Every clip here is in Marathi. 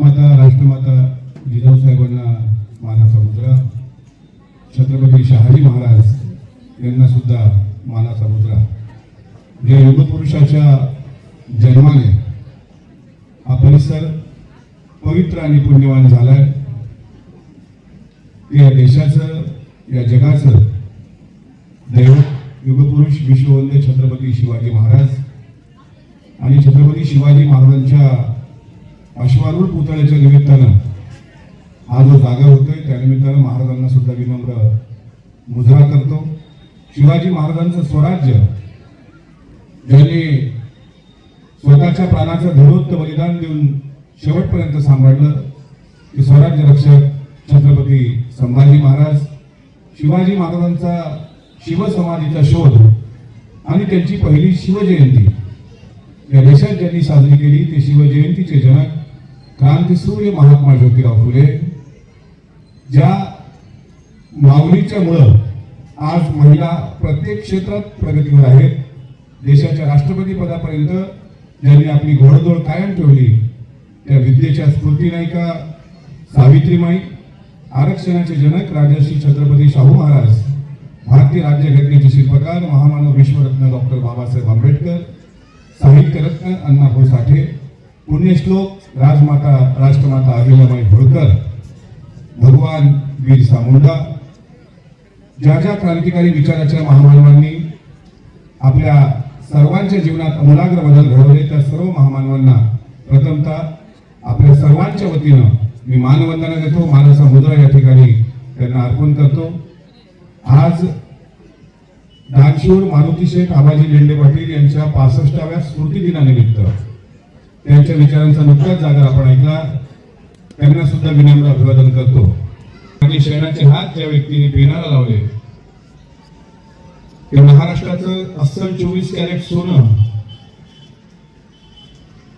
लोकमाता राष्ट्रमाता जिजाऊ साहेबांना मानाचा मुद्रा, छत्रपती शहाजी महाराज यांना सुद्धा मानाचा मुद्रा. जे युगपुरुषाच्या जन्माने हा परिसर पवित्र आणि पुण्यवान झालाय. या देशाचं, या जगाचं दैवत युगपुरुष विश्ववंदे छत्रपती शिवाजी महाराज आणि छत्रपती शिवाजी महाराजांच्या अश्वारूढ पुतळ्याच्या निमित्तानं हा जो जागा होतोय त्या निमित्तानं महाराजांना सुद्धा विनम्र मुजरा करतो. शिवाजी महाराजांचं स्वराज्य ज्यांनी स्वतःच्या प्राणाचं धरोत्त बलिदान देऊन शेवटपर्यंत सांभाळलं ते स्वराज्य रक्षक छत्रपती संभाजी महाराज. शिवाजी महाराजांचा शिवसमाधीचा शोध आणि त्यांची पहिली शिवजयंती या देशात ज्यांनी साजरी केली ते शिवजयंतीचे जनक क्रांतीसूर्य महात्मा ज्योतिराव फुले. ज्या माऊलीच्या मुळे आज महिला प्रत्येक क्षेत्रात प्रगतीवर आहेत. देशाच्या राष्ट्रपती पदापर्यंत ज्यांनी आपली घोडदौड कायम ठेवली त्या विद्येच्या स्फूर्तीनायिका सावित्रीमाई. आरक्षणाचे जनक राजर्षी छत्रपती शाहू महाराज. भारतीय राज्यघटनेचे शिल्पकार महामानव विश्वरत्न डॉक्टर बाबासाहेब आंबेडकर. साहित्यरत्न अण्णाभाऊ साठे. पुण्यश्लोक राजमाता राष्ट्रमाता अहिल्याबाई होळकर. भगवान बिरसा मुंडा. ज्या ज्या क्रांतिकारी विचाराच्या महामानवांनी आपल्या सर्वांच्या जीवनात आमूलाग्र बदल घडवले त्या सर्व महामानवांना प्रथमतः आपल्या सर्वांच्या वतीनं मी मानवंदना देतो. मानाचा मुद्रा या ठिकाणी त्यांना अर्पण करतो. आज दानशूर मारुती शेठ आबाजी लेंडे पाटील यांच्या 65व्या स्मृती दिनानिमित्त त्यांच्या विचारांचा नुकताच जागर आपण ऐकला. त्यांना सुद्धा विनम्र अभिवादन करतो. आणि शयनाचे हात ज्या व्यक्तीने पेनाला लावले ते महाराष्ट्राचं अस्सल 24 कॅरेट सोनं.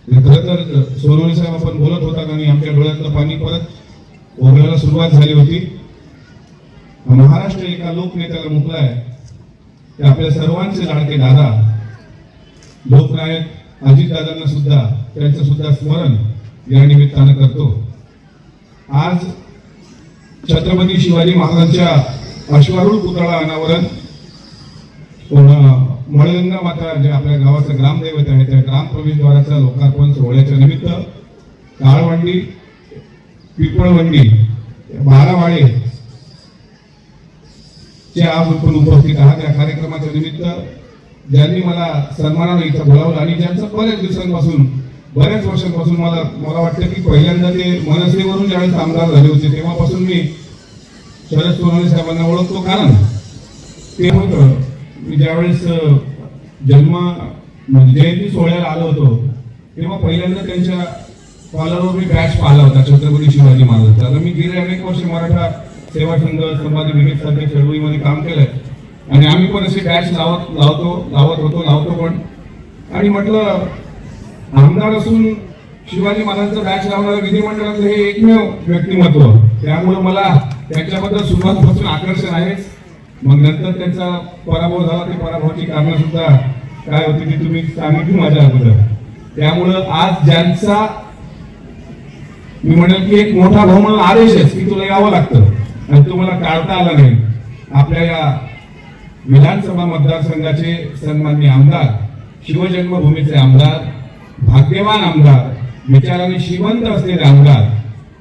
खरं तर सोनवणे साहेब आपण बोलत होता आणि आमच्या डोळ्यातलं पाणी परत ओघळायला सुरुवात झाली होती. महाराष्ट्र एका लोकनेत्याला मुकलाय ते आपल्या सर्वांचे लाडके दादा लोकनायक अजितदादांना सुद्धा त्यांचं सुद्धा स्मरण या निमित्तानं करतो. आज छत्रपती शिवाजी महाराजांच्या अश्वारूढ पुतळा अनावरण मळगंगा माता जे आपल्या गावाचं ग्रामदैवत आहे त्या ग्राम प्रवेशद्वाराच्या लोकार्पण सोहळ्याच्या निमित्त काळवंडी, पिपळवंडी, बारावाडे चे आज आपण उपस्थित आहात. या कार्यक्रमाच्या निमित्त ज्यांनी मला सन्मानानं इथं बोलावलं आणि ज्यांचं बऱ्याच वर्षांपासून मला वाटतं की पहिल्यांदा ते मनसेवरून ज्यावेळेस आमदार झाले होते तेव्हापासून मी शरद सोनवणे साहेबांना ओळखतो. कारण ते होतं मी ज्यावेळेस जयंती सोहळ्याला आलो होतो तेव्हा पहिल्यांदा त्यांच्या कॉलरवर मी बॅच पाहिला होता छत्रपती शिवाजी महाराजांचा. आता मी गेले अनेक वर्ष मराठा सेवा संघ संभाजी ब्रिगेड सारख्या चळवळीमध्ये काम केलंय आणि आम्ही पण असे बॅच लावतो पण. आणि म्हटलं आमदार असून शिवाजी महाराजांचं बॅच लावणारं विधिमंडळातलं हे एकमेव व्यक्तिमत्व. त्यामुळे मला त्यांच्याबद्दल सुरुवातीपासून आकर्षण आहेच. मग नंतर त्यांचा पराभव झाला. ते पराभवाची कारणं सुद्धा काय होती ती तुम्ही सांगितली माझ्या अगोदर. त्यामुळं आज ज्यांचा मी म्हणेल की एक मोठा भाऊ म्हणून आदेशच की तुला यावं लागतं आणि तुम्हाला टाळता आला नाही. आपल्या या विधानसभा मतदारसंघाचे सन्माननीय आमदार, शिवजन्मभूमीचे आमदार, भाग्यवान आमदार, विचाराने श्रीमंत असलेले आमदार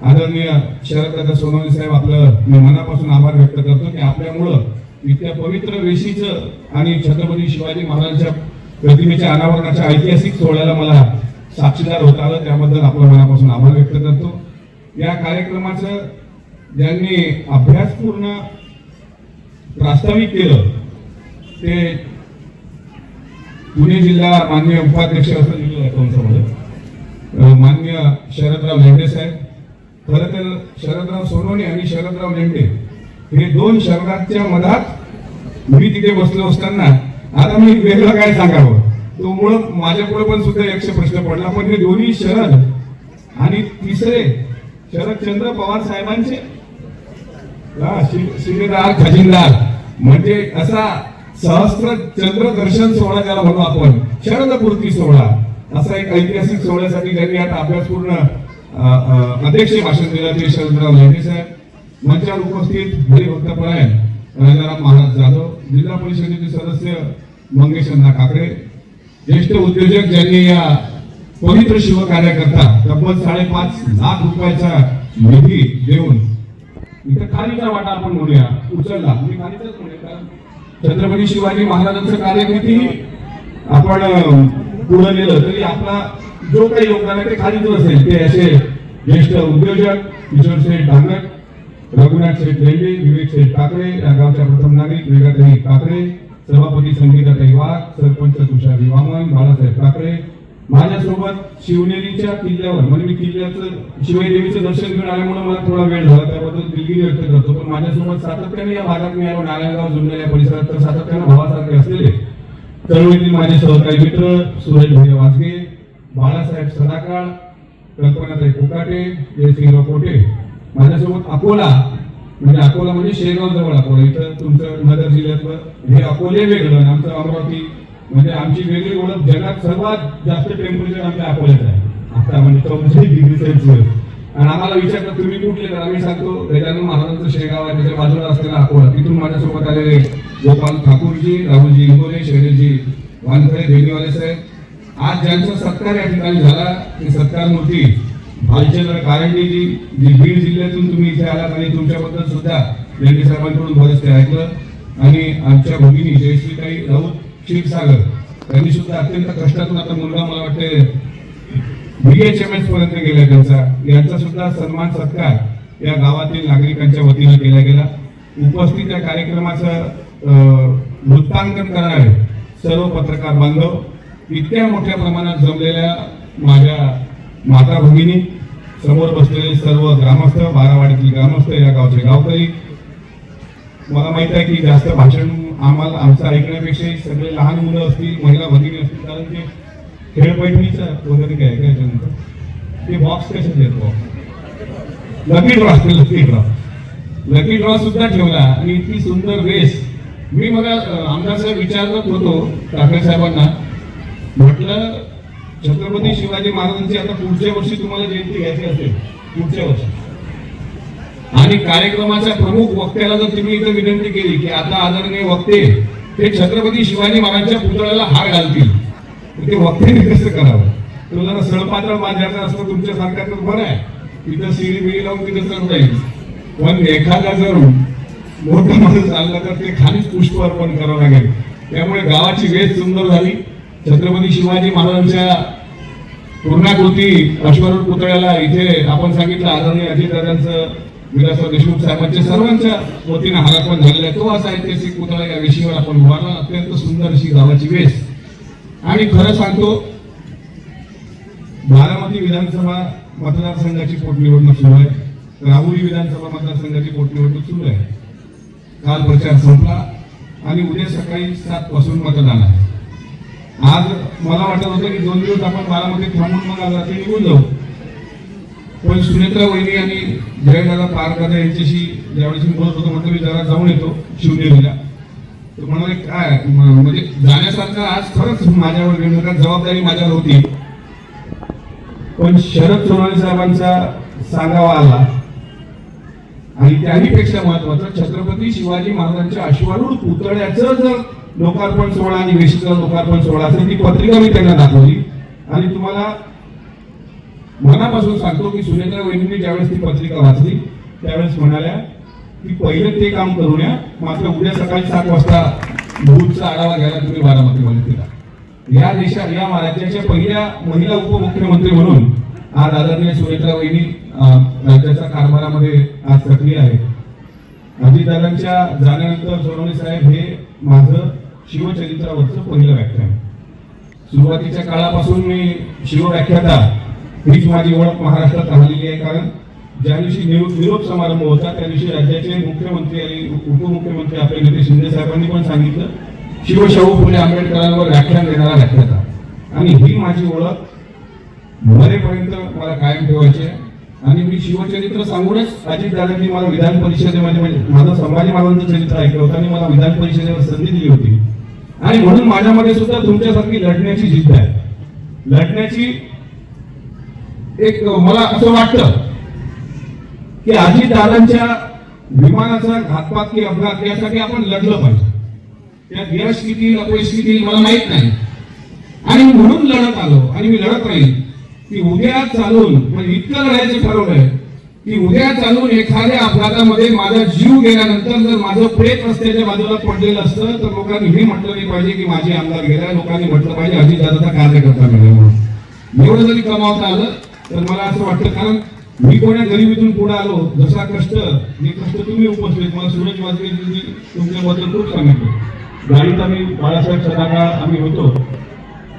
आदरणीय शरददादा सोनवणे साहेब आपलं मी मनापासून आभार व्यक्त करतो की आपल्यामुळं इतक्या पवित्र वेशीचं आणि छत्रपती शिवाजी महाराजांच्या प्रतिमेच्या अनावरणाच्या ऐतिहासिक सोहळ्याला मला साक्षीदार होता आलं. त्याबद्दल आपलं मनापासून आभार व्यक्त करतो. या कार्यक्रमाचं ज्यांनी अभ्यासपूर्ण प्रास्ताविक केलं ते पुणे जिल्हा माननीय उपाध्यक्ष असं जिल्हा माननीय शरदराव लेंडे साहेब. खरं तर शरदराव सोनवणे आणि शरदराव लेंडे हे दोन शरदाच्या मधात मी तिथे बसलो असताना आता मी वेगळं काय सांगावं तो मुळे माझ्या पुढे पण सुद्धा यक्ष प्रश्न पडला. पण हे दोन्ही शरद आणि तिसरे शरदचंद्र पवार साहेबांचे शिलेदार खजिनदार म्हणजे असा सहस्त्र चंद्र दर्शन सोहळा ज्याला म्हणू आपण शरदपूर्ती सोहळा असा एक ऐतिहासिक सोहळ्यासाठी ज्यांनी आता अभ्यासपूर्ण अध्यक्ष भाषण दिलं ते शरदराव लांडे साहेब, मंचावर उपस्थित हरिभक्त परायण राजाराम महाराज जाधव, जिल्हा परिषदेचे सदस्य मंगेश अण्णा काकडे, ज्येष्ठ उद्योजक ज्यांनी या पवित्र शिवकार्याकरता तब्बल 5.5 लाख रुपयाचा निधी देऊन इथं खालीचा वाटा आपण म्हणूया उचलला. मी खालीचाच म्हणेन, कारण छत्रपती शिवाजी महाराजांचं कार्य किती आपण पुढे नेलं तरी आपला जो काही योगदान आहे ते खालीच असेल. ते असे ज्येष्ठ उद्योजक किशोर शेठ डांगट, रघुनाथ शेठ लेंडे, विवेक शेठ काकडे, या गावच्या प्रथम नागरिक मेघाताई काकडे, सभापती संगीताताई वाघ, सरपंच तुषारी वामन, बाळासाहेब काकडे, माझ्यासोबत शिवनेरीच्या किल्ल्यावर म्हणजे मी किल्ल्याचं शिवदेवीचं दर्शन घेऊन आल्यामुळे मला थोडा वेळ झाला, त्याबद्दल दिलगिरी व्यक्त करतो. पण माझ्यासोबत सातत्याने या भागात मी आलो, नारायणगाव जुन्नर या परिसरात तर सातत्याने भावासारखे असलेले चळवळीतील माझे सहकारी मित्र सुरेश भैया वासगे, बाळासाहेब सदाकाळ, कल्पनाताई कोकाटे, जयसिंगराव कोटे, माझ्यासोबत अकोला म्हणजे शेगाव जवळ अकोला, इथं तुमचं नगर जिल्ह्यातलं हे अकोले वेगळं, आमचं अमरावती म्हणजे आमची वेगळी ओळख. जगात सर्वात जास्त टेम्परेचर आमच्या अकोल्यात आहे आता, म्हणजे 34 डिग्री सेल्सिअस. आणि आम्हाला विचारलं तुम्ही कुठले, तर आम्ही सांगतो गजानन महाराजांचं शेगाव आहे, त्याच्या बाजूला असलेला अकोला. तिथून माझ्यासोबत आलेले गोपाल ठाकूरजी, राहुलजी इंगोले, शैलेशजी वानखडे, देवीवाले साहेब. आज ज्यांचा सत्कार या ठिकाणी झाला ते सत्कार मूर्ती भालचंद्र कारंडीजी, जी बीड जिल्ह्यातून तुम्ही इथे आलात आणि तुमच्याबद्दल सुद्धा लेंडे साहेबांकडून बरंच ते ऐकलं. आणि आमच्या भगिनी जयश्रीताई राऊत क्षीरसागर, त्यांनी सुद्धा अत्यंत कष्टातून आता मुलगा मला वाटते BHMS पर्यंत गेला त्यांचा, यांचा सुद्धा सन्मान सत्कार या गावातील नागरिकांच्या वतीने केला गेला. उपस्थित या कार्यक्रमाचं वृत्तांकन करणारे सर्व पत्रकार बांधव, इतक्या मोठ्या प्रमाणात जमलेल्या माझ्या माता भगिनी, समोर बसलेले सर्व ग्रामस्थ, बारावाडीतील ग्रामस्थ, या गावचे गावकरी. मला माहित आहे की जास्त भाषण आम्हाला आमचं ऐकण्यापेक्षा सगळे लहान मुलं असतील, महिला भगिनी असतील, कारण ते खेळपैठणीचं वगैरे काय त्याच्यानंतर ते बॉक्स कसे देतो, लकी ड्रॉ सुद्धा ठेवला. आणि इतकी सुंदर रेस. मी मला आमदार साहेब विचारत होतो ठाकरे साहेबांना, म्हटलं छत्रपती शिवाजी महाराजांची आता पुढच्या वर्षी तुम्हाला जयंती घ्यायची असेल, पुढच्या वर्षी, आणि कार्यक्रमाच्या प्रमुख वक्त्याला जर तुम्ही इथं विनंती केली की आता आदरणीय वक्ते ते छत्रपती शिवाजी महाराजांच्या पुतळ्याला हार घालतील, ते वक्त्याने कसं करावं? तो जरा सळपातळ बांधायचं असतं तुमच्या सारख्याच बरं आहे, तिथं शिडी बिडी लावून तिथं सर जाईल. पण एखादा जर मोठा माणूस चालला तर ते खालीच पुष्प अर्पण करावं लागेल. त्यामुळे गावाची वेश सुंदर झाली. छत्रपती शिवाजी महाराजांच्या पूर्णाकृती अश्वारूढ पुतळ्याला इथे आपण सांगितलं आदरणीय अजितदादांचं, विलासराव देशमुख साहेबांच्या सर्वांच्या वतीने हारापण झालेला आहे. तो असा ऐतिहासिक पुतळा या वेशीवर आपण उभारला. अत्यंत सुंदर अशी गावाची वेश. आणि खरं सांगतो, बारामती विधानसभा मतदारसंघाची पोटनिवडणूक सुरू आहे, राहुरी विधानसभा मतदारसंघाची पोटनिवडणूक सुरू आहे. काल प्रचार संपला आणि उद्या सकाळी 7 पासून मतदान आहे. आज मला वाटत होतं की 2 दिवस आपण बारामतीत थांबून मग आज रात्री निघून जाऊ, पण सुनेत्रा वहिनी आणि जयदादा पारदादा यांच्याशी ज्यावेळेस मी बोलत होतो म्हटलं मी जरा जाऊन येतो शिवनेरीला, तर म्हणाले काय म्हणजे जाण्यासारखं आज खरंच माझ्यावर नेमकं जबाबदारी माझ्यावर होती, पण शरद सोनवणे साहेबांचा सांगावा आला. आणि त्याहीपेक्षा महत्वाचं छत्रपती शिवाजी महाराजांच्या अश्वारूढ पुतळ्याचं जर लोकार्पण सोहळा आणि वेशीचा लोकार्पण सोहळा असेल, ती पत्रिका मी त्यांना दाखवली. आणि तुम्हाला मनापासून सांगतो की सुनेत्रा वहिनींनी ज्यावेळेस ती पत्रिका वाचली त्यावेळेस म्हणाल्या की पहिलं ते काम करू नये, मात्र उद्या सकाळी 7 वाजता भूतचा आढावा घ्यायला तुम्ही बारामतीमध्ये केला. या या राज्याच्या पहिल्या महिला उपमुख्यमंत्री म्हणून आज आदरणीय सुनेत्रा वहिनी राज्याच्या कारभारामध्ये आज सक्रिय आहे. अजितदादांच्या जाण्यानंतर सोनवणे साहेब हे माझं शिवचरित्रावरचं पहिलं व्याख्यान. सुरुवातीच्या काळापासून मी शिवव्याख्याता हीच माझी ओळख महाराष्ट्रात राहिलेली आहे. कारण ज्या दिवशी निरोप समारंभ होता त्या दिवशी राज्याचे मुख्यमंत्री आणि उपमुख्यमंत्री आपले नेते शिंदे साहेबांनी पण सांगितलं शिवशाहू फुले आंबेडकरांवर व्याख्यान देणारा व्याख्याता. आणि ही माझी ओळख मरेपर्यंत मला कायम ठेवायची आहे. आणि मी शिवचरित्र सांगूनच अजितदादांनी मला विधान परिषदेमध्ये म्हणजे माझं संभाजी महाराजांचं चरित्र ऐकलं होतं आणि मला विधान परिषदेवर संधी दिली होती. आणि म्हणून माझ्यामध्ये सुद्धा तुमच्यासारखी लढण्याची जिद्द आहे, लढण्याची एक मला असं वाटतं की अजितदादांच्या विमानाचा घातपात की अपघात यासाठी आपण लढलं पाहिजे. त्यात यश किती अपयश किती मला माहित नाही आणि म्हणून लढत आलो आणि मी लढत राहील की उद्या चालून म्हणजे इतकं लढायचं ठरवलंय की उद्या चालून एखाद्या अपघातामध्ये माझा जीव गेल्यानंतर जर माझं प्रेत रस्त्याच्या बाजूला पडलेलं असतं तर लोकांनी हे म्हटलं नाही पाहिजे की माझी आमदार गेला, लोकांनी म्हटलं पाहिजे अजितदादाचा कार्यकर्ता मिळाला म्हणून. एवढं जरी कमावता आलं तर मला असं वाटतं, कारण मी कोण्या गरिबीतून पुढे आलो, जसा कष्ट हे कष्ट तुम्ही उपस्थित मला सूरज वाजपेयींनी तुमच्याबद्दल खूप सांगितलं. गाडीत आम्ही बाळासाहेब सदाकाळ आम्ही होतो,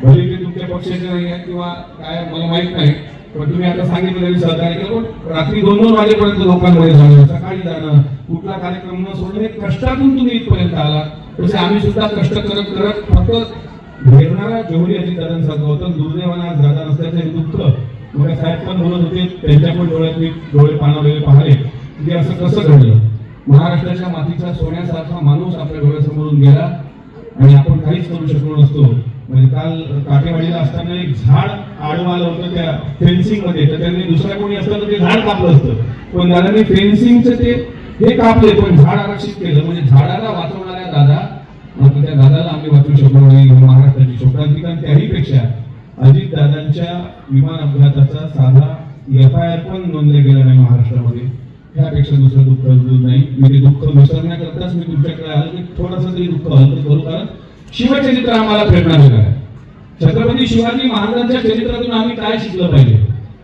भले ते तुमच्या पक्षाचे नाही आहे किंवा काय मला माहित नाही, पण तुम्ही आता सांगितलं तरी सहकार्य केलं. पण रात्री 2-2 वाजेपर्यंत लोकांमध्ये जाणं, सकाळी जाणं, कुठला कार्यक्रम न सोडणं, हे कष्टातून तुम्ही इथपर्यंत आला. तसे आम्ही सुद्धा कष्ट करत करत फक्त घेरणारा जेवढी अजितदादांसारखं होतं. दुर्दैवानं आज दादा नसल्याचं हे दुःख मग साहेब पण बोलत होते, त्यांच्या पण डोळ्यातले डोळे पाणावलेले पाहिले की असं कसं घडलं. महाराष्ट्राच्या मातीचा सोन्यासारखा माणूस आपल्या डोळ्यासमोरून गेला आणि आपण काहीच करू शकलो नसतो. म्हणजे काल काटेवाडीला असताना एक झाड आडवं आलं होतं त्या फेन्सिंग मध्ये, तर त्यांनी दुसऱ्या कोणी असतं तर ते झाड कापलं असतं, पण दादाने फेन्सिंगचं ते हे कापले पण झाड आरक्षित केलं. म्हणजे झाडाला वाचवणाऱ्या दादा, मात्र त्या दादाला आम्ही वाचवू शकलो नाही. महाराष्ट्राची शोकांतिक. आणि त्याही पेक्षा अजितदादांच्या विमान अपघाताचा साधा FIR पण नोंदला गेला नाही महाराष्ट्रामध्ये. त्यापेक्षा दुसरं दुःख नाही. मी ते दुःख विसरण्याकरताच मी तुमच्याकडे आलो की थोडंसं तरी दुःख हलकं करू, कारण शिवचरित्र आम्हाला प्रेरणा देणार आहे. छत्रपती शिवाजी महाराजांच्या चरित्रातून आम्ही काय शिकलं पाहिजे,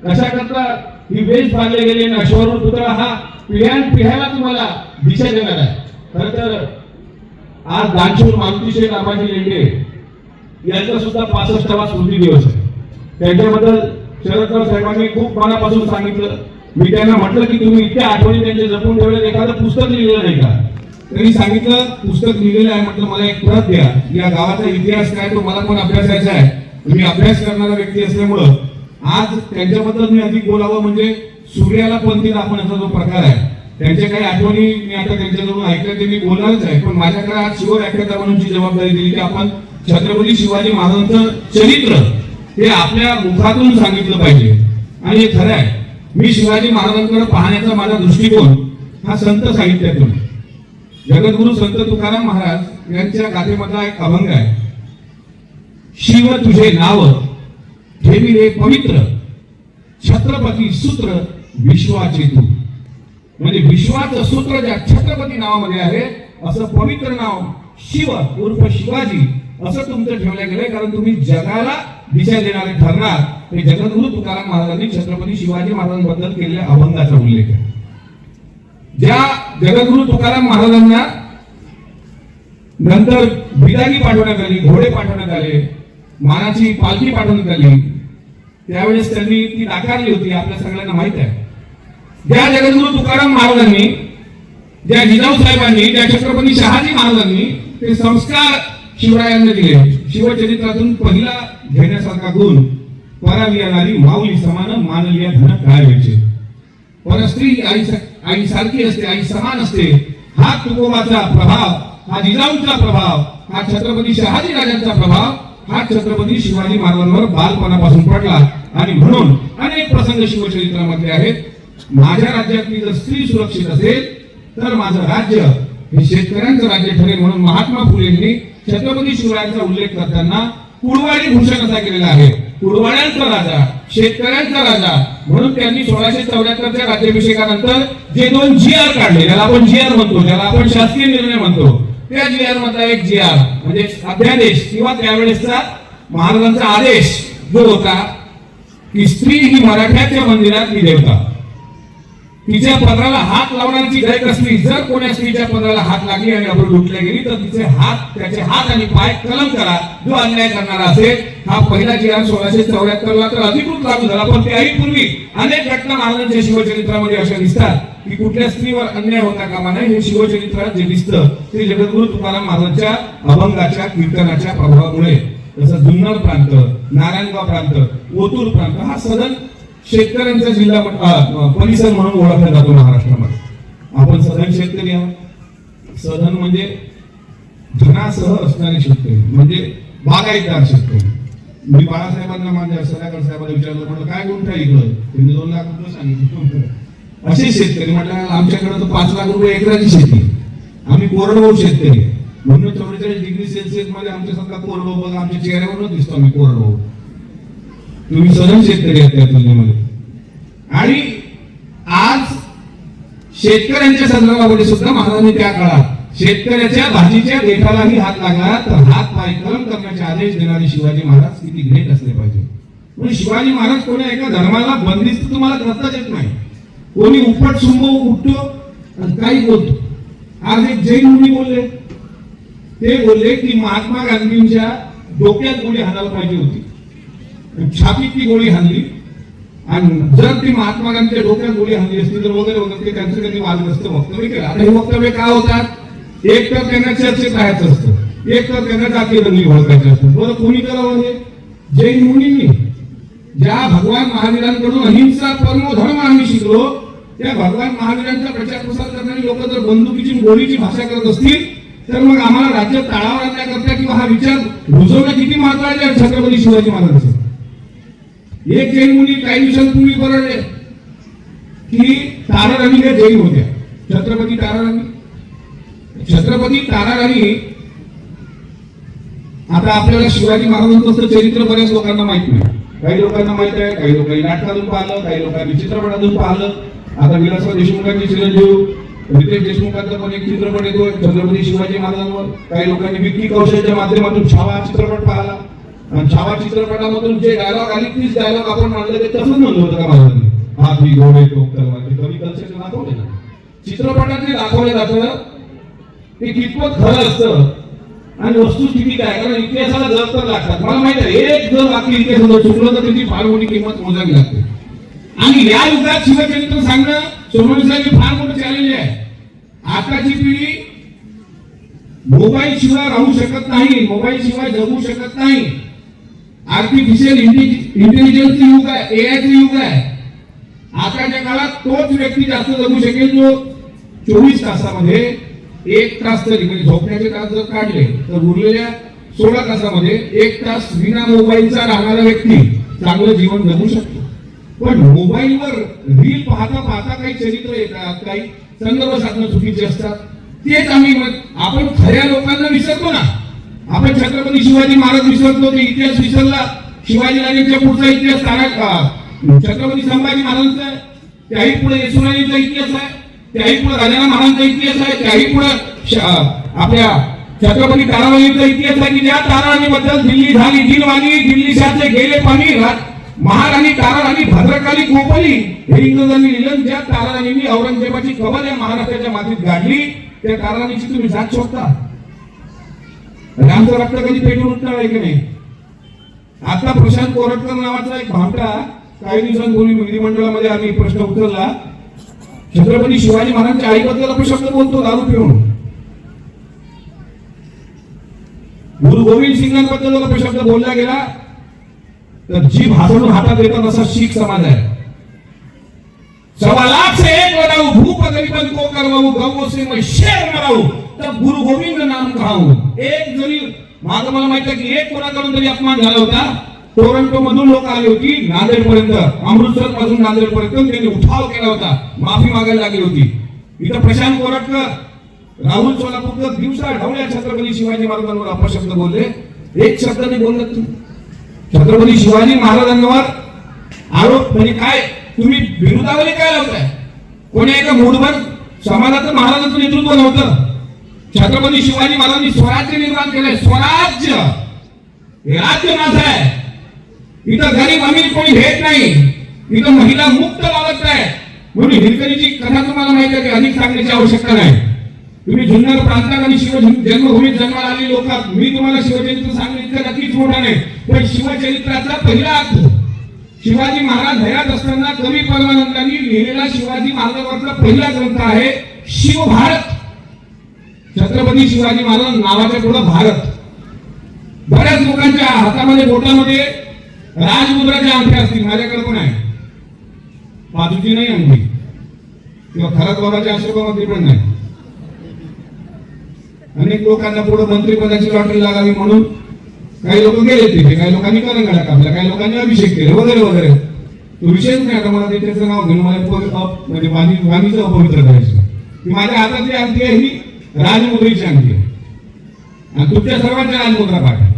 कशा करता ही वेश बांधले गेले आणि अश्वारूढ पुतळा हा पिढ्याला तुम्हाला दिशा देणार आहे. खरं तर आज दानशूर मारुतीशेठ रामाजी लेंडे यांचा सुद्धा 65वा स्मृती दिवस आहे. त्यांच्याबद्दल शरदराव साहेबांनी खूप मनापासून सांगितलं. मी त्यांना म्हटलं की तुम्ही इतक्या आठवणी त्यांचे जपून ठेवले, एखादं पुस्तक लिहिलेलं नाही का? त्यांनी सांगितलं पुस्तक लिहिलेलं आहे. म्हटलं मला एक प्रत द्या, या गावाचा इतिहास काय तो मला पण अभ्यासायचा आहे. मी अभ्यास करणारा व्यक्ती असल्यामुळं आज त्यांच्याबद्दल मी अधिक बोलावं म्हणजे सूर्याला पंथी दाखवण्याचा जो प्रकार आहे, त्यांच्या काही आठवणी मी आता त्यांच्याजवळून ऐकल्या ते मी बोलणारच आहे. पण माझ्याकडे आज शिवव्याख्याता म्हणूनची जबाबदारी दिली की आपण छत्रपती शिवाजी महाराजांचं चरित्र हे आपल्या मुखातून सांगितलं पाहिजे. आणि हे खरं आहे, मी शिवाजी महाराजांकडे पाहण्याचा माझा दृष्टिकोन हा संत साहित्यातून. जगद्गुरु संत तुकाराम महाराज यांच्या गाथेमधला एक अभंग आहे, शिव तुझे नाव ठेवी रे पवित्र, छत्रपती सूत्र विश्वाचे तू. म्हणजे विश्वाचं सूत्र ज्या छत्रपती नावामध्ये आहे, असं पवित्र नाव शिव उर्फ शिवाजी असं तुमचं ठेवलं गेलंय. कारण तुम्ही जगाला दिशा देणारे ठरणार. हे जगद्गुरु तुकाराम महाराजांनी छत्रपती शिवाजी महाराजांबद्दल केलेल्या अभंगाचा उल्लेख आहे. ज्या जगद्गुरु तुकाराम महाराजांना नंतर बिदागी पाठवण्यात आली, घोडे पाठवण्यात आले, मानाची पालखी पाठवण्यात आली, त्यावेळेस त्यांनी ती नाकारली होती, आपल्या सगळ्यांना माहित आहे. ज्या जगद्गुरु तुकाराम महाराजांनी, ज्या जिजाऊ साहेबांनी, ज्या छत्रपती शहाजी महाराजांनी ते संस्कार शिवरायांना दिले, शिवचरित्रातून पहिला घेण्यासारखा गुण परालिया नारी माऊली समान मानलिया धन काय व्हायचे. परस्त्री आई सारखी असते, आई समान असते. हा तुकोबाचा प्रभाव, हा जिजाऊचा प्रभाव, हा छत्रपती शहाजी राजांचा प्रभाव हा छत्रपती शिवाजी महाराजांवर बालपणापासून पडला. आणि म्हणून अनेक प्रसंग शिवचरित्रामध्ये आहेत. माझ्या राज्यातली जर स्त्री सुरक्षित असेल तर माझं राज्य हे शेतकऱ्यांचं राज्य ठरेल. म्हणून महात्मा फुलेंनी छत्रपती शिवरायांचा उल्लेख करताना कुडवाडी भूषण असा केलेला आहे, कुडवाड्यांचा राजा, शेतकऱ्यांचा राजा. म्हणून त्यांनी 1674च्या राज्याभिषेकानंतर जे 2 GR काढले, ज्याला आपण GR म्हणतो, ज्याला आपण शासकीय निर्णय म्हणतो, त्या GR मधला एक GR म्हणजे अध्यादेश किंवा त्यावेळेसचा महाराजांचा आदेश जो होता की स्त्री ही मराठ्याच्या मंदिरातली देवता, तिच्या पदराला हात लावण्याची गरज असली, जर कोण्या स्त्रीच्या पदराला हात लागली आणि आपण लुटल्या गेली तर त्याचे हात आणि पाय कलम करा. जो अन्याय करणारा असेल, हा पहिला GR 1674ला तर अधिकृत लागू झाला. पण त्याही पूर्वी अनेक घटना महाराजांच्या शिवचरित्रामध्ये अशा दिसतात की कुठल्या स्त्रीवर अन्याय होता कामा नये. हे शिवचरित्रात जे दिसतं ते जगद्गुरु तुकाराम महाराजांच्या अभंगाच्या कीर्तनाच्या प्रभावामुळे. जसं जुन्नर प्रांत, नारायणगाव प्रांत, ओतूर प्रांत हा सदन शेतकऱ्यांचा जिल्हा परिसर म्हणून ओळखला जातो महाराष्ट्रामध्ये. आपण सधन शेतकरी आहोत. सधन म्हणजे धनासह असणारे शेतकरी, म्हणजे बागायतदार शेतकरी. मी बाळासाहेबांना माझ्या सदाकर साहेबांना विचारलं, म्हटलं काय गुंठ आहे इकडं? त्यांनी 2 लाख रुपये सांगितलं. असे शेतकरी म्हटलं आमच्याकडे तर 5 लाख रुपये एकराची शेती, आम्ही कोरडवाहू शेतकरी, म्हणून 44 डिग्री सेल्सिअस मध्ये आमच्या समजा कोरडवाहू बघा, आमच्या चेहऱ्यावरच दिसतो आम्ही कोरडवाहू. तुम्ही सधन शेतकरी आहेत त्या तुलनेमध्ये. आणि आज शेतकऱ्यांच्या संदर्भामध्ये सुद्धा महाराजांनी त्या काळात शेतकऱ्याच्या भाजीच्या देठालाही हात लागला तर हात पाय कलम करण्याचे आदेश देणारे शिवाजी महाराज किती ग्रेट असले पाहिजे. म्हणजे शिवाजी महाराज कोणी एका धर्माला बंदिस्त तुम्हाला करताच येत नाही. कोणी उपट सुंब उठतो आणि काही बोलतो. आज एक जैन मुनी बोलले, ते बोलले की महात्मा गांधींच्या डोक्यात गोळी हाणायला पाहिजे होती, छातीत ती गोळी हाणली, आणि जर ती महात्मा गांधीच्या डोक्यात गोळी हाणली असती तर वगैरे वगैरे ते त्यांचं कधी वादग्रस्त वक्तव्य केलं. आता हे वक्तव्य का होतात? एक तर त्यांना चर्चेत राहायचं असतं, एक तर त्यांना जातीय रंगी ओळखायचे असतं. बरं कोणी करावं हे? जैन मुनींनी. ज्या भगवान महावीरांकडून अहिंसा परमो धर्म आम्ही शिकलो, त्या भगवान महावीरांचा प्रचार प्रसार करणारी लोक जर बंदुकीची गोळीची भाषा करत असतील तर मग आम्हाला राज्य ताळावर आणण्याकरता किंवा हा विचार रुजवणं किती महत्वाचे आहे छत्रपती शिवाजी महाराजांचं. एक जैन मुनी काही दिवसांपूर्वी बरळले की ताराराणी हे जैन होत्या. छत्रपती ताराराणी. आता आपल्याला शिवाजी महाराजांचं चरित्र बऱ्याच लोकांना माहित नाही. काही लोकांना माहित आहे, काही लोकांनी नाटकातून पाहिलं, काही लोकांनी चित्रपटातून पाहिलं. आता विलासराव देशमुखांची चिरंजीव रितेश देशमुखांचा पण एक चित्रपट येतो छत्रपती शिवाजी महाराजांवर. काही लोकांनी विक्की कौशलच्या माध्यमातून छावा चित्रपट पाहिला, आणि छावा चित्रपटामधून जे डायलॉग आली तीच डायलॉग आपण मानले ते तसंच म्हणलं होतं का महाराजांनी? हाती घोडे टोक तलवार, ते कवी कल्चर दाखवले ना चित्रपटात जे दाखवलं जातं ते कितपत खरं असतं आणि वस्तुस्थिती काय, कारण इतिहासाला जर तर लागतात. मला माहित आहे एक जर वाक्य इतिहासात चुकलं तर त्याची फार मोठी किंमत मोजावी लागते. आणि या युगात शिवचरित्र सांगणं सोनवणेसाठी फार मोठं चॅलेंज आहे. आताची पिढी मोबाईल शिवाय राहू शकत नाही, मोबाईल शिवाय जगू शकत नाही. आर्टिफिशियल इंटेलिजन्स युग आहे, एआयचं युग आहे. आताच्या काळात तोच व्यक्ती जास्त जगू शकेल जो 24 तासामध्ये 1 तास तरी, म्हणजे झोपण्याचे तास जर काढले तर उरलेल्या 16 तासामध्ये 1 तास विना मोबाईलचा राहणारा व्यक्ती चांगलं जीवन जगू शकतो. पण मोबाईलवर रील पाहता पाहता काही चरित्र येतात, काही संदर्भ साधनं चुकीचे असतात. तेच आपण खऱ्या लोकांना विसरतो ना. आपण छत्रपती शिवाजी महाराज विसरतो, ते इतिहास विसरला. शिवाजी राजांच्या पुढचा इतिहास छत्रपती संभाजी महाराजांचा आहे, त्याही पुढे येसुराणीचा इतिहास आहे, त्याही पुढे राजाराम महाराजांचा इतिहास आहे, त्याही पुढे आपल्या छत्रपती ताराराणीचा इतिहास आहे की ज्या ताराराणीबद्दल दिल्ली झाली दिलवाणी, दिल्ली शाचे गेले पाणी, महाराणी ताराराणी भद्रकाली कोपली हे इंग्रजांनी लिहिलं. ज्या ताराराणींनी औरंगजेबाची कबर या महाराष्ट्राच्या मातीत गाडली त्या ताराराणीची तुम्ही जात शोधता. रामचं रक्त कधी पेटून उठणार आहे की नाही? आता प्रशांत कोरटकर नावाचा एक भामटा काही दिवसांपूर्वी विधिमंडळामध्ये आम्ही प्रश्न उचलला. छत्रपती शिवाजी महाराजांच्या आईबद्दल अपशब्द बोलतो दारू पिऊन. गुरु गोविंद सिंगांबद्दल जर अपशब्द बोलला गेला तर जीभ हातून हातात येतात असा शीख समाज आहे. 1.25 लाख से एक बनाऊ, भूप गरीबन को करवाऊ, गवों से मैं शेर मराऊ, तब गुरु गोविंद नाम कहाऊ. एक जरी माझं मला माहित आहे की एक कोणाकडून तरी अपमान झाला होता. टोरंटो मधून लोक आली होती नांदेड पर्यंत, अमृतसर पासून नांदेड पर्यंत त्यांनी उठाव केला होता, माफी मागायला लागली होती. इथं प्रशांत कोरटकर, राहुल सोलापूरकर दिवसा ढवळ्या छत्रपती शिवाजी महाराजांवर अपशब्द बोलले. एक शब्द नाही बोलत. छत्रपती शिवाजी महाराजांवर आरोप म्हणजे काय? तुम्ही विरोधावली काय लावताय? कोणी एका मूढभर समाजाचं महाराजांचं नेतृत्व नव्हतं. छत्रपती शिवाजी महाराजांनी स्वराज्य निर्माण केलंय. स्वराज्य हे राज्य माझं आहे. इथं गरीब अमीर कोणी भेट नाही, इथं महिला मुक्त वावरत आहे. म्हणून हिरकणीची कथा तुम्हाला माहिती आहे की अधिक सांगण्याची आवश्यकता नाही. तुम्ही जुन्नर प्रांतात आणि शिव जन्मभूमीत जन्माला आलेली लोक, मी तुम्हाला शिवचरित्र सांगणं इतकं नक्कीच मोठा नाही. पण शिवचरित्राचा पहिला अर्थ शिवाजी महाराज हयात असताना कवी परमानंदांनी लिहिलेला शिवाजी महाराजांवरचा पहिला ग्रंथ आहे शिवभारत. छत्रपती शिवाजी महाराज नावाच्या पुढे भारत. बऱ्याच लोकांच्या हातामध्ये बोटामध्ये राजमुद्राच्या अंगठ्या असतील, माझ्याकडे पण आहे. बाजूची नाही अंगठी किंवा खरात बाबाच्या आश्रमामध्ये पण नाही. अनेक लोकांना पुढे मंत्रिपदाची लॉटरी लागावी म्हणून काही लोक गेले तिथे, काही लोकांनी करंगळा कापला, काही लोकांनी अभिषेक केले वगैरे वगैरे. तो विषयच नाही. आता मला त्याचं नाव घेऊन मला म्हणजे वाणीचं अपवित्र करायचं की माझ्या हातातली अंगठी आहे ही राजमुद्रेची अंगठी आहे आणि तुमच्या सर्वांच्या राजमुद्रा पाठ आहे.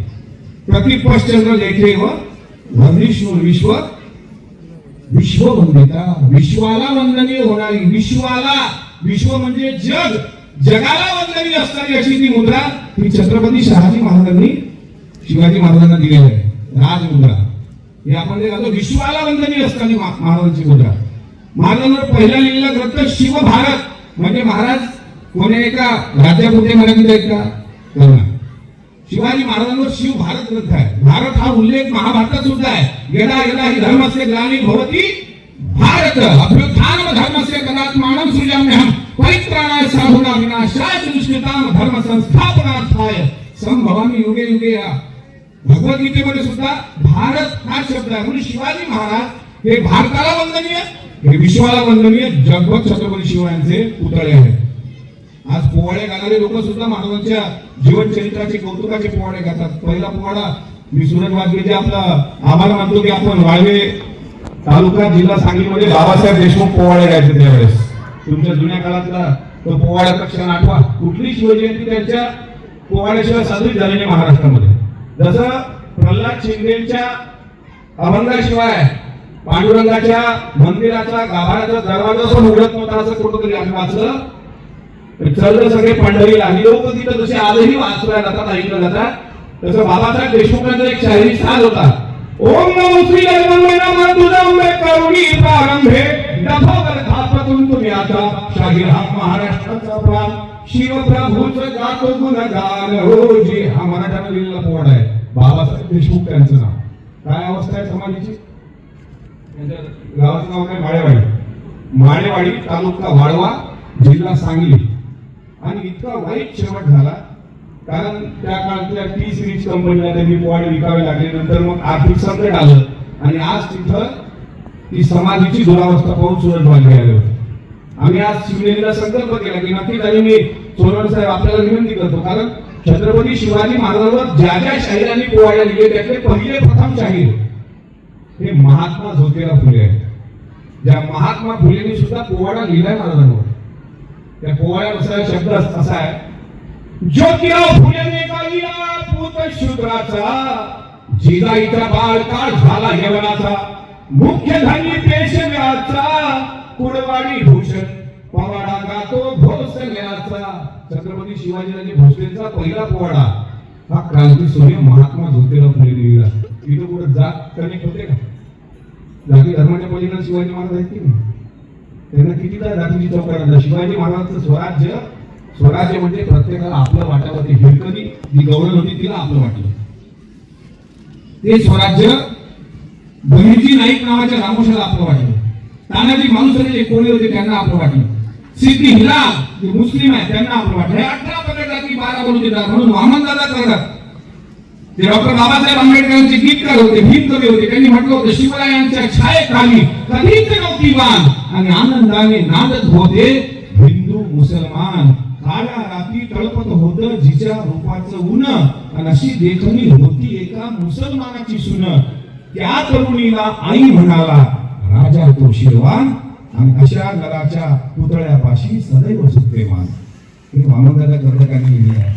प्रतिपश्चंद्र लेखे व वंदिष्णू विश्व विश्ववंदिता, विश्वाला वंदनीय होणारी, विश्व म्हणजे जग, जगाला वंदनीय असणारी अशी ती मुद्रा ही छत्रपती शहाजी महाराजांनी शिवाजी महाराजांना दिलेली आहे. राजमुद्रा हे आपण जे घालतो, विश्वाला वंदनीय असणारी महाराजांची मुद्रा. महाराजांवर पहिला लिहिलेला ग्रंथ शिवभारत म्हणजे महाराज कोणी एका राज्यापुरते मर्यादित आहेत का? शिवाजी महाराजांवर शिवभारत ग्रंथ आहे. भारत हा उल्लेख महाभारतात सुद्धा आहे. यदा यदा हि धर्मस्य ग्लानी भवति भारत अभ्युत्थानम धर्मस्य तदात्मानं सृजाम्यहं परित्राणाय साधूनां विनाशाय दुष्कृतां धर्म संस्थापनार्थाय संभवामि युगे युगे. या भगवद्गीतेमध्ये सुद्धा भारत हा शब्द आहे. म्हणजे शिवाजी महाराज हे भारताला वंदनीय, हे विश्वाला वंदनीय, जगभर छत्रपती शिवाजींचे पुतळे आहेत. आज पोवाडे गाणारे लोक सुद्धा महाराजांच्या जीवन चरित्राचे कौतुकाचे पोवाडे गातात. पहिला पोवाडा मी सूरज वाघेचे आपला आभार मानतो की आपण वाळवे तालुका जिल्हा सांगलीमध्ये बाबासाहेब देशमुख पोवाडे गायचे त्यावेळेस. तुमच्या जुन्या काळातला तो पोवाड्याचा क्षण आठवा. कुठली शिवजयंती त्यांच्या पोवाड्याशिवाय साजरी झाली नाही महाराष्ट्रामध्ये. जसं प्रल्हाद शिंदेच्या अभंगाशिवाय पांडुरंगाच्या मंदिराचा गाभाऱ्याचा दरवाजा पण उघडत नव्हता असं कुठंतरी आम्ही वाचलं. चल सगळे पंढरीला ही लोक तिथं जसे आजही वाचल्या जातात, ऐकलं जातात. तसं बाबासाहेब देशमुखांचा एक शाहिरी साज होता. ओम नमो श्री जगन्नाथ तुझंबे करुणी प्रारंभे दफावर धापतून तुम्ही आता शाहीर हा महाराष्ट्राचा प्राण शिवप्रभूच गातो गुणगान हो जी. हा मराठ्यानं लिहिलेला पोवाडा आहे. बाबासाहेब देशमुख त्यांचं नाव. काय अवस्था आहे समाजाची? त्यांच्या गावाचं नाव काय? माळेवाडी तालुका वाळवा जिल्हा सांगली. आणि इतका वाईट शेवट झाला कारण त्या काळातल्या टी सिरीज कंपनीला त्यांनी पोवाडे विकावे लागले. नंतर मग आर्थिक संकट आलं आणि आज तिथं ती समाधीची दुरावस्था पाहून सूरज वाघे आले होते. आम्ही आज शिवनेरीला संकल्प केला की नक्कीच. आणि मी सोनवणे साहेब आपल्याला विनंती करतो कारण छत्रपती शिवाजी महाराजांवर ज्या ज्या शाहिरांनी पोवाडे लिहिले त्यातले पहिले प्रथम शाहीर हे महात्मा ज्योतिराव फुले आहेत. ज्या महात्मा फुलेंनी सुद्धा पोवाडा लिहिलाय महाराजांवर. त्या पोवाड्याचा शब्द असा आहे. ज्योतिराव फुलेने गायला पूत शूद्राचा, जिजाईचा बाळकाळ झाला यवनाचा, मुख्य धान्य पेशव्याचा, कुडवाडी भूषण पोवाडा गातो भोसल्याचा. छत्रपती शिवाजीराजे भोसलेंचा पहिला पोवाडा हा क्रांती सूर्य महात्मा ज्योतिराव फुलेने लिहिला. इथं कुठं जात कनेक्ट होते का? जाती धर्माच्या पलीकडे शिवाजी महाराज आहेत की नाही? त्यांना कितीदा जातीची चौकट. शिवाजी महाराजांचं स्वराज्य म्हणजे प्रत्येकाला आपलं वाटावं. ते हिरकणी जी गवळण होती तिला आपलं वाटलं. ते स्वराज्य बहिर्जी नाईक नावाच्या रामोशाला आपलं वाटलं. तानाजी मालुसरे जे कोणी होते त्यांना आपलं वाटलं. सिद्धी हिरा जे मुस्लिम आहेत त्यांना आपलं वाटलं. 18 पगड जाती 12 बलुतेदार म्हणून वामनदादा करतात. ते डॉक्टर बाबासाहेब आंबेडकरांचे गीतकार होते, भीमकवी होते. त्यांनी म्हटलं होतं शिवरायांच्या छायेखाली कधीच नव्हती वाण आणि आनंदाने नांदत होते हिंदू मुसलमान. काळ्या रात्री तळपत होतं जिच्या रूपाचं ऊन आणि अशी देखणी होती एका मुसलमानाची सून. त्या तरुणीला आई म्हणाला राजा तो शिरवान आणि अशा नराच्या पुतळ्यापाशी सदैव सुप्रेमान. हे वामनदादा कर्तकांनी लिहिले आहे.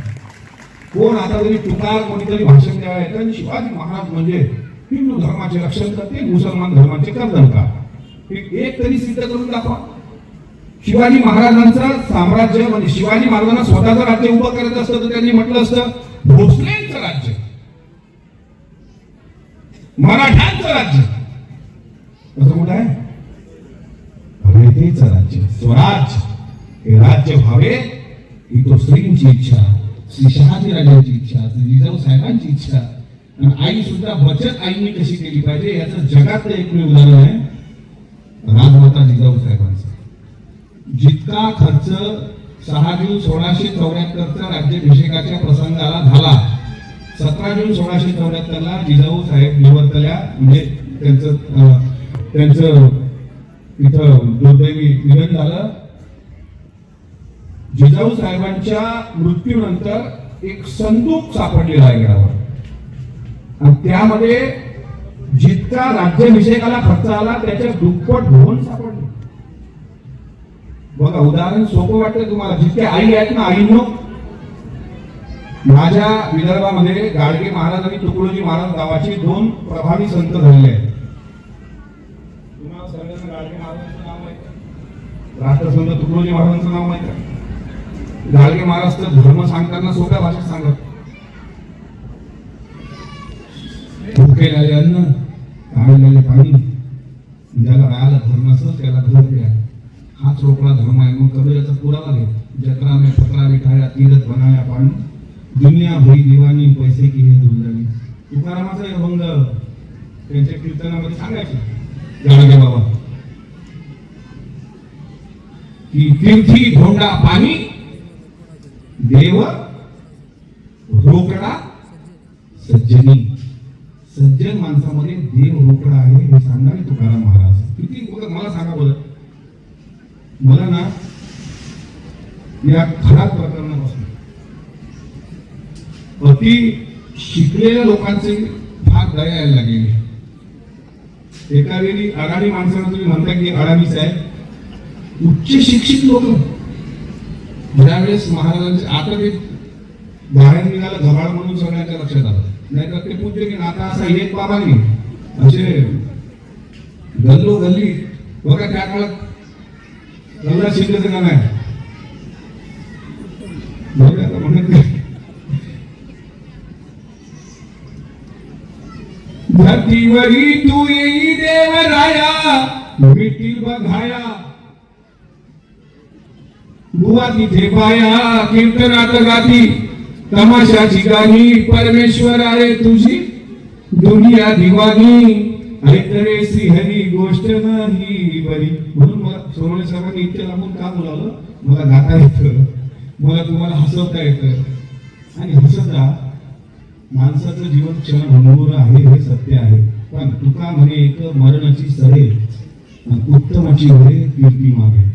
कोण आता तरी तुकार कोणीतरी भाषण द्यावं येतं आणि शिवाजी महाराज म्हणजे हिंदू धर्माचे रक्षण करते, मुसलमान धर्माचे कर्तनकार. एक तरी सिद्ध करून दाखवा. शिवाजी महाराजांचं साम्राज्य म्हणजे शिवाजी महाराजांना स्वतःचं राज्य उभं करत असतं तर त्यांनी म्हटलं असतं भोसलेंचं राज्य, मराठ्यांचं राज्य. कसं मोठं आहे? रयतेचं राज्य, स्वराज्य. हे राज्य व्हावे ही तो श्रींची इच्छा, श्री शहाजी राजांची इच्छा, श्री जिजाऊ साहेबांची इच्छा. आणि आई सुद्धा बचत आईने कशी केली पाहिजे याचं जगातलं एकमेव उदाहरण आहे राजमाता जिजाऊ साहेबांचं. जितका खर्च 6 जून 1674 राज्याभिषेकाच्या प्रसंगाला झाला, 17 जून 1674 जिजाऊ साहेब निवर्तल्या. म्हणजे त्यांचं इथं दुर्दैवी निधन झालं. जिजाऊ साहेबांच्या मृत्यूनंतर एक संदूक सापडलेला आहे घरावर. आणि त्यामध्ये जितका राज्याभिषेकाला खर्च आला त्याच्या दुप्पट धोरण सापडले. बघा, उदाहरण सोपं वाटतं तुम्हाला. जितके आई आहेत ना, आईनो, माझ्या विदर्भामध्ये गाडगे महाराज आणि तुकडोजी महाराज गावाचे 2 प्रभावी संत झालेले आहेत. तुम्हाला सर्वांना गाडगे महाराजांचं नाव माहिती आहे? राष्ट्रसंत तुकडोजी महाराजांचं नाव माहिती आहे? गाडगे महाराज तर धर्म सांगताना सोप्या भाषेत सांगत, भुकेल्याले अन्न, काढलेले पाणी, ज्याला राहायला धर्म असेल त्याला घर द्या, हाच रोकडा धर्म आहे. मग कबीराचा पुरावा घे, जत्रा में फकरा मिठाया तीरथ बनाया पाणी, दुनिया भई दिवानी पैसे की हे दुर्लभी. तुकारामाचा एक अभंग त्यांच्या कीर्तनामध्ये सांगायचे गाडगे बाबा की तीर्थी धोंडा पाणी, देव रोकडा सज्जनी. सज्जन माणसामध्ये देव रोकडा आहे हे सांगणारे तुकाराम महाराज. किती मला सांगा बरं, मला ना या खराब प्रकरणापासून अति शिकलेल्या लोकांचे फार दया यायला लागलेली. एका वेळी अडाणी माणसाला तुम्ही म्हणता की अडाणीच आहे, उच्च शिक्षित लोक ज्यावेळेस महाराजांचे, आता ते बाहेर निघालं घबाड म्हणून सगळ्यांच्या लक्षात आलं, नाहीतर ते पूज्य की नाता असा एक बाबा नाही, असे गल्लो गल्ली. बघा त्या काळात गल्ला शिकल्याचं का नाही म्हणत नाही. धरतीवरी तू येई देवराया, मिळतील बघाया, बुवा तिथे पाया, कीर्तनात गाती तमाशाची गाणी, परमेश्वर आहे तुझी दुनिया दिवाणी, ऐकरे श्रीहरी गोष्ट नाही बरी. म्हणून मला सोनवणे साहेबांनी इतक्या लांबून का बोलावलं, मला गाता येतं, मला तुम्हाला हसवता येतं आणि हसत राहा. माणसाचं जीवन क्षणभंगूर आहे हे सत्य आहे, पण तुका म्हणे एक मरणाची सरे आणि उत्तमाची होय कीर्ती मागे.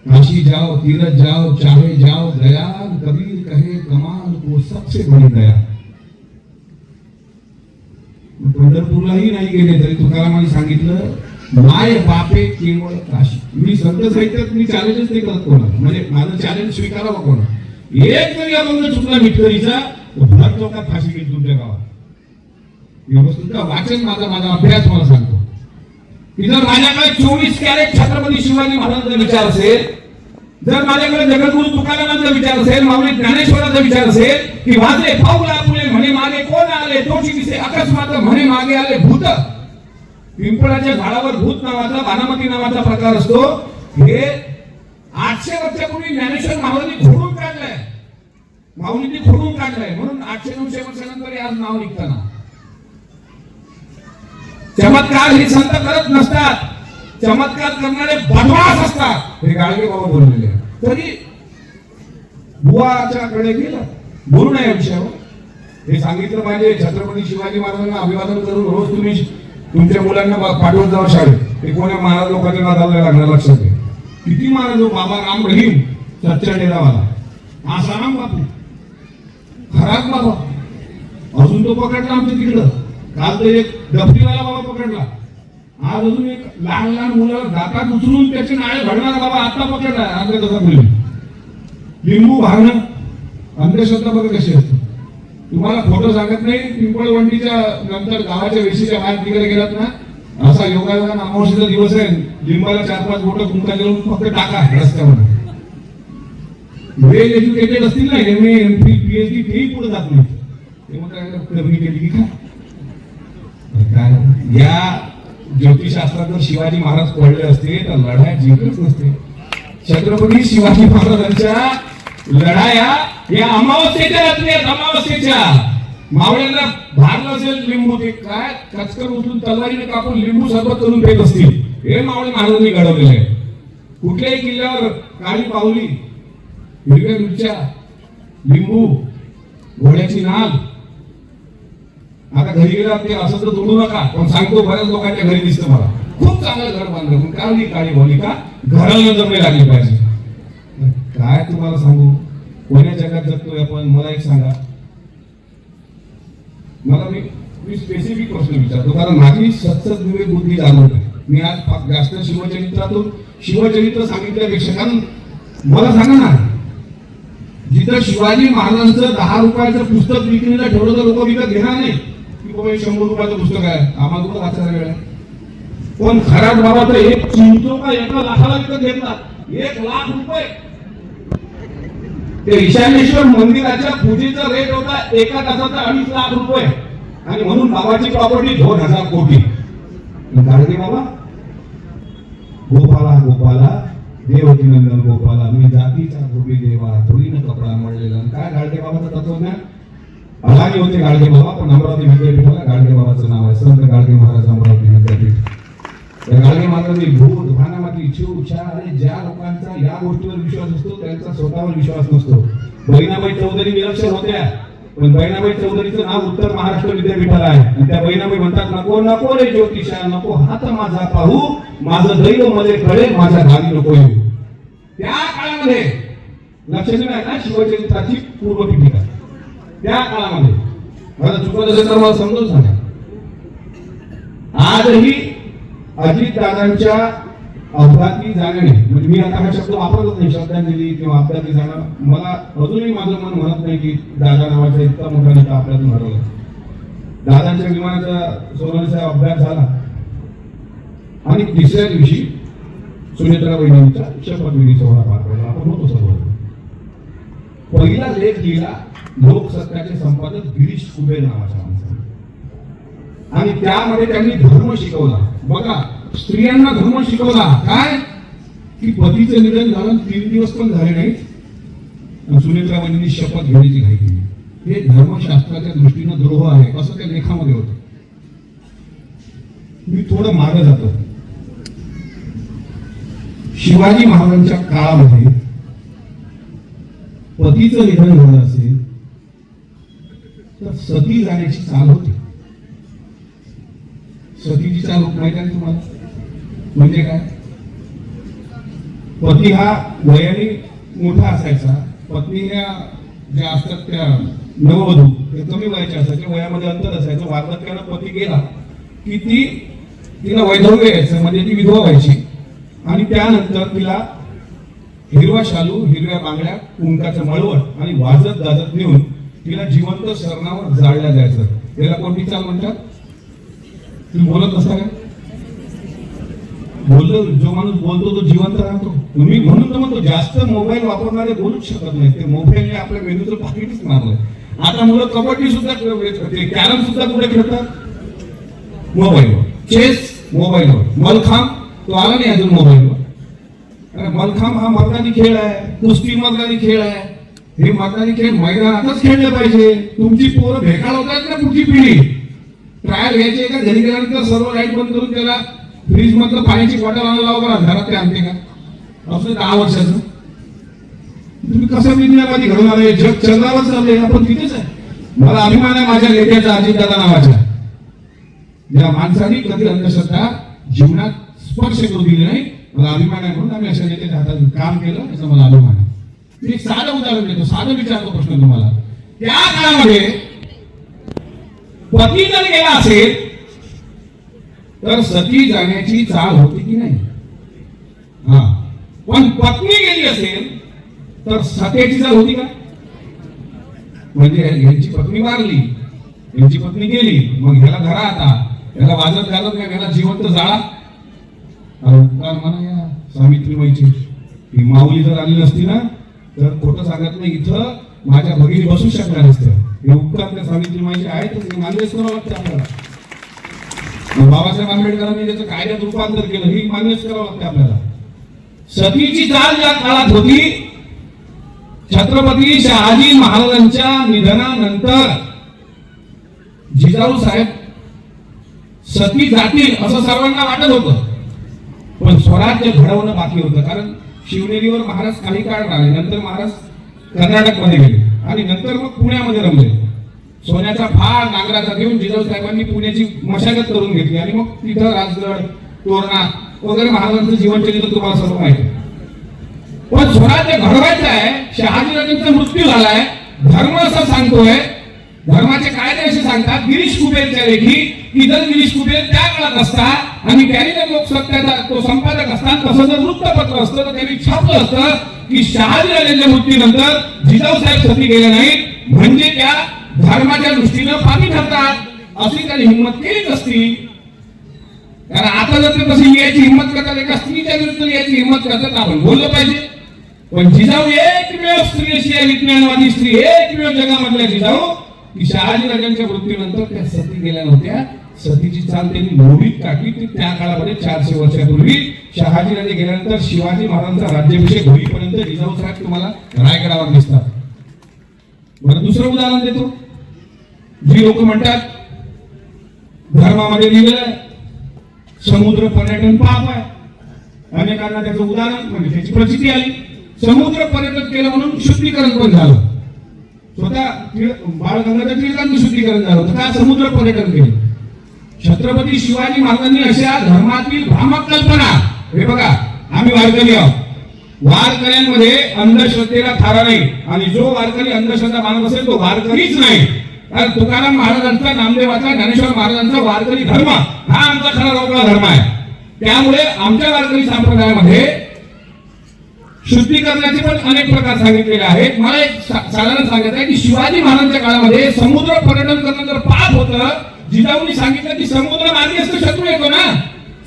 काशी जाओ तीरथ जाओ चाहे जाओ दयाल, कबीर कहे कमाल को सबसे बड़ी दया. पंढरपूरलाही नाही गेले तरी तुकारामांनी सांगितलं माय बापे केवळ काशी. मी संत साहित्यात मी चॅलेंजच नाही करत कोणाला, म्हणजे माझं चॅलेंज स्वीकारावं कोणा. एक जरी अभंग चुकला मिठकरीचा तर भर चौकात फाशी घेईल तुमच्या गावात. व्यवस्थित वाचन माझा अभ्यास मला सांगतो की जर माझ्याकडे 24 कॅरेट छत्रपती शिवाजी महाराजांचा विचार असेल, जर माझ्याकडे जगद्गुरु तुकारामांचा विचार असेल, माऊली ज्ञानेश्वरांचा विचार असेल की वाजले पाऊल आपुले म्हणे मागे कोण आले, तोची दिसे अकस्मात म्हणे मागे आले भूत. पिंपळाच्या झाडावर भूत नावाचा, बानामती नावाचा प्रकार असतो. हे 800 वर्षापूर्वी ज्ञानेश्वर महाराजांनी खोडून काढलंय, माऊलींनी खोडून काढलंय. म्हणून 800-900 वर्षानंतर आज नाव निघताना चमत्कार हे संत करत नसतात, चमत्कार करणारे बदमाश असतात, हे गाडगे बाबा बोललेले. तरी बुवाच्या कडे गेलं, बोलू नये विषयावर. हे सांगितलं पाहिजे, छत्रपती शिवाजी महाराजांना अभिवादन करून रोज तुम्ही तुमच्या मुलांना पाठवत जावा शाळेत. ते कोण्या महाराज लोकांच्या नादाला लागणार, लक्षात घ्या. किती महाराज, बाबा राम रहीम सच्चा डेरावाला, आसाराम बापू, खराब बाबा, अजून तो पकडला आमच्या तिकडं. काल तर एक डबरीवाला बाबा पकडला, आज अजून एक लहान लहान मुलाला दातात उचलून त्याचे नाळे घडणारा बाबा आता पकडला. आता कसा बोलले लिंबू भागणं, अंधश्रद्धा बघा कशी असते. तुम्हाला फोटो सांगत नाही, पिंपळवंडीच्या नंतर गावाच्या वेशीच्या बाहेर तिकडे गेलात ना, असा योगायोगान अमावस्येचा दिवस आहे, लिंबाला 4-5 बोटं कुंका घेऊन फक्त टाका रस्त्यावर. वेल एज्युकेटेड असतील ना, MA MPhil PhD तेही पुढे जात नाही. ते म्हणतात करणी केली की काय. या ज्योतिषशास्त्रात जर शिवाजी महाराज पडले असते तर लढाया जिंकलच नसते. छत्रपती शिवाजी महाराजांच्या लढाया या अमावस्येच्या रात्री, अमावस्येच्या मावळ्यांना भारलं असेल लिंबू, ते काय कचकर उचलून तलवारीने कापून लिंबू सरबत करून पेत असतील. हे मावळे महाराजांनी घडवलेले आहे. कुठल्याही किल्ल्यावर काळी पावली, हिरव्या मिरच्या, लिंबू, घोड्याची नाल. आता घरी गेला ते असं तर तोडू नका, पण सांगतो बऱ्याच लोकांच्या घरी दिसतं मला खूप चांगलं घर बांधलं, पण काळी काळी भावली का घराला जमले लागली पाहिजे. काय तुम्हाला सांगू, कोण्या जगात जगतोय आपण. मला एक सांगा, मला मी स्पेसिफिक प्रश्न विचारतो, कारण माझी सतत विवेक बुद्धी जाणवत आहे. मी आज जास्त शिवचरित्र सांगितल्यापेक्षा, कारण मला सांगा ना, जिथं शिवाजी महाराजांचं 10 रुपयाचं पुस्तक विक्रीला ठेवलं तर लोक विकत घेणार नाही की बाबा 100 रुपयाचं पुस्तक आहे, आम्हाला कुठं वाचायला वेळ आहे. पण खराब बाबाचं एक चिंचोका 1 लाखाला विकत घेतला, 1 लाख रुपये. ते ईशानेश्वर मंदिराच्या पूजेचा रेट होता 1 तासाचा 2.5 लाख रुपये, आणि म्हणून बाबाची प्रॉपर्टी 2,000 कोटी. गाडगे बाबा, गोपाला गोपाला देवकी नंदन गोपाला, मी जातीचा भोगी देवा, थोडीनं कपडा मळलेला. काय गाडगे बाबाचं तत्वज्ञान? अलानी होते गाडगे बाबा, पण अमरावती विद्यापीठाला गाडगे बाबाचं नाव आहे, संत गाडगे महाराज अमरावती विद्यापीठ. त्या गाडगे महाराजांनी भूत भानामाती चिव छा, अरे ज्या लोकांचा या गोष्टीवर विश्वास असतो त्यांचा स्वतःवर विश्वास नसतो. बहिणाबाई चौधरी निरक्षर होत्या, पण बहिणाबाई चौधरीचं नाव उत्तर महाराष्ट्र विद्यापीठाला आहे, आणि त्या बहिणाबाई म्हणतात, नको नको रे ज्योतिषा, नको हात माझा पाहू, माझं दैव मध्ये कळे, माझ्या गावी नको येऊ. त्या काळामध्ये लक्षात आहे ना, शिवचरित्राची पूर्वपीठिका त्या काळामध्ये. मला चुकत असेल तर मला समजून सांगा. आजही अजितदादांच्या अपघाती जाण्याने, म्हणजे मी आता हा शब्द वापरत नाही, श्रद्धांजली किंवा अपघाती जाणं, मला अजूनही माझं मन म्हणत नाही की दादा नावाचा इतका मोठा नेता आपल्यातून हरवला. दादांच्या विमानाचा सोलारचा अपघात झाला, आणि तिसऱ्या दिवशी सुनेत्रा वहिनींचा शपथविधी सोहळा पार पडला. आपण होतो सर्व. पहिला लेख लिहिला लोकसत्ताचे संपादक गिरीश कुबेर नावाच्या माणसाने, आणि त्यामध्ये त्यांनी धर्म शिकवला. बघा, स्त्रियांना धर्म शिकवला. काय की पतीचं निधन झालं, 3 दिवस पण झाले नाही, सुनेत्रा वहिनींनी शपथ घेण्याची घाई केली. हे धर्मशास्त्राच्या दृष्टीनं द्रोह आहे, असं त्या लेखामध्ये होतं. मी थोडं मागे जातो. शिवाजी महाराजांच्या काळामध्ये पतीचं निधन झालं असेल तर सती जाण्याची चाल होती. सतीची चाल माहिती आहे तुम्हाला? म्हणजे काय? पती हा वयाने मोठा असायचा, पत्नीला ज्या असतात त्या नववधू ते कमी वयाच्या असायच्या, वयामध्ये अंतर असायचं. वार्धक्यानं पती गेला की तिला वैधव्य यायचं, म्हणजे ती विधवा व्हायची, आणि त्यानंतर तिला हिरवा शालू, हिरव्या बांगड्या, कुंकाचं मळवट आणि वाजत गाजत नेऊन तिला जिवंत शरणावर जाळल्या जायचं. याला कोणती चाल म्हणतात? तुम्ही बोलत नसा काय? बोललो, जो माणूस बोलतो तो जिवंत राहतो. तुम्ही म्हणून तर म्हणतो, जास्त मोबाईल वापरणारे बोलूच शकत नाही. ते मोबाईलने आपल्या मेंदूचं पाकिटच मारलंय. आता मुलं कबड्डी सुद्धा, कॅरम सुद्धा कुठे खेळतात? मोबाईलवर. चेस मोबाईलवर. मलखांब तो आला नाही अजून मोबाईलवर. अरे मलखांब हा मर्दानी खेळ आहे, कुस्ती मर्दानी खेळ आहे. हे मर्दानी खेळ मैदानातच खेळले पाहिजे. तुमची पोरं भेकाळ होतात ना, पुढची पिढी. ट्रायल घ्यायची का? घरी गेल्यानंतर सर्व लाईट बंद करून त्याला फ्रीज मधलं पाण्याची बॉटल आणायला बघा, घरात ते आणते का? असं 10 वर्षाचं तुम्ही कसं विज्ञानामध्ये घडवणार आहे? जग चंद्रावर चाललंय, आपण तिथेच आहे. मला अभिमान आहे माझ्या नेत्याचा, अजितदादा नावाच्या, ज्या माणसाने कधी अंधश्रद्धा जीवनात स्पर्श करू दिली नाही. मला अभिमान आहे, म्हणून आम्ही अशा नेत्याच्या हातात काम केलं, याचा मला अभिमान आहे. मी एक साधं उदाहरण देतो, साधं विचारतो प्रश्न तुम्हाला. त्या काळामध्ये पती जर गेला असेल तर सती जाण्याची चाल होती की नाही? हा. पण पत्नी गेली असेल तर सतेची चाल होती का? म्हणजे यांची पत्नी मारली, यांची पत्नी गेली, मग ह्याला धरा, आता याला वाजत घालत नाही, याला जिवंत जाळा. उपकार म्हणा या सावित्रीबाईची. ही माऊली जर आली नसती ना तर खोटं सांगत नाही, इथं माझ्या भगिनी बसू शकल्या नसत्या. हे उपकार त्या सावित्रीबाईचे आहेत, ते मान्यच करावं लागतं आपल्याला. बाबासाहेब आंबेडकरांनी त्याचं कायद्यात रूपांतर केलं, ही मान्यच करावं लागतं आपल्याला. सतीची चाल ज्या काळात होती, छत्रपती शहाजी महाराजांच्या निधनानंतर जिजाऊ साहेब सती जातील असं सर्वांना वाटत होतं, पण स्वराज्य घडवणं बाकी होतं. कारण शिवनेरीवर महाराज काही काळ राहिले, नंतर महाराज कर्नाटकमध्ये गेले, आणि नंतर मग पुण्यामध्ये रमले. सोन्याचा फाळ नांगराचा घेऊन जिजाऊ साहेबांनी पुण्याची मशागत करून घेतली, आणि मग तिथं राजगड, तोरणा वगैरे महाराजांचं जीवनचरित्र तुम्हाला सर्व माहिती. पण स्वराज्य घडवायचं आहे. शहाजीराजांचा मृत्यू झालाय, धर्म असं सांगतोय धर्माचे कायदे असे सांगतात गिरीश कुबेरच्या लेखी की जर गिरीश कुबेर त्या काळात असता आणि कॅरियर लोकसत्याचा तो संपादक असता तसं जर वृत्तपत्र असतं तर त्यांनी छापलं असतं की शहाजीराजांच्या मृत्यूनंतर जिजाऊ साहेब सती गेले नाहीत म्हणजे त्या धर्माच्या दृष्टीनं पाणी ठरतात अशी त्यांनी हिंमत केलीच असती. कारण आता जर ते तशी याची हिंमत करतात एका स्त्रीच्या विरुद्ध याची हिंमत करतात आपण बोललं पाहिजे. पण जिजाऊ एकमेव स्त्री अशी आहे विज्ञानवादी स्त्री एकमेव जगामधल्या जिजाऊ की शहाजीराजांच्या मृत्यूनंतर त्या सती गेल्या नव्हत्या. सतीची चाल त्यांनी मोडीत टाकली की त्या काळामध्ये 400 वर्षापूर्वी शहाजीराजे गेल्यानंतर शिवाजी महाराजांचा राज्याभिषेक होईपर्यंत जिजाऊ साहेब तुम्हाला रायगडावर दिसतात. बरं दुसरं उदाहरण देतो. जी लोक म्हणतात धर्मामध्ये लिहिलेलं समुद्र पर्यटन पाप आहे. अनेकांना त्याचं उदाहरण म्हणजे त्याची प्रचिती आली. समुद्र पर्यटन केलं म्हणून शुद्धीकरण पण झालं. स्वतः बाळ गंगाधर टिळकांचं शुद्धीकरण झालं होतं का समुद्र पर्यटन केलं. छत्रपती शिवाजी महाराजांनी अशा धर्मातील भ्रामक कल्पना हे बघा आम्ही वारकरी आहोत. वारकऱ्यांमध्ये अंधश्रद्धेला थारा नाही आणि जो वारकरी अंधश्रद्धा मानत असेल तो वारकरीच नाही. कारण तुकाराम महाराजांचा नामदेवाचा ज्ञानेश्वर महाराजांचा वारकरी धर्म हा आमचा खरा रोकला धर्म आहे. त्यामुळे आमच्या वारकरी संप्रदायामध्ये शुद्धीकरणाचे पण अनेक प्रकार सांगितलेले आहेत. मला एक साधारण सांगायचं आहे की शिवाजी महाराजांच्या काळामध्ये समुद्र पर्यटन करणं जर पाप होतं जिजाऊंनी सांगितलं की समुद्र मार्गेच तर शत्रू येतो ना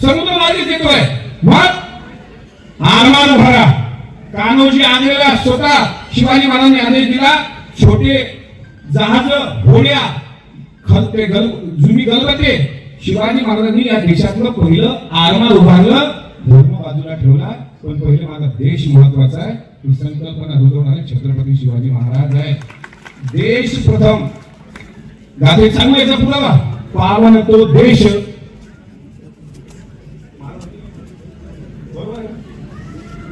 समुद्र मार्गेच येतोय मग आरमान भरा. कान्होजी आंग्रेला स्वतः शिवाजी महाराजांनी आदेश दिला छोटे जहाज होड्या खलते जुनी गलबते शिवाजी महाराजांनी या देशातलं पहिलं आरमान उभारलं. धर्म बाजूला ठेवला पण पहिले माझा देश महत्वाचा आहे ही संकल्पना रुजवणारे छत्रपती शिवाजी महाराज आहे. देश प्रथम गाथे चांगला याचा पुरावा पावन तो देश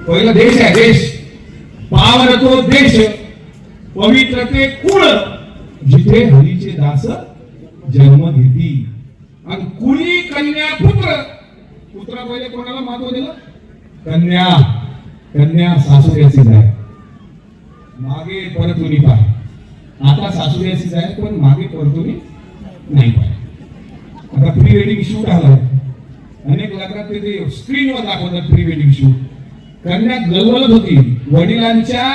पहिला देश आहे देश पावन तो देश पवित्र ते कुळ जिथे हरीचे दास जन्म घेती आणि कुळी कन्या पुत्र पुत्रा पहिले कोणाला महत्व दिलं कन्या कन्या सासुऱ्याचीच आहे मागे परतुनी पाय. आता सासुऱ्याचीच आहे पण मागे परतुनी नाही पाय. आता प्री वेडिंग शूट आलाय अनेक लग्नात ते स्क्रीनवर दाखवतात प्री वेडिंग शूट. कन्या गलबलत होती वडिलांच्या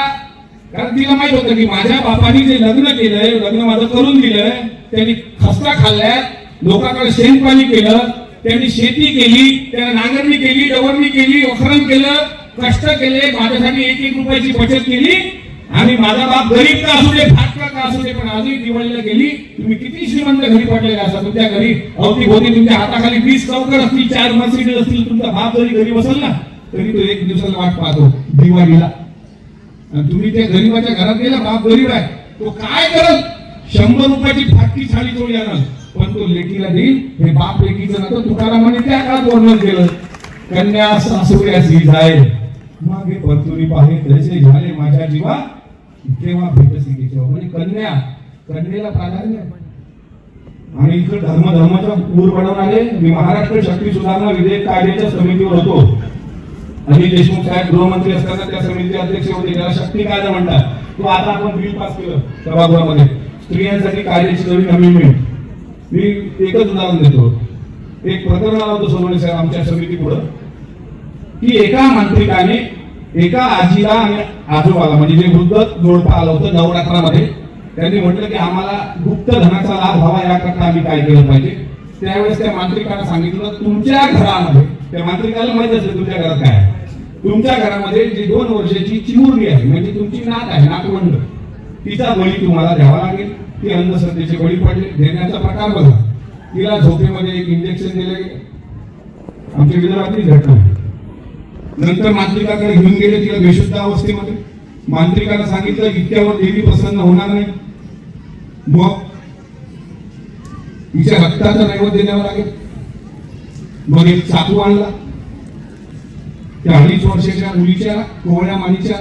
कारण तिला माहित होतं की माझ्या बापाने जे लग्न केलंय लग्न माझं करून दिलंय त्यांनी खस्ता खाल्ल्या लोकांकडे शेण पाणी केलं त्यांनी शेती केली त्यांना नांगरणी केली डवरणी केली वखरण केलं कष्ट केले माझ्यासाठी 1-1 रुपयाची बचत केली आणि माझा बाप गरीब का असू दे फाटका का असू दे पण आजही दिवाळीला गेली. तुम्ही किती श्रीमंत घरी पडलेले असा तुमच्या घरी अवतीभोवती तुमच्या हाताखाली 20 चौकट असतील 4 मर्सिडीज असतील तुमचा बाप जरी गरीब असेल ना तरी तो 1 दिवसाला वाट पाहतो दिवाळीला. आणि तुम्ही त्या गरीबाच्या घरात गेला बाप गरीब आहे तो काय करल 100 रुपयाची फाटकी साडी चोळी आणल पण तो लेकीला देईल. हे बाप लेकीचं ना तुकारामाने त्या काळात वर्णन केलं कन्या सासुऱ्याची जाय मागे परतुनी पाहे तसे झाले माझ्या जीवा तेव्हा भेटसी केशव. म्हणजे कन्येला प्राधान्य आणि इकडे धर्माचा पूर बनवून आले. मी महाराष्ट्र शक्ती सुधारणा विधेयक कायद्याच्या समितीवर होतो. अनिल देशमुख साहेब गृहमंत्री असताना त्या समितीचे अध्यक्ष होते. त्याला शक्ती कायदा म्हणतात. तो आता आपण बिल पास केलं सभागृहामध्ये स्त्रियांसाठी कायद्याची नवीन अमेंडमेंट. मी एकच उदाहरण देतो. एक प्रकरण आलं होतं सोनवणे साहेब आमच्या समिती पुढे की एका मांत्रिकाने एका आजीला आणि आजोबाला म्हणजे जे वृद्ध जोडपं आलं होतं नवरात्रामध्ये त्यांनी म्हटलं की आम्हाला गुप्त धनाचा लाभ व्हावा याकरता आम्ही काय केलं पाहिजे. त्यावेळेस त्या मांत्रिकाला सांगितलं तुमच्या घरामध्ये त्या मांत्रिकाला माहित असेल तुमच्या घरात काय आहे. तुमच्या घरामध्ये जी 2 वर्षाची चिमुरली आहे म्हणजे तुमची नात आहे नातवंड तिचा बळी तुम्हाला द्यावा लागेल. ती अंधश्रद्धेचे बळी पडले देण्याचा प्रकार बघा. तिला झोपेमध्ये एक इंजेक्शन दिले गेले आमच्या विदर्भातली घटना. नंतर मांत्रिकाकडे घेऊन गेले तिला बेशुद्ध अवस्थेमध्ये. मांत्रिकाला सांगितलं इतक्यावर देवी प्रसन्न होणार नाही मग तिच्या रक्ताचा नैवेद्य द्यावा लागेल. मग एक चाकू आणला त्या 2.5 वर्षाच्या मुलीच्या कोवळ्या मानीच्या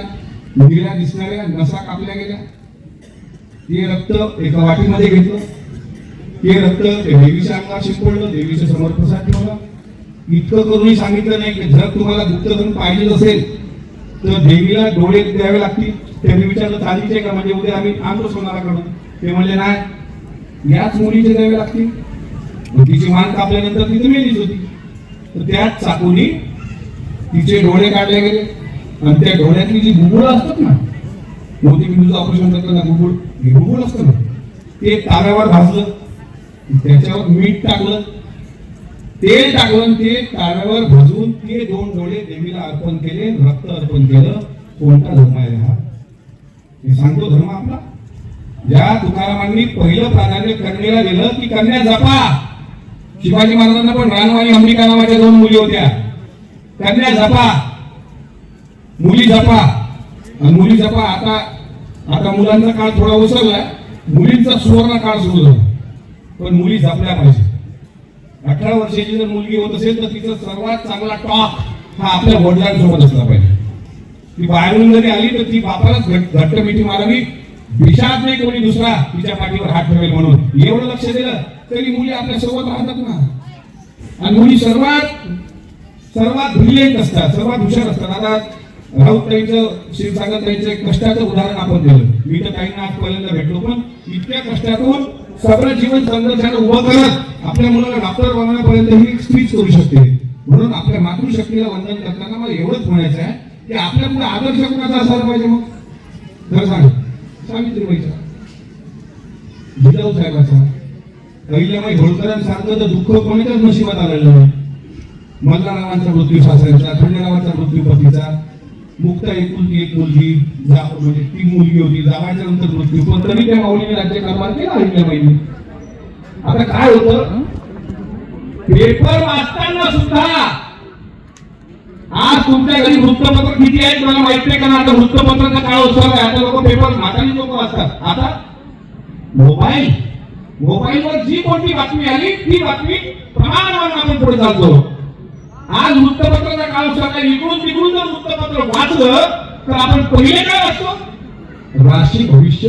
निळ्या दिसणाऱ्या नसा कापल्या गेल्या. ते रक्त एका वाटीमध्ये घेतलं. ते रक्त देवीच्या अंगावर शिंपडलं देवीच्या समोर प्रसाद ठेवला. इतकं करूनही सांगितलं नाही की जर तुम्हाला गुप्तधन पाहिजे असेल तर देवीला डोळे द्यावे लागतील. त्यांनी विचारलं चालीचे का म्हणजे उद्या आम्ही आणतो सोनाराकडून. ते म्हणले नाही याच मुलीचे द्यावे लागतील. मग तिची मान कापल्यानंतर तिथे मेलीच होती. तर त्याच चाकूनी तिचे डोळे काढले गेले आणि त्या डोळ्यातली जी बुबुळ असतात ना, मोती बिंदूचं ऑपरेशन करतात ना, बुबुळ असतं ना, ते ताव्यावर भाजलं, त्याच्यावर मीठ टाकलं, तेल टाकलं आणि ते ताव्यावर भाजून ते 2 डोळे देवीला अर्पण केले, रक्त अर्पण केलं. कोणता धर्म आहे हा? हे सांगतो धर्म आपला. ज्या तुकारामांनी पहिलं प्राधान्य कन्येला दिलं की कन्या जपा. शिवाजी महाराजांना पण रानवाई अंबिका नावाच्या 2 मुली होत्या. कन्या जपा, मुली जपा. आणि मुली जपा. आता मुलांचा काळ थोडा ओसरला, मुलींचा सुवर्ण काळ सुरू झाला. पण मुली जपल्या पाहिजे. 18 वर्षाची जर मुलगी होत असेल तर तिचा सर्वात चांगला टॉक हा आपल्या वडिलांसोबत असला पाहिजे. ती बाहेरून जरी आली तर ती बापालाच घट्ट मिठी मारावी. विषाद नाही कोणी दुसरा तिच्या पाठीवर हात ठेवेल म्हणून. एवढं लक्ष दिलं तरी मुली आपल्या सोबत राहतात ना. आणि मुली सर्वात ब्रिलियंट असतात, सर्वात हुशार असतात. आता राऊताईंचं, क्षीरसागरताईंचं कष्टाचं उदाहरण आपण दिलं. मी तर ताईंना आज पहिल्यांदा भेटलो, पण इतक्या कष्टातून सगळं जीवन संघर्षाने उभं करत आपल्या मुलाला डॉक्टर बनवण्यापर्यंत ही स्पीच करू शकते. म्हणून आपल्या मातृशक्तीला वंदन करताना मला एवढंच म्हणायचं आहे की आपल्या पुढे आदर्श कुणाचा असायला पाहिजे. मग खरं सांग, सावित्रीबाईचा, जिजाऊ साहेबाचा, अहिल्याबाई होळकरांसारखं तर दुःख कोणाच्याच नशिबात आलेलं नाही. मल्हाररावांचा मृत्यू सासऱ्यांचा, खंडेरावांचा मृत्यू पतीचा, मुक्ता एकुलती एक मुलगी, म्हणजे ती मुलगी होती, जावायच्या नंतर मृत्यू, पण तरी त्या माऊलीने राज्यकारभार केला अहिल्याबाईंनी. आता काय होतं, पेपर वाचताना सुद्धा आज तुमच्या घरी वृत्तपत्र किती आहेत मला माहित नाही, कारण आता वृत्तपत्राचा काळ ओसरला. आता लोक पेपर म्हातारी लोक वाचतात. आता मोबाईलवर जी कोणती बातमी आली ती बातमी प्रमाणावर आपण पुढे चालतो. आज वृत्तपत्राचा काळ ओसरला. इकडून तिकडून जर वृत्तपत्र वाचलं तर आपण पहिले काय वाचतो, राशी भविष्य.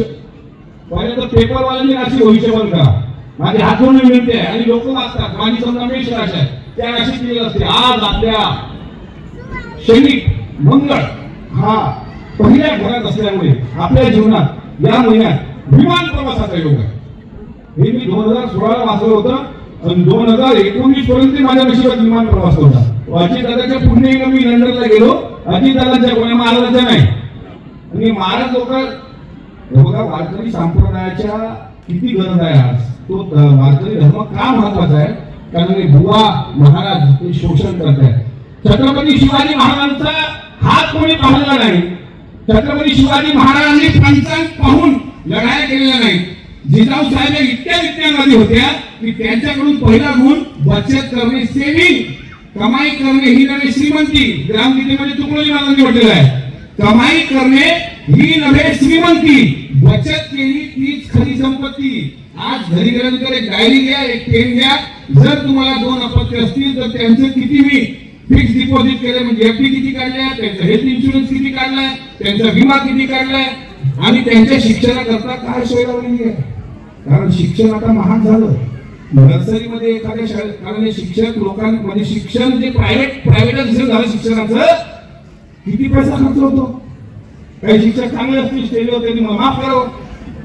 पहिले तर पेपरवाल्यांनी राशी भविष्य बंद करा, माझी हात जोडून विनंती आहे. आणि लोक वाचतात. माझी समजा मेष राशी आहे, त्या राशीत दिलेलं असते आज आपल्या शनी मंगळ हा पहिल्या घरात असल्यामुळे आपल्या जीवनात या महिन्यात विमान प्रवासाचा योग आहे. हे मी 2016 वाचलं होतं आणि 2019 पर्यंत माझ्या नशिबात विमान प्रवास होता. अजितदादाच्या पुण्य मी लंडनला गेलो, अजितदादांच्या कोणा महाराजांच्या नाही. आणि महाराज लोक बघा, वारकरी संप्रदायाच्या किती गरज आहे आज. तो वारकरी धर्म का महत्वाचा आहे, कारण बुवा महाराज ते शोषण करत आहेत. छत्रपती शिवाजी महाराजांचा हात कोणी पाहिला नाही. छत्रपती शिवाजी महाराजांनी पंचांग पाहून लढाया केलेल्या नाही. जिजाऊ साहेब इतक्या विज्ञानवादी होत्या की त्यांच्याकडून पहिला गुण बचत करणे, सेविंग, कमाई करणे ही नव्हे श्रीमंती. ग्रामगीतेमध्ये तुकडोजी महाराजांनी म्हटलेलं आहे, कमाई करणे ही नव्हे श्रीमंती, बचत केली तीच खरी संपत्ती. आज घरी गेल्यानंतर एक डायरी घ्या, एक पेन घ्या. जर तुम्हाला 2 अपत्य असतील तर त्यांचं किती मी फिक्स डिपॉझिट केले, म्हणजे एफडी किती काढल्या, त्यांचा हेल्थ इन्शुरन्स किती काढलाय, त्यांचा विमा किती काढलाय, आणि त्यांच्या शिक्षणाकरता काय सोय लावलेली आहे. कारण शिक्षण आता महाग झालं. नर्सरीमध्ये एखाद्या शाळेत, कारण हे शिक्षक लोकांना, म्हणजे शिक्षण जे प्रायव्हेटायझेशन झालं शिक्षणाचं, किती पैसा खर्च होतो. काही शिक्षक चांगले असतील, स्टेजवर त्यांनी माफ करावं,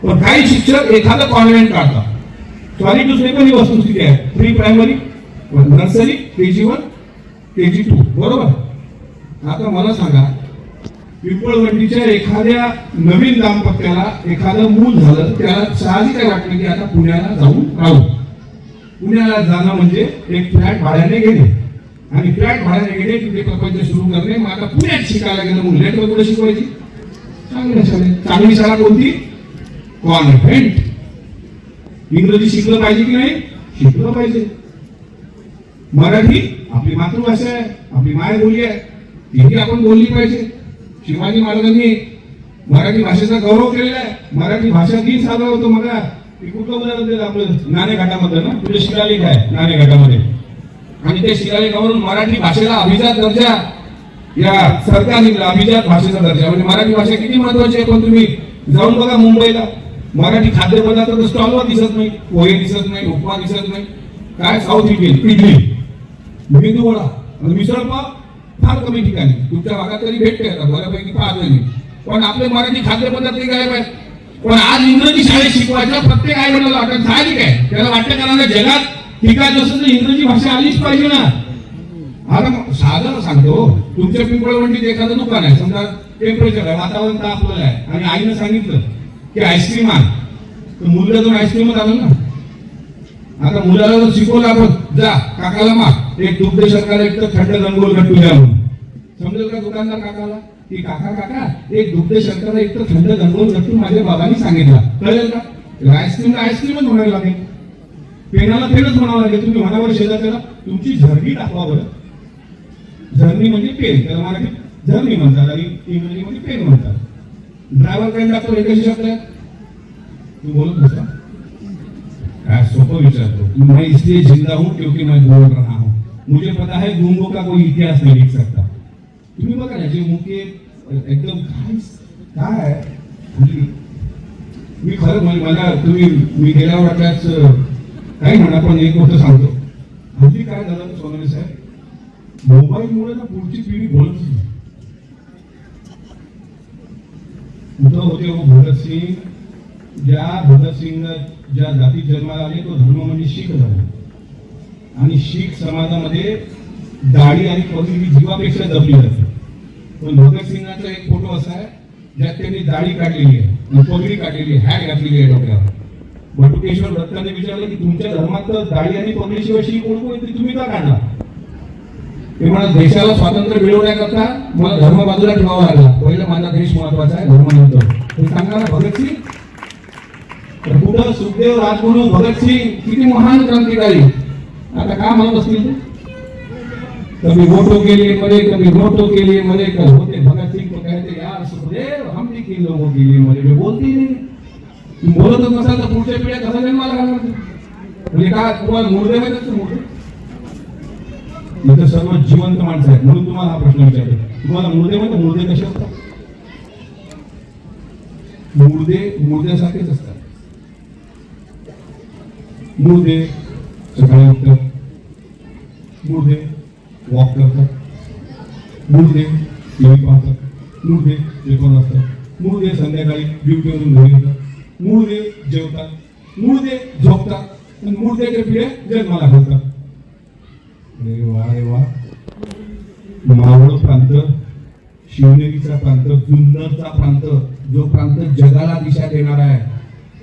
पण काही शिक्षक एखादं कॉन्व्हेंट काढतात. सॉरी टू से, पण ही वस्तुस्थिती आहे. Pre primary, nursery, KG1, KG2, बरोबर. आता मला सांगा, पिंपळवंडीच्या एखाद्या नवीन दाम्पत्याला एखादं मूल झालं, त्याला साहजिक काय वाटलं की आता पुण्याला जाऊन राहू. पुण्याला जाणं म्हणजे एक फ्लॅट भाड्याने घेणे, आणि फ्लॅट भाड्याने घेणे, तिथे प्रपंच सुरू करणे. मग आता पुण्यात शिकायला गेलं, मग लेटर कुठे शिकवायची, चांगल्या शाळेत. चांगली शाळा कोणती, कॉन्व्हेंट. इंग्रजी शिकलं पाहिजे की नाही, शिकलं पाहिजे. मराठी आपली मातृभाषा आहे, आपली मायबोली आहे, तीही आपण बोलली पाहिजे. शिवाजी महाराजांनी मराठी भाषेचा गौरव केलेला आहे. मराठी भाषा दिन साजरा होतो. मला कुठलं उदाहरण दिलं आपलं नाणेघाटामध्ये ना, तुझे शिलालेख आहे नाणेघाटामध्ये, आणि त्या शिलालेखावरून मराठी भाषेला अभिजात दर्जा, या सरकारने अभिजात भाषेचा दर्जा. म्हणजे मराठी भाषा किती महत्वाची आहे. पण तुम्ही जाऊन बघा मुंबईला, मराठी खाद्यपदार्थ तर स्टॉलवर दिसत नाही, पोहे दिसत नाही, उपमा दिसत नाही. काय साऊथ इंडियन इडली, मेदू वडा, मिसळ पाव फार कमी ठिकाणी. तुमच्या भागात तरी भेटते, आता बऱ्यापैकी पाहत नाही. पण आपले मराठी खाद्यपदार्थ गायब आहेत. पण आज इंग्रजी शाळेत शिकवायचं प्रत्येक आई वडिलांना वाटत साहजिक आहे. त्याला वाटतं कारण जगात टिकायचं असेल तर इंग्रजी भाषा आलीच पाहिजे ना. आता साधं सांगतो, तुमच्या पिंपळवंडीत एखादं दुकान आहे, समजा टेम्परेचर आहे, वातावरण तापलेलं आहे आणि आईनं सांगितलं की आईस्क्रीम आण, तर मुलं जाऊन आईस्क्रीमच आलं ना. आता मुलाला जर शिकवलं आपण, जा काकाला माग एक दुग्ध शर्करा एक तर थंड गंगोल गट्टू द्या म्हणून, समजेल का दुकानदार काकाला की काका एक दुग्ध शर्करा एक तर थंड गंगोल गट्टू माझ्या बाबांनी सांगितला, कळेल का? आईस्क्रीमला आईस्क्रीमच म्हणायला लागेल, पेनाला पेनच म्हणावं लागेल. तुम्ही म्हणावर शेजारच्याला तुमची झरणी दाखवा बरं. झरणी म्हणजे पेन, त्याला मराठीत झरणी म्हणतात आणि इंग्रजीमध्ये पेन म्हणतात. ड्रायव्हर पेन दाखवतो हे कशी शब्द आहे? तू बोलत नसता काय सोपं विचारतो, मैं इसलिए जिंदा हूं क्योंकि मैं बोल रहा हूं, मुझे पता है गूंगों का कोई इतिहास नहीं लिख सकता. तुम्ही बघा ना जे मुके एकदम काय मी खरं म्हणजे मला तुम्ही मी गेल्या वाटल्याच काही म्हणा, पण एक गोष्ट सांगतो. हल्ली काय झालं सोनाली साहेब, मोबाईलमुळे ना पुढची पिढी बोलत नाही. होते हो भगतसिंग, ज्या भगतसिंग ज्या जातीत जन्माला आले तो धर्म म्हणजे शीख धर्म, आणि शीख समाजामध्ये दाढी आणि पगडी ही जीवापेक्षा जपली जाते. पण भगतसिंगाचा एक फोटो असा आहे ज्यात त्यांनी दाढी काढलेली आहे, पगडी काढलेली आहे, हॅट घातलेली आहे डोक्यावर. बटुकेश्वर दत्ताने विचारलं की तुमच्या धर्मात तर दाढी आणि पगडीशिवाय शीख ओळखू येते, तुम्ही का काढला? ते म्हणा देशाला स्वातंत्र्य मिळवण्याकरता मला धर्म बाजूला ठेवावा लागला, पहिला माझा देश महत्वाचा आहे, धर्म नंतर. हे सांगणार भगतसिंग. तर कुठं सुखदेव, राजगुरू, भगतसिंग किती महान क्रांतिकारी, आता काय म्हणत असतील ते? कभी वोटों के लिए मरे, कभी नोटों के लिए मरे, कल होते भगतसिंग तो कहते यार सुखदेव हम भी किन लोगों के लिए मरे. वे बोलते ही नाही. तुम्ही बोलतच नसाल तर पुढच्या पिढ्या कसा जन्माला घालणार? म्हणजे काय तुम्हाला मुर्दे माहित असतं? मुर्दे इथं सर्व जिवंत माणसं आहेत, म्हणून तुम्हाला हा प्रश्न विचारतो. तुम्हाला मुर्दे माहिती? मुर्दे कसे असतात? मुर्द्यासारखेच असतात. मुर्दे सकाळी उठतात, मुर्दे वॉक करतात, मुर्दे टीव्ही पाहतात, मुर्दे पेपर वाचतात, मुर्दे संध्याकाळी ड्युटीवरून घरी येतात, मुर्दे जेवतात, मुर्दे झोपतात, आणि मुर्द्याच्या पिढ्या जन्माला घालतात. अरे वा रे वा. मावळ प्रांत, शिवनेरीचा प्रांत, जुन्नरचा प्रांत, जो प्रांत जगाला दिशा देणार आहे,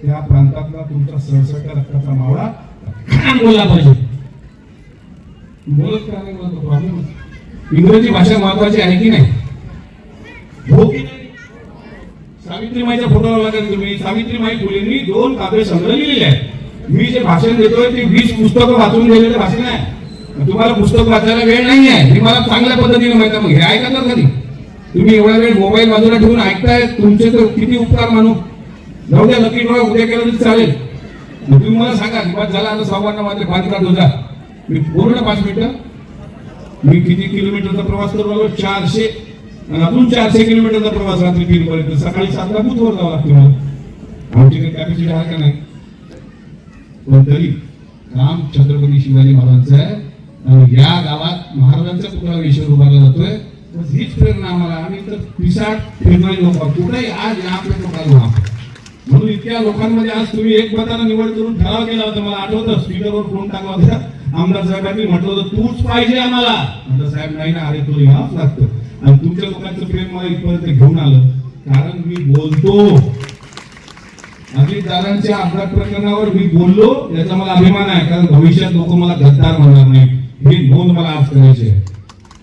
त्या प्रांतातला तुमचा 67 रक्ताचा मावळा बोलला पाहिजे. बोलत का नाही बोलतो प्रॉब्लेम. इंग्रजी भाषा महत्वाची आहे की नाही? हो की नाही? सावित्रीमाईचा फोटो लागेल तुम्ही. सावित्रीमाई फुलेंनी 2 काव्य संग्रह लिहिलेले आहेत. मी जे भाषण देतोय ते 20 पुस्तकं वाचून गेलेलं भाषण आहे. तुम्हाला पुस्तक वाचायला वेळ नाही आहे हे मला चांगल्या पद्धतीने माहिती आहे. मग हे ऐका तर कधी तुम्ही एवढा वेळ मोबाईल बाजूला ठेवून ऐकताय, तुमचे तर किती उपकार मानू. जाऊ द्या, नक्की डोळा उद्या केलं तरी चालेल. तुम्ही मला सांगा की बस झाला आता संवाद माझे बांधला तुझा. मी पूर्ण 5 मिनिटं. मी किती किलोमीटरचा प्रवास करू लागलो? 400 आणि अजून 400 किलोमीटरचा प्रवास रात्री 3 पर्यंत. सकाळी 7ला बुथवर जावं लागतं मला. आमची काही कॅपॅसिटी आहे का नाही? पण तरी काम छत्रपती शिवाजी महाराजांचं आहे आणि या गावात महाराजांचा पुतळा विषय उभारला जातोय. हीच प्रेरणा आम्हाला. आम्ही तर पिसाट फिरणारी लोक कुठेही आज या आपल्या लोकांना. म्हणून इतक्या लोकांमध्ये आज तुम्ही एकमतानं निवड करून ठराव केला होता. मला आठवतं स्पीकरवर फोन टाकला होता आमदार साहेबांनी, म्हटलं होतं तूच पाहिजे आम्हाला. आमदार साहेब नाही ना, अरे तुला यावंच लागतं. आणि तुमच्या लोकांचं प्रेम मला इथपर्यंत घेऊन आलं कारण मी बोलतो. अजित दादांच्या अपघात प्रकरणावर मी बोललो याचा मला अभिमान आहे, कारण भविष्यात लोक मला गद्दार म्हणणार नाही हे नोंद मला आज करायची आहे.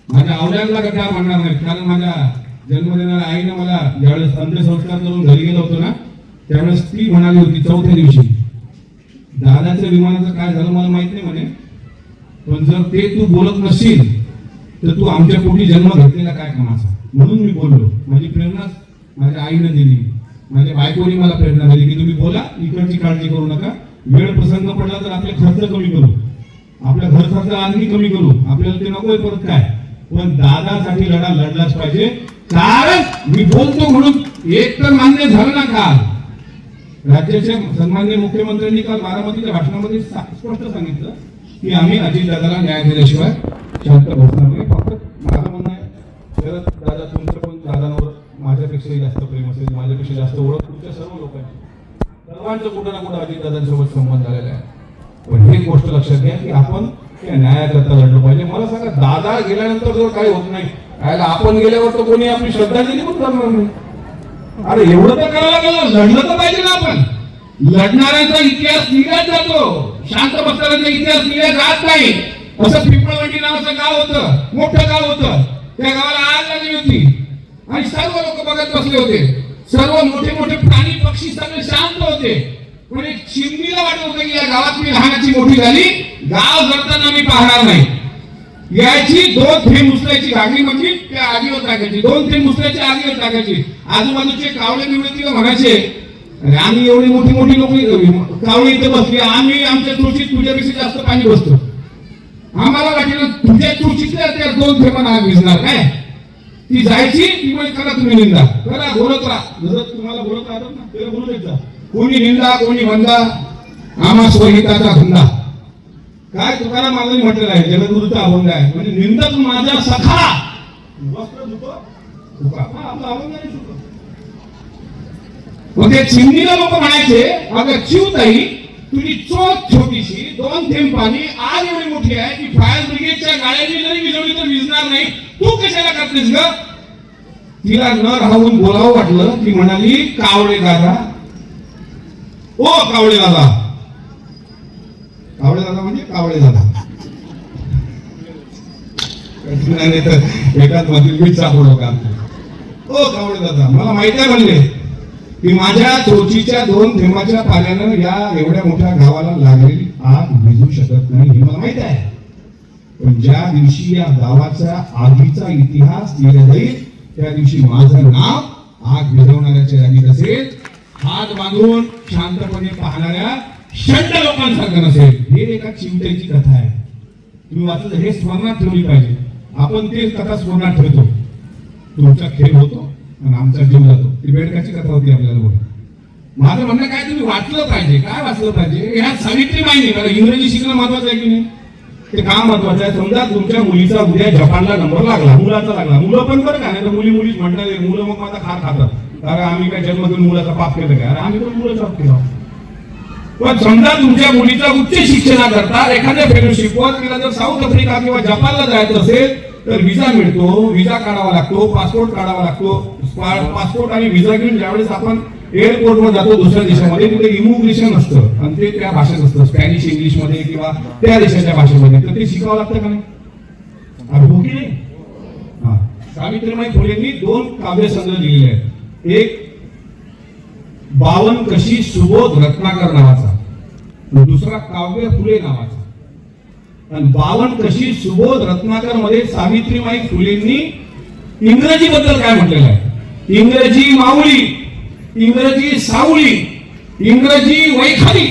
माझ्या आवड्यांना गद्दार म्हणणार नाहीत, कारण माझ्या जन्म देणाऱ्या आईनं मला ज्यावेळेस अंत्यसंस्कार करून घरी गेलो होतो ना त्यावेळेस ती म्हणाली होती 4थ्या दिवशी, दादाच्या विमानाचं काय झालं मला माहित नाही म्हणे, पण जर ते तू बोलत नसशील तर तू आमच्या पोटी जन्म घेतलेला काय कामाचा. म्हणून मी बोललो. माझी प्रेरणा माझ्या आईनं दिली, माझ्या बायकोनी मला प्रेरणा दिली की तुम्ही बोला, इकडची काळजी करू नका. वेळ प्रसंग पडला तर आपले खर्च कमी करू, आपल्या घर खर्च आणखी कमी करू, आपल्याला ते नकोय परत काय, पण दादासाठी लढा लढलाच पाहिजे. कारण मी बोलतो म्हणून एक तर मान्य झालं ना. काल राज्याच्या सन्माननीय मुख्यमंत्र्यांनी काल बारामतीच्या भाषणामध्ये स्पष्ट सांगितलं की आम्ही अजितदादाला न्याय दिल्याशिवाय शांत बसणार नाही. फक्त माझं म्हणणं आहे शरद दादा, तुमचं पण दादांवर माझ्यापेक्षाही जास्त प्रेम असेल, माझ्यापेक्षा जास्त ओळख तुमच्या सर्व लोकांची. सर्वांचं कुठं ना कुठं अजितदादांसोबत संबंध झालेला आहे. पण ही गोष्ट लक्षात घ्या की आपण त्या न्यायाकरता लढलो पाहिजे. मला सांगा, दादा गेल्यानंतर जर काही होत नाही, कायला आपण गेल्यावर तर कोणी आपली श्रद्धांजली पण करणार नाही. अरे एवढं तर करायला गेलं, लढलं तर पाहिजे ना आपण. लढणाऱ्यांचा इतिहास लिहिला जातो, शांत बसणाऱ्यांचा इतिहास लिहिला जात नाही. असं पिंपळवंडी नावाचं गाव होतं, मोठं गाव होतं. त्या गावाला आग लागली होती आणि सर्व लोक बघत बसले होते. सर्व मोठे मोठे प्राणी पक्षी सगळे शांत होते. पण एक चिमणीला वाटत होतं की या गावात मी लहानाची मोठी झाली, गाव जळताना मी पाहणार नाही. याची 2 थेंब उचलायची, घागरी म्हणजे त्या आगीवर टाकायची, 2 थेंब उचलायची, आगीवर टाकायची. आजूबाजूचे कावळे निवडे तिला म्हणायचे, अरे आम्ही एवढी मोठी मोठी लोक कावळे इथे बसली, आम्ही आमच्या तुळशीत तुझ्यापेक्षा जास्त पाणी बसतो. आम्हाला वाटेल तुझ्या तुळशीतल्या त्या 2 थेंबांना आग विझणार काय. ती जायची, ती म्हणजे करा तुम्ही निंदा करा, बोलत राहा. जसं तुम्हाला बोलत राहतात ना, त्याला बोलू द्यायचा. कोणी निंदा कोणी म्हणता, आम्हा स्वहिताचा धंदा. काय तुकाराम महाराजांनी म्हटलेलं आहे, जगद्गुरूचा अभंग आहे. म्हणजे निंदक माझा सखा वस्त्र धुतो तुका. आपला अभंग आहे सुद्धा. मग ते चिमणीला लोक म्हणायचे, अगं चिवताई तुझी चोच छोटीशी, 2 थेंब पाणी, आग एवढी मोठी आहे की फायर ब्रिगेडच्या गाड्यांनी जरी विझवली तर विझणार नाही, तू कशाला करतेस ग. तिला न राहून बोलावं वाटलं. ती म्हणाली, कावळे दादा, ओ कावळे दादा. कावळे दादा म्हणजे कावळे दादा. नाही तर एकाच मधील मीच सापडलो का. ओ कावळे दादा, मला माहिती आहे म्हणले की माझ्या चोचीच्या 2 थेंबाच्या पाण्यानं या एवढ्या मोठ्या गावाला लागलेली आग विझू शकत नाही, हे मला माहिती आहे. पण ज्या दिवशी या गावाचा आगीचा इतिहास लिहिला जाईल, त्या दिवशी माझं नाव आग विझवणाऱ्याच्या यादीत असेल. हात बांधून शांतपणे पाहणाऱ्या शंट लोकांसारखं नसेल. हे एका चिमट्याची कथा आहे. तुम्ही वाचलं, हे स्मरणात ठेवली पाहिजे. आपण ते कथा स्मरणात ठेवतो. तुमचा खेळ होतो आणि आमचा जीव जातो. ती बेडकाची कथा होती आपल्याला बोल. माझं म्हणणं काय, तुम्ही वाचलं पाहिजे. काय वाचलं पाहिजे, ह्या सावित्रीबाई नाही, कारण इंग्रजी शिकणं महत्वाचं आहे की नाही, ते का महत्वाचं आहे. समजा तुमच्या मुलीचा उद्या जपानला नंबर लागला, मुलाचा लागला, मुलं पण बरं का, नाही तर मुली मुलीच म्हणतात, मुलं मग माझा खार खातात. अरे आम्ही काय जन्म घेऊन मुलाचा पाप केलं काय, अरे आम्ही पण मुलाचा पाप केला. पण समजा तुमच्या मुलीचा उच्च शिक्षणाकरता एखाद्या फेलोशिपवर तिला जर साऊथ आफ्रिका किंवा जपानला जायचं असेल तर व्हिसा मिळतो, व्हिसा काढावा लागतो, पासपोर्ट काढावा लागतो. पासपोर्ट आणि व्हिसा घेऊन ज्यावेळेस आपण एअरपोर्टवर जातो दुसऱ्या देशामध्ये, तिथे इमिग्रेशन असतं आणि ते त्या भाषेत असतं, स्पॅनिश इंग्लिश मध्ये किंवा त्या देशाच्या भाषेमध्ये. तर ते शिकावं लागतं का नाही. अरे हो की नाही. हा, सावित्रीबाई फुलेंनी 2 काव्यसंग्रह लिहिलेले आहेत. एक 52 कशी सुबोध रत्नाकर नावाचा, दुसरा काव्य फुले नावाचा. आणि 52 कशी सुबोध रत्नाकर मध्ये सावित्रीबाई फुलेंनी इंग्रजी बद्दल काय म्हटलेलं आहे. इंग्रजी माऊली, इंग्रजी सावली, इंग्रजी वैखारी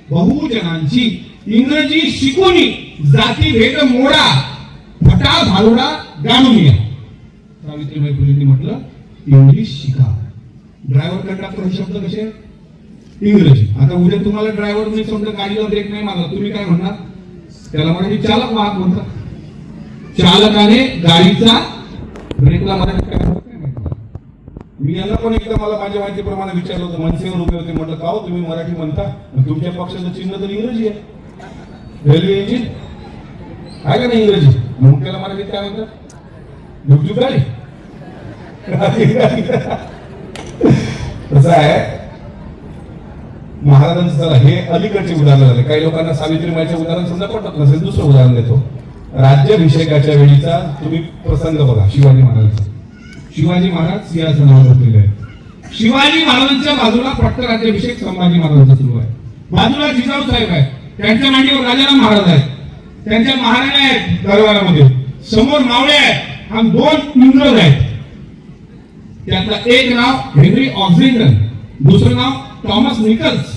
बहुजनांची, इंग्रजी शिकवणी जातीभेद मोडा, फटा भारुडा गाणून या. सावित्रीबाई फुलेंनी म्हटलं इंग्लिश शिका. ड्रायव्हर कंडक्टर हे शब्द कसे, इंग्रजी. आता उद्या तुम्हाला ड्रायव्हर नाही समजा गाडीला ब्रेक नाही मारला, तुम्ही काय म्हणणार, त्याला मराठी चालक वाहक म्हणतात. चालकाने गाडीचा ब्रेकला मराठी काय म्हणतात काय माहिती. मी यांना पण एकदा मला माझ्या माहितीप्रमाणे विचारलं होतं, मनसेवर उभे होते. म्हटलं का हो तुम्ही मराठी म्हणता, तुमच्या पक्षाचं चिन्ह तर इंग्रजी आहे, रेल्वे इंजिन आहे का नाही इंग्रजी, मग त्याला मराठीत काय म्हणतात, झुकझुक गाडी. कसं आहे महाराजांचं. चला हे अलीकडचे उदाहरण झाले. काही लोकांना सावित्रीबाईचे उदाहरण समजा पटत नसेल, दुसरं उदाहरण देतो. राज्याभिषेकाच्या वेळीचा तुम्ही प्रसंग बघा. शिवाजी महाराज, शिवाजी महाराज सिंहासनावर बसलेले आहेत. शिवाजी महाराजांच्या बाजूला फक्त राज्याभिषेक संभाजी महाराजांचा सुरू आहे. बाजूला जिजाऊ साहेब आहेत, त्यांच्या मांडीवर राजाराम महाराज आहेत, त्यांच्या महाराण्या आहेत दरबारामध्ये, समोर मावळे आहेत आणि 2 इंग्रज आहेत. त्यातला एक नाव हेनरी ऑक्झिंग्टन, दुसरं नाव थॉमस निकल्स.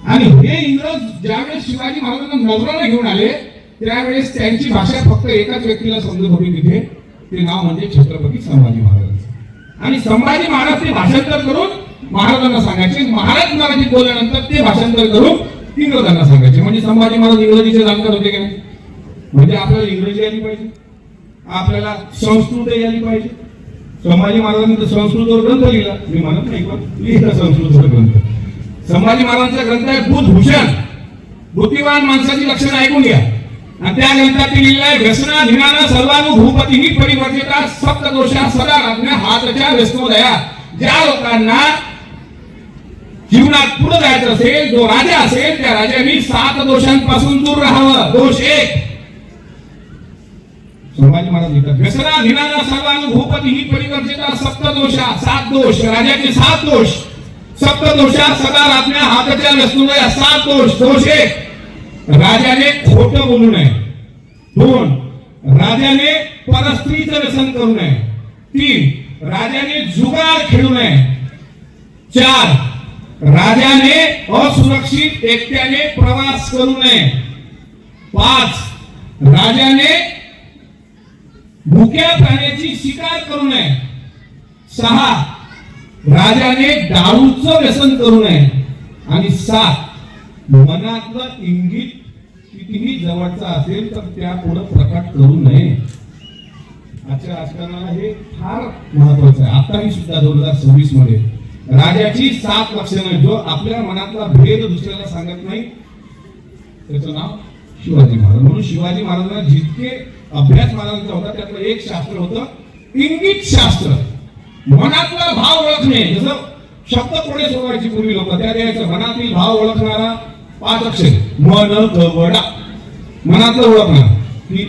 आणि हे इंग्रज ज्यावेळेस शिवाजी महाराजांना नजराला घेऊन आले त्यावेळेस त्यांची भाषा फक्त एकाच व्यक्तीला समजत होती तिथे, ते नाव म्हणजे छत्रपती संभाजी महाराज. आणि संभाजी महाराज ते भाषांतर करून महाराजांना सांगायचे, महाराज मराठीत बोलल्यानंतर ते भाषांतर करून इंग्रजांना सांगायचे. म्हणजे संभाजी महाराज इंग्रजीचे जाणकार होते की नाही. म्हणजे आपल्याला इंग्रजी आली पाहिजे, आपल्याला संस्कृत आली पाहिजे. संभाजी महाराजांनी संस्कृतवर ग्रंथ लिहिला, मी म्हणत नाही पण लिहिला संस्कृतवर ग्रंथ. संभाजी महाराजांचा ग्रंथ आहे बुधभूषण. बुद्धिवान माणसाची लक्षणं ऐकून घ्या. आणि त्या ग्रंथात लिहिलेलं आहे व्यसना धिनाना सर्वानुभूपती परिवर्तिता सप्तदोषा सदा राज्ञा हातच्या व्यस्तोदया. ज्या लोकांना जीवनात पुढे जायचं असेल, जो राजा असेल, त्या राजाने 7 दोषांपासून दूर राहावं. दोष 1 संभाजी महाराज लिहितात व्यसना धिनाना सर्वानुभूपती परिवर्तिता सप्तदोषा. 7 दोष राजाचे 7 दोष. सप्तदोषा सदा राज्ञा हातच्या व्यस्तोदया. 7 दोष. दोष 1 राजाने खोटं बोलू नये. 2 राजाने परस्त्रीचं व्यसन करू नये. 3 राजाने जुगार खेळू नये. 4 राजाने असुरक्षित एकट्याने प्रवास करू नये. 5 राजाने भुक्या प्राण्याची शिकार करू नये. 6 राजाने दारूचं व्यसन करू नये. आणि 7 मनातलं इंगित कितीही जवळचा असेल तर त्या पुढे प्रकट करू नये. आजच्या राजकारणाला हे फार महत्वाचं आहे. आताही सुद्धा 2026 मध्ये राजाची 7 लक्षणं. जो आपल्या मनातला भेद दुसऱ्याला सांगत नाही त्याचं नाव शिवाजी महाराज. म्हणून शिवाजी महाराजांना जितके अभ्यास महाराजांचा होता त्यातलं एक शास्त्र होतं इंगित शास्त्र. मनातला भाव ओळखणे. जसं शब्द कोडे सोडवायची पूर्वी लोक त्या द्यायचं. मनातील भाव ओळखणारा 5 अक्षर मन गवडा. मनातलं ओळखणार की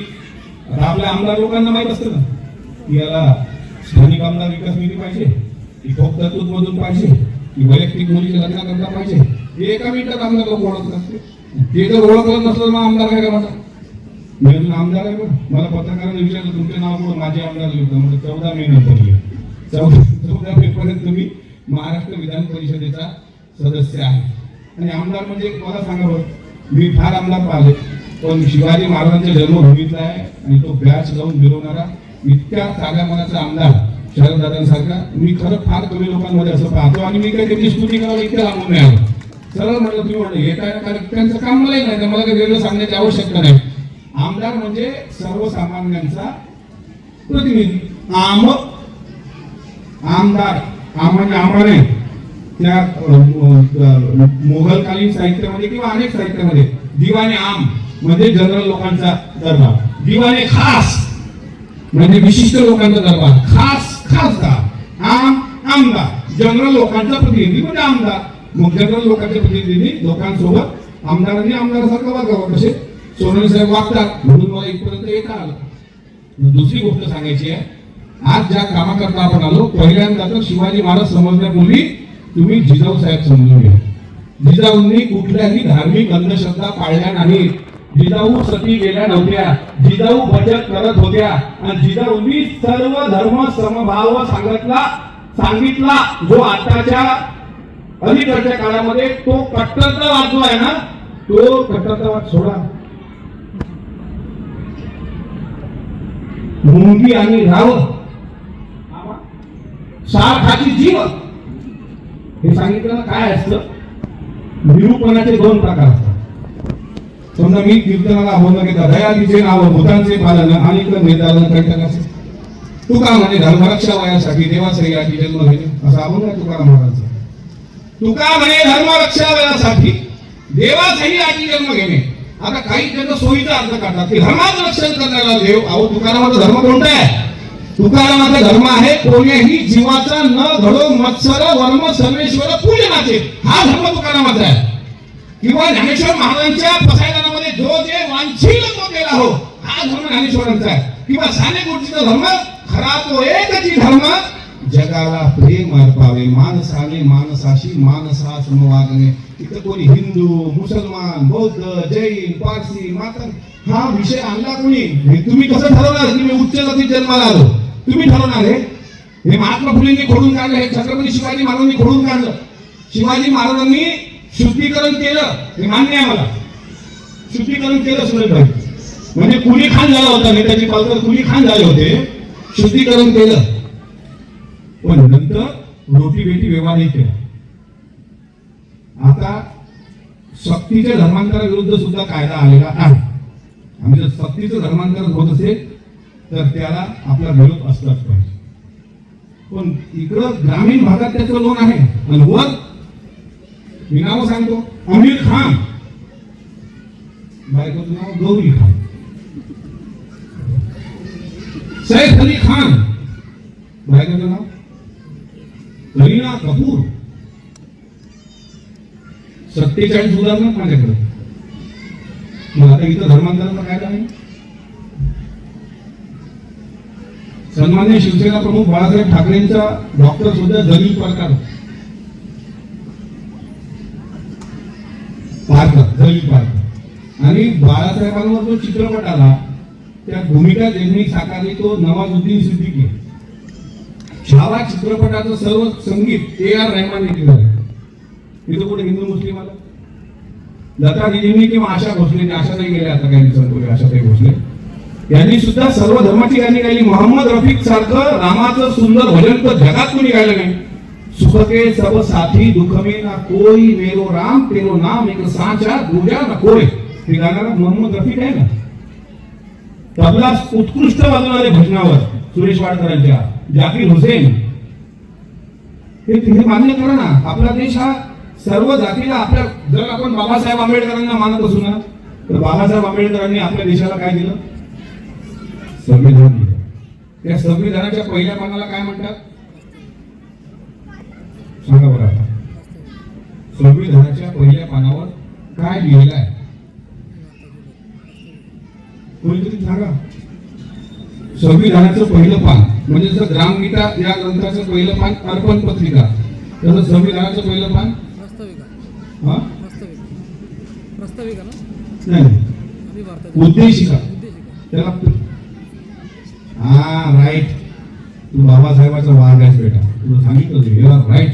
आता आपल्या आमदार लोकांना माहित असतं ना की याला स्थानिक आमदार विकास निधी पाहिजे, की ठोक तरतूद मधून पाहिजे, की वैयक्तिक मुलीचे लग्न करता पाहिजे. हे एका मिनिटात आमदार लोक ओळखत असते. ते जर ओळखलं नसलं मग आमदार काय करायचा. मी अजून आमदार आहे पण मला पत्रकारांनी विचारलं तुमचे नाव कोण. माझे आमदार लिहिलं. म्हणजे 14 मे नंतर 14 मे पर्यंत तुम्ही महाराष्ट्र विधान परिषदेचा सदस्य आहे. आणि आमदार म्हणजे मला सांगा बरं, मी फार आमदार पाहिले पण शिवाजी महाराजांच्या जन्मभूमीतला आहे आणि तो बॅच जाऊन मिरवणारा इतक्या साध्या मनाचा आमदार शरददादांसारखा मी खरं फार कमी लोकांमध्ये असं पाहतो. आणि मी काही त्याची स्तुती करायला इतक्या लांबून नाही आलो. सरळ म्हटलं तुम्ही म्हटलं हे काय कारण त्यांचं काम मलाही नाही, मला काही वेगळं सांगण्याची आवश्यकता नाही. आमदार म्हणजे सर्वसामान्यांचा प्रतिनिधी. आमदार म्हणजे आम्हाने त्या मोगलकालीन साहित्यामध्ये किंवा अनेक साहित्यामध्ये दिवाने आम म्हणजे जनरल लोकांचा दरबार. दिवाने खास म्हणजे विशिष्ट लोकांचा दरबार. खासदार. आमदार जनरल लोकांचा प्रतिनिधी म्हणजे आमदार. मग जनरल लोकांचे प्रतिनिधी लोकांसोबत आमदारांनी आमदारासारखं वागावं. कसे सोनवणे साहेब वागतात म्हणून मला इथपर्यंत येता आलं. दुसरी गोष्ट सांगायची आहे. आज ज्या कामाकरता आपण आलो पहिल्यांदा तर शिवाजी महाराज समजण्यापूर्वी तुम्ही जिजाऊ साहेब समजून घ्या. जिजाऊंनी कुठल्याही धार्मिक अंधश्रद्धा पाळल्या नाहीत. जिजाऊ सती गेल्या नव्हत्या. जिजाऊ बचत करत होत्या. आणि जिजाऊंनी सर्व धर्म समभाव सांगितला. जो आताच्या अलीकडच्या काळामध्ये तो कट्टरतावाद जो आहे ना तो कट्टरतावाद सोडा. मुंगी आणि राव सारखाची जीव हे सांगितलं काय असतं. निरूपणाचे 2 प्रकार असतात. समजा मी कीर्तनाला आव्हान घेतला दयालीचे नाव भूतांचे पालन आणि निर्धारण कंटक असे. तुका म्हणे धर्मरक्षा वयासाठी देवाश्रयाची जन्म घेणे असं आव्हान आहे तुकाराम महाराजांचं. तुका म्हणे धर्मरक्षा वयासाठी देवाश्रयाची जन्म घेणे. आता काही जण सोयीचा अर्थ काढतात की धर्माचं रक्षण करणारा देव. अहो तुकारामाचा धर्म कोणता आहे. तुकारामाचा धर्म आहे कोणीही जीवाचा न घडो मत्सर वर्म सर्वेश्वर पूजनाचे. हा धर्म तुकारामाचा आहे. किंवा ज्ञानेश्वर महाराजांच्या पसायदानामध्ये जो जे वांछील तो केला हो हा धर्म ज्ञानेश्वरांचा आहे. किंवा साने गुरुजीचा धर्म खरा तो एकची धर्म जगाला प्रेम अर्पावे माणसाने माणसाशी माणसा समवागणे. इथं कोणी हिंदू मुसलमान बौद्ध जैन पारसी मातर हा विषय आणला कोणी. हे तुम्ही कसं ठरवणार की मी उच्च जातीत जन्माला आलो. तुम्ही ठरवणार हे महात्मा फुलेंनी खोडून काढलं. हे छत्रपती शिवाजी महाराजांनी खोडून काढलं. शिवाजी महाराजांनी शुद्धीकरण केलं हे मान्य आहे मला. शुद्धीकरण केलं सुरेश म्हणजे कुली खान झाला होता. नेताजी पालकर कुली खान झाले होते. शुद्धीकरण केलं पण नंतर रोटी बेटी व्यवहारही केला. आता सक्तीच्या धर्मांतराविरुद्ध सुद्धा कायदा आलेला आहे. आणि जर सक्तीचं धर्मांतरण होत असेल तर त्याला आपला विरोध असलाच पाहिजे. पण इकडं ग्रामीण भागात त्याचं लोन आहे आणि वर मी नाव सांगतो. आमिर खान, बायकोचं नाव गौरी खान. सैफ अली खान, बायकोचं नाव करीना कपूर. 47 उदाहरण माझ्याकडे. मग आता इथं धर्मांतराचा कायदा नाही. सन्मान्य शिवसेना प्रमुख बाळासाहेब ठाकरेंचा डॉक्टर सुद्धा दलित पारकर, दलित पारकर. आणि बाळासाहेबांवर जो चित्रपट आला त्या भूमिका ज्यांनी साकारली तो नवाजुद्दीन सिद्दीकी. छावा चित्रपटाचं सर्व संगीत AR रहमान केलं आहे. तिथं कुठे हिंदू मुस्लिम आला? लता दिदींनी किंवा आशा भोसले, आशाताई गेल्या आता काही दिवसांपूर्वी, आशाताई भोसले यांनी सुद्धा सर्व धर्माची गाणी गायली. मोहम्मद रफीक सारखं रामाचं सुंदर भजन तर जगात कोणी गायलं नाही. सुख के सब साथी दुख में ना कोई, मेरो राम तेरो नाम एक सांचा दूजा ना कोई. हे गाणारा मोहम्मद रफीक आहे ना. तबला उत्कृष्ट वाजवणारे भजनावर सुरेश वाडकरांच्या, जाकीर हुसेन. हे मान्य करा ना. आपला देश हा सर्व जातीला आपल्या, जर आपण बाबासाहेब आंबेडकरांना मानत असू ना, तर बाबासाहेब आंबेडकरांनी आपल्या देशाला काय दिलं? संविधान दिलं. त्या संविधानाच्या पहिल्या पानाला काय म्हणतात सांगा बरं. आता संविधानाच्या पहिल्या पानावर काय लिहिलं आहे? कोणीतरी सांगा. संविधानाचं पहिलं पान म्हणजे जसं ग्रामगीता या ग्रंथाचं पहिलं पान अर्पण पत्रिका, तसं संविधानाचं पहिलं पान उद्देशिका. त्याला राईट. तू बाबासाहेबाचा वाघ आहेस बेटा, तुला सांगितलं यू आर राईट.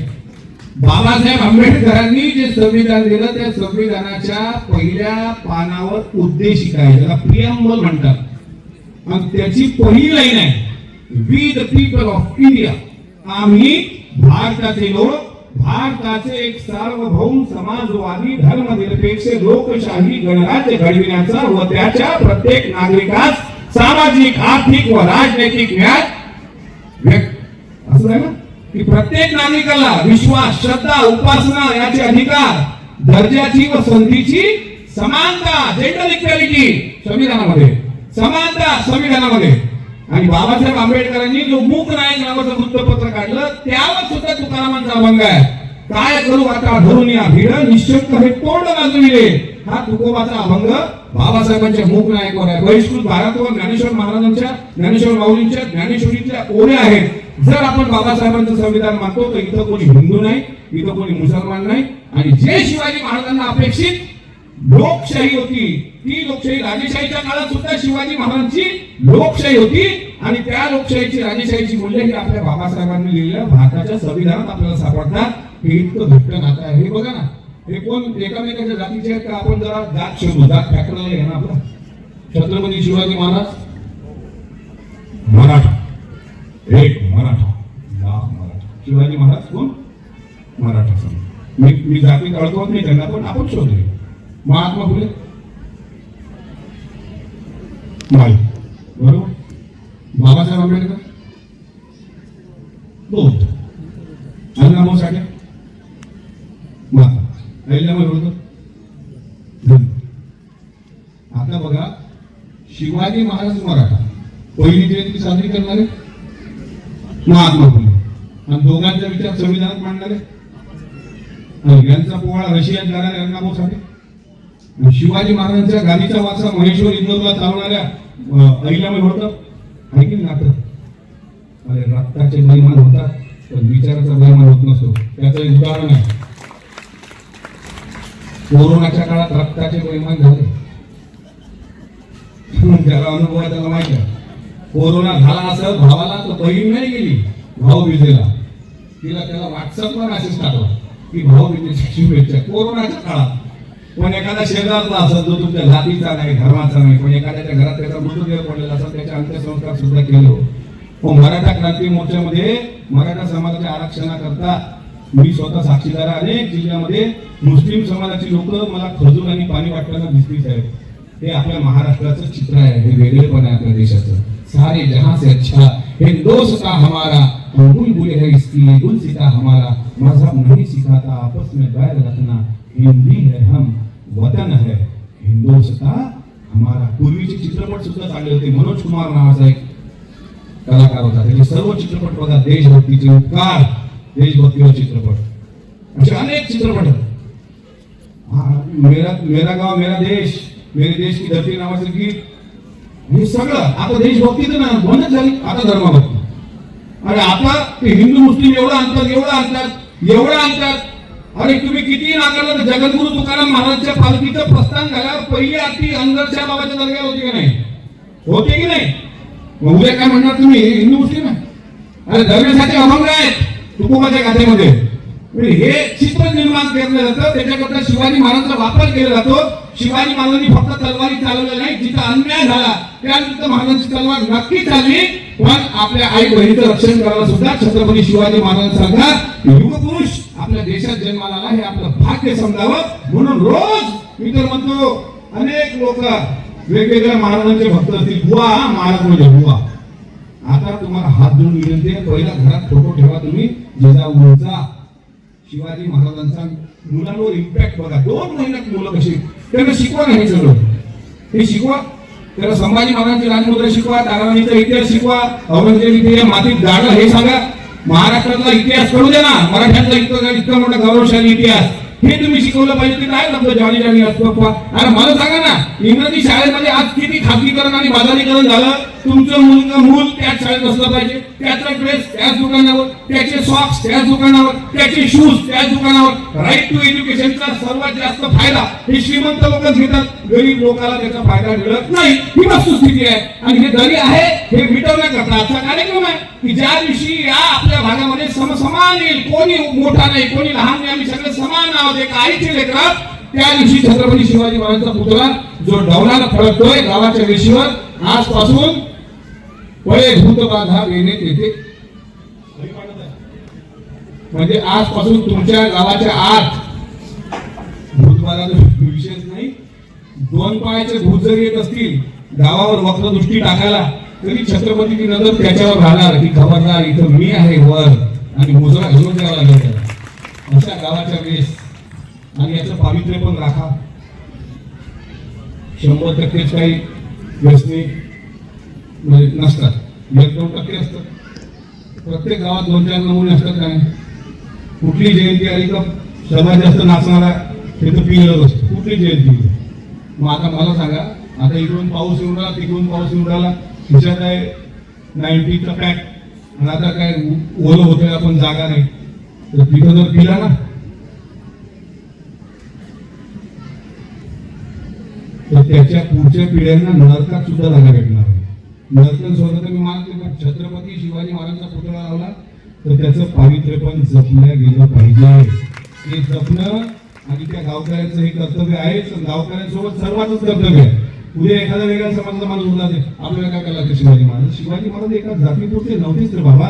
बाबासाहेब आंबेडकरांनी जे संविधान दिलं त्या संविधानाच्या पहिल्या पानावर उद्देशिका आहे, त्याला प्रिअम्बल म्हणतात. आणि त्याची पहिली लाईन आहे, we the people of India. आम्ही भारताचे लोक, भारताचे एक सार्वभौम समाजवादी धर्मनिरपेक्ष लोकशाही गणराज्य घडविण्याचा व त्याच्या प्रत्येक नागरिकास सामाजिक, आर्थिक व राजनैतिक न्याय असं आहे ना, की प्रत्येक नागरिकाला विश्वास, श्रद्धा, उपासना याचे अधिकार, दर्जाची व संधीची समानता, जेंडर इक्वॅलिटी संविधानामध्ये, समानता संविधानामध्ये. आणि बाबासाहेब आंबेडकरांनी जो मूक नायक नावाचं वृत्तपत्र काढलं त्यावर सुद्धा तुकारामांचा अभंग आहे. काय करू आता धरून या भीड, निश्चित हे तोंड वाजविले. हा तुकोबाचा अभंग बाबासाहेबांच्या मूक नायकावर आहे. बहिष्कृत भारतवर ज्ञानेश्वर महाराजांच्या, ज्ञानेश्वर माऊलींच्या ज्ञानेश्वरीच्या ओळ्या आहेत. जर आपण बाबासाहेबांचं संविधान मानतो तर इथं कोणी हिंदू नाही, इथं कोणी मुसलमान नाही. आणि जे शिवाजी महाराजांना अपेक्षित लोकशाही होती ती लोकशाही राजेशाहीच्या काळात सुद्धा शिवाजी महाराजांची लोकशाही होती. आणि त्या लोकशाहीची, राजेशाहीची मूल्य ही आपल्या बाबासाहेबांनी लिहिलेल्या भारताच्या संविधानात आपल्याला सापडतात. हे इतकं घट्ट नातं आहे. हे बघा ना, हे कोण एकामेकाच्या जातीचे आहेत का? आपण जरा जात शोधू, जात फॅक्टरला आहे ना आपला. छत्रपती शिवाजी महाराज मराठा, एक मराठा, लाख मराठा. शिवाजी महाराज कोण? मराठा समज. मी जाती अडकवत नाही त्यांना, पण आपण शोधले. महात्मा फुले माई, बरोबर. बाबासाहेब आंबेडकर बौद्ध. अण्णाभाऊ साठे माता, अहिल्याबाई होळकर. आता बघा, शिवाजी महाराज मराठा, पहिली जयंती साजरी करणारे महात्मा फुले, आणि दोघांचा विचार संविधानात मांडणारे, आणि यांचा पोवाडा रशियात जाणारे अण्णाभाऊ साठे. शिवाजी महाराजांच्या गादीचा वारसा महेश्वर इंदोरला चालवणाऱ्या अहिल्याबाई होळकर. आहे की नातं? अरे रक्ताचे बैमान होतात पण विचाराचा बैमान होत नसतो. त्याचं एक उदाहरण आहे. कोरोनाच्या काळात रक्ताचे बैमान झाले. ज्याला अनुभव आहे त्याला माहिती आहे. कोरोना झाला असं भावाला तर बहीण नाही गेली भाऊ बीजेला, तिला त्याला व्हॉट्सअपला मेसेज टाकला की भाऊ बीजेच्या शुभेच्छा. कोरोनाच्या काळात पण एखादा शेजारचा असत जो तुमच्या जातीचा नाही, धर्माचा नाही, पण एखाद्याच्या घरात त्याचा मृतदेह पडलेला असत, त्याचे अंत्यसंस्कार सुद्धा केले. मराठा क्रांती मोर्चामध्ये मराठा समाजाच्या आरक्षणाकरता मी स्वतः साक्षीदार. अनेक जिल्ह्यामध्ये मुस्लिम समाजाची लोक मला खजूर आणि पाणी वाटताना दिसली साहेब. हे आपल्या महाराष्ट्राचं चित्र आहे. हे वेगळेपण आहे आपल्या देशाचं. सारे जहां से अच्छा हिंदोस्ता हमारा और बुलबुल है इसकी गुलसिता हमारा, मजहब नहीं सिखाता आपस में बैर रखना, हिंदी है हम वतन है हिंदोस्ता हमारा. पूर्वीचे चित्रपट सुद्धा चालले होते. मनोज कुमार नावाचा एक कलाकार होता. त्याचे सर्व चित्रपट बघा, देशभक्तीचे उपकार, देशभक्तीवर चित्रपट, असे अनेक चित्रपट. मेरा मेरा गाव मेरा देश, मेरे देश की धरती नावाचं गीत, हे सगळं आता देशभक्तीचं ना बंदच झाली. आता धर्मभक्ती. आणि आता ते हिंदू मुस्लिम एवढं आणतात. अरे तुम्ही किती नाकारलं तर जगद्गुरु तुकाराम महाराजच्या पालखीचं प्रस्थान झाल्यावर पहिली आरती अंगरच्या बाबाच्या दर्ग्याला होती की नाही? होते की नाही? मग उद्या काय म्हणणार तुम्ही हिंदू मुस्लिम आहे? अरे धर्मासाठी अभंग आहेत तुकोबाच्या गाथेमध्ये. हे चित्र निर्माण केलं जातं. त्याच्याकरता शिवाजी महाराजांचा वापर केला जातो. शिवाजी महाराजांनी फक्त तलवारी चालवल्या नाही, जिथं अन्याय झाला त्यानंतर महाराजांची तलवार नक्की चालली, पण आपल्या आई बहिणीचं रक्षण करायला सुद्धा छत्रपती शिवाजी महाराजांसारखा युगपुरुष आपल्या देशात जन्माला आला, हे आपलं भाग्य समजावं. म्हणून रोज मी तर म्हणतो, अनेक लोक वेगवेगळ्या महाराजांचे भक्त असतील. बुवा महाराज म्हणजे बुवा. आता तुम्हाला हात जोडून विनंती आहे, पहिला घरात फोटो ठेवा तुम्ही जिजाऊचा. शिवाजी महाराजांचा मुलांवर इम्पॅक्ट बघा. 2 महिन्यात मुलं कशी, त्यांना शिकवा नाही सगळं, हे शिकवा. त्याला संभाजी महाराजांची राजमुद्रा शिकवा, ताराराणीचा इतिहास शिकवा, औरंगजेब इथे मातीत गाडलं हे सांगा. महाराष्ट्रातला इतिहास करू द्या ना, मराठ्यांचा इतका मोठा गौरवशाली इतिहास हे तुम्ही शिकवलं पाहिजे. ते काय लग्न जॉनी जॉनी असतो. अरे मला सांगा ना, इंग्रजी शाळेमध्ये आज किती खाजगीकरण आणि बाजारीकरण झालं. तुमचं मूल त्याच शाळेत असलं पाहिजे, त्याचा ड्रेस त्याच दुकानावर, त्याचे सॉक्स त्याच दुकानावर, त्याचे शूज त्याच दुकानावर. राईट टू एज्युकेशनचा सर्वात जास्त फायदा हे श्रीमंत लोकच घेतात, गरीब लोकांना त्याचा फायदा मिळत नाही. ही वस्तुस्थिती आहे. आणि हे दरी आहे हे मिटवण्याकरता आजचा कार्यक्रम आहे की ज्या दिवशी या आपल्या भागामध्ये समान येईल, कोणी मोठा नाही कोणी लहान नाही, आम्ही सगळे समान आहोत एका आईचे लेकरात, त्या दिवशी छत्रपती शिवाजी महाराजांचा पुतळा जो डौलाला फडकतोय गावाच्या वेशीवर, आजपासून पळे भूत बाधा येण्यात येते. म्हणजे आजपासून तुमच्या गावाच्या आत भूतबाधाचा विषयच नाही. 2 पायाचे भूत जर येत असतील गावावर वक्रदृष्टी टाकायला, तरी छत्रपतीची नजर त्याच्यावर राहणार की खबरदार इथं मी आहे वर, आणि मुजरा घेऊन द्यावा लागेल अशा गावाच्या वेश. आणि याचं पावित्र्य पण राखा. 100% काही व्यसनी नसतात, 1-2% असतात. प्रत्येक गावात 2-4 नमुने असतात. काय कुठली जयंती आली का सर्वात जास्त नाचणारा हे तर पिलेलंच असतं. कुठली जयंती. मग आता मला सांगा, आता इकडून पाऊस येऊन राहिला, तिकडून पाऊस येऊन राहिला, तिच्यात काय 90चा पॅक, आणि आता काय ओलं होतंय, आपण जागा नाही, तर तिथं जर पिला ना तर त्याच्या पुढच्या पिढ्यांना नरकात सुद्धा जागा भेटणार नाही. नरकन स्वतः मी मानते, पण छत्रपती शिवाजी महाराजांचा पुतळा लावला तर त्याचं पावित्र्य पण जपलं गेलं पाहिजे. हे जपणं आणि त्या गावकऱ्यांचं हे कर्तव्य आहे. गावकऱ्यांसोबत सर्वांच कर्तव्य आहे. उद्या एखादा वेगळ्या समाजाचा माणूस उदा दे, आपल्याला काय करायला लागतं? शिवाजी महाराज एका जातीपुरते नव्हतेच रे बाबा.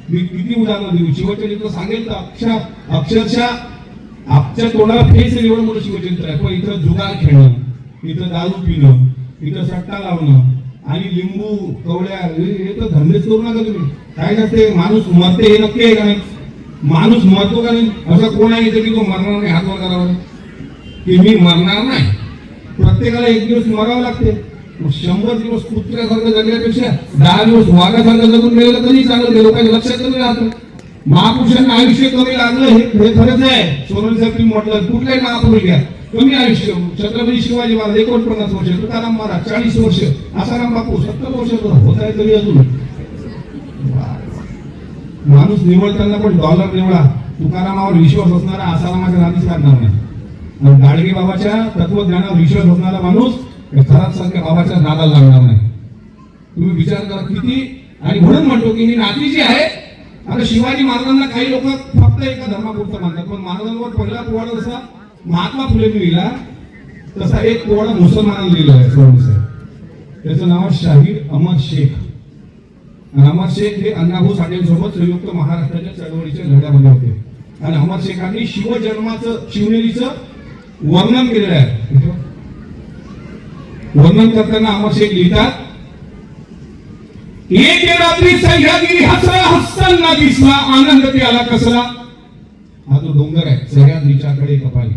मी किती उदाहरण देऊ. शिवचरित्र सांगेल तर अक्षरशः आमच्या तोंडाला फेस एवढं मोठं शिवचरित्र आहे. पण इथं जुगार खेळणं, इथं दारू पिणं, इथं सट्टा लावणं आणि लिंबू कवड्या हे तर धंदेच करू नका तुम्ही. काय नसते, माणूस मरते हे नक्की आहे का नाही? माणूस मरतो का नाही? असा कोण आहे की तो मरणार नाही? हात वर करावा की मी मरणार नाही. प्रत्येकाला एक दिवस मरावं लागते. 100 दिवस कुत्र्यासारखं जगण्यापेक्षा 10 दिवस वाघासारखं जगून गेलं तरी चांगलं. ते लोकांच्या लक्षात कमी राहतं. महापुरुषांना आयुष्य कमी लागलं हे खरंच आहे. सोनवणे म्हटलं कुठल्याही महापुरुष घ्या, कमी आयुष्य. छत्रपती शिवाजी महाराज 49 वर्ष, तुकाराम महाराज 40 वर्ष, आसाराम बापू 70 वर्ष होत आहे तरी अजून. माणूस निवडताना पण डॉलर निवडा. तुकारामावर विश्वास असणारा आसारामाच्या नादीच लागणार नाही. आणि गाडगे बाबाच्या तत्वज्ञानावर विश्वास असणारा माणूस खराब सारख्या बाबाच्या नादाला लागणार नाही. तुम्ही विचार करा किती. आणि म्हणून म्हणतो की ही नातीची आहे. आता शिवाजी महाराजांना काही लोक फक्त एका धर्मापुरतं मानतात, पण महाराजांवर पहिला पोवाडा जसा महात्मा फुलेंनी लिहिला तसा एक पोवाडा मुसलमानांनी लिहिला आहे. त्याचं नाव शाहीर अहमद शेख. अहमद शेख हे अण्णाभाऊ साठेंसोबत संयुक्त महाराष्ट्राच्या चळवळीच्या लढ्यामध्ये होते. आणि अहमद शेखांनी शिवजन्माचं शिवनेरीचं वर्णन केलेलं आहे. वर्णन करताना अहमद शेख लिहितात एक रात्री सह्याद्री हसताना दिसला, आनंद त्याला कसला. हा जो डोंगर आहे सह्याद्रीच्या कडे कपाली.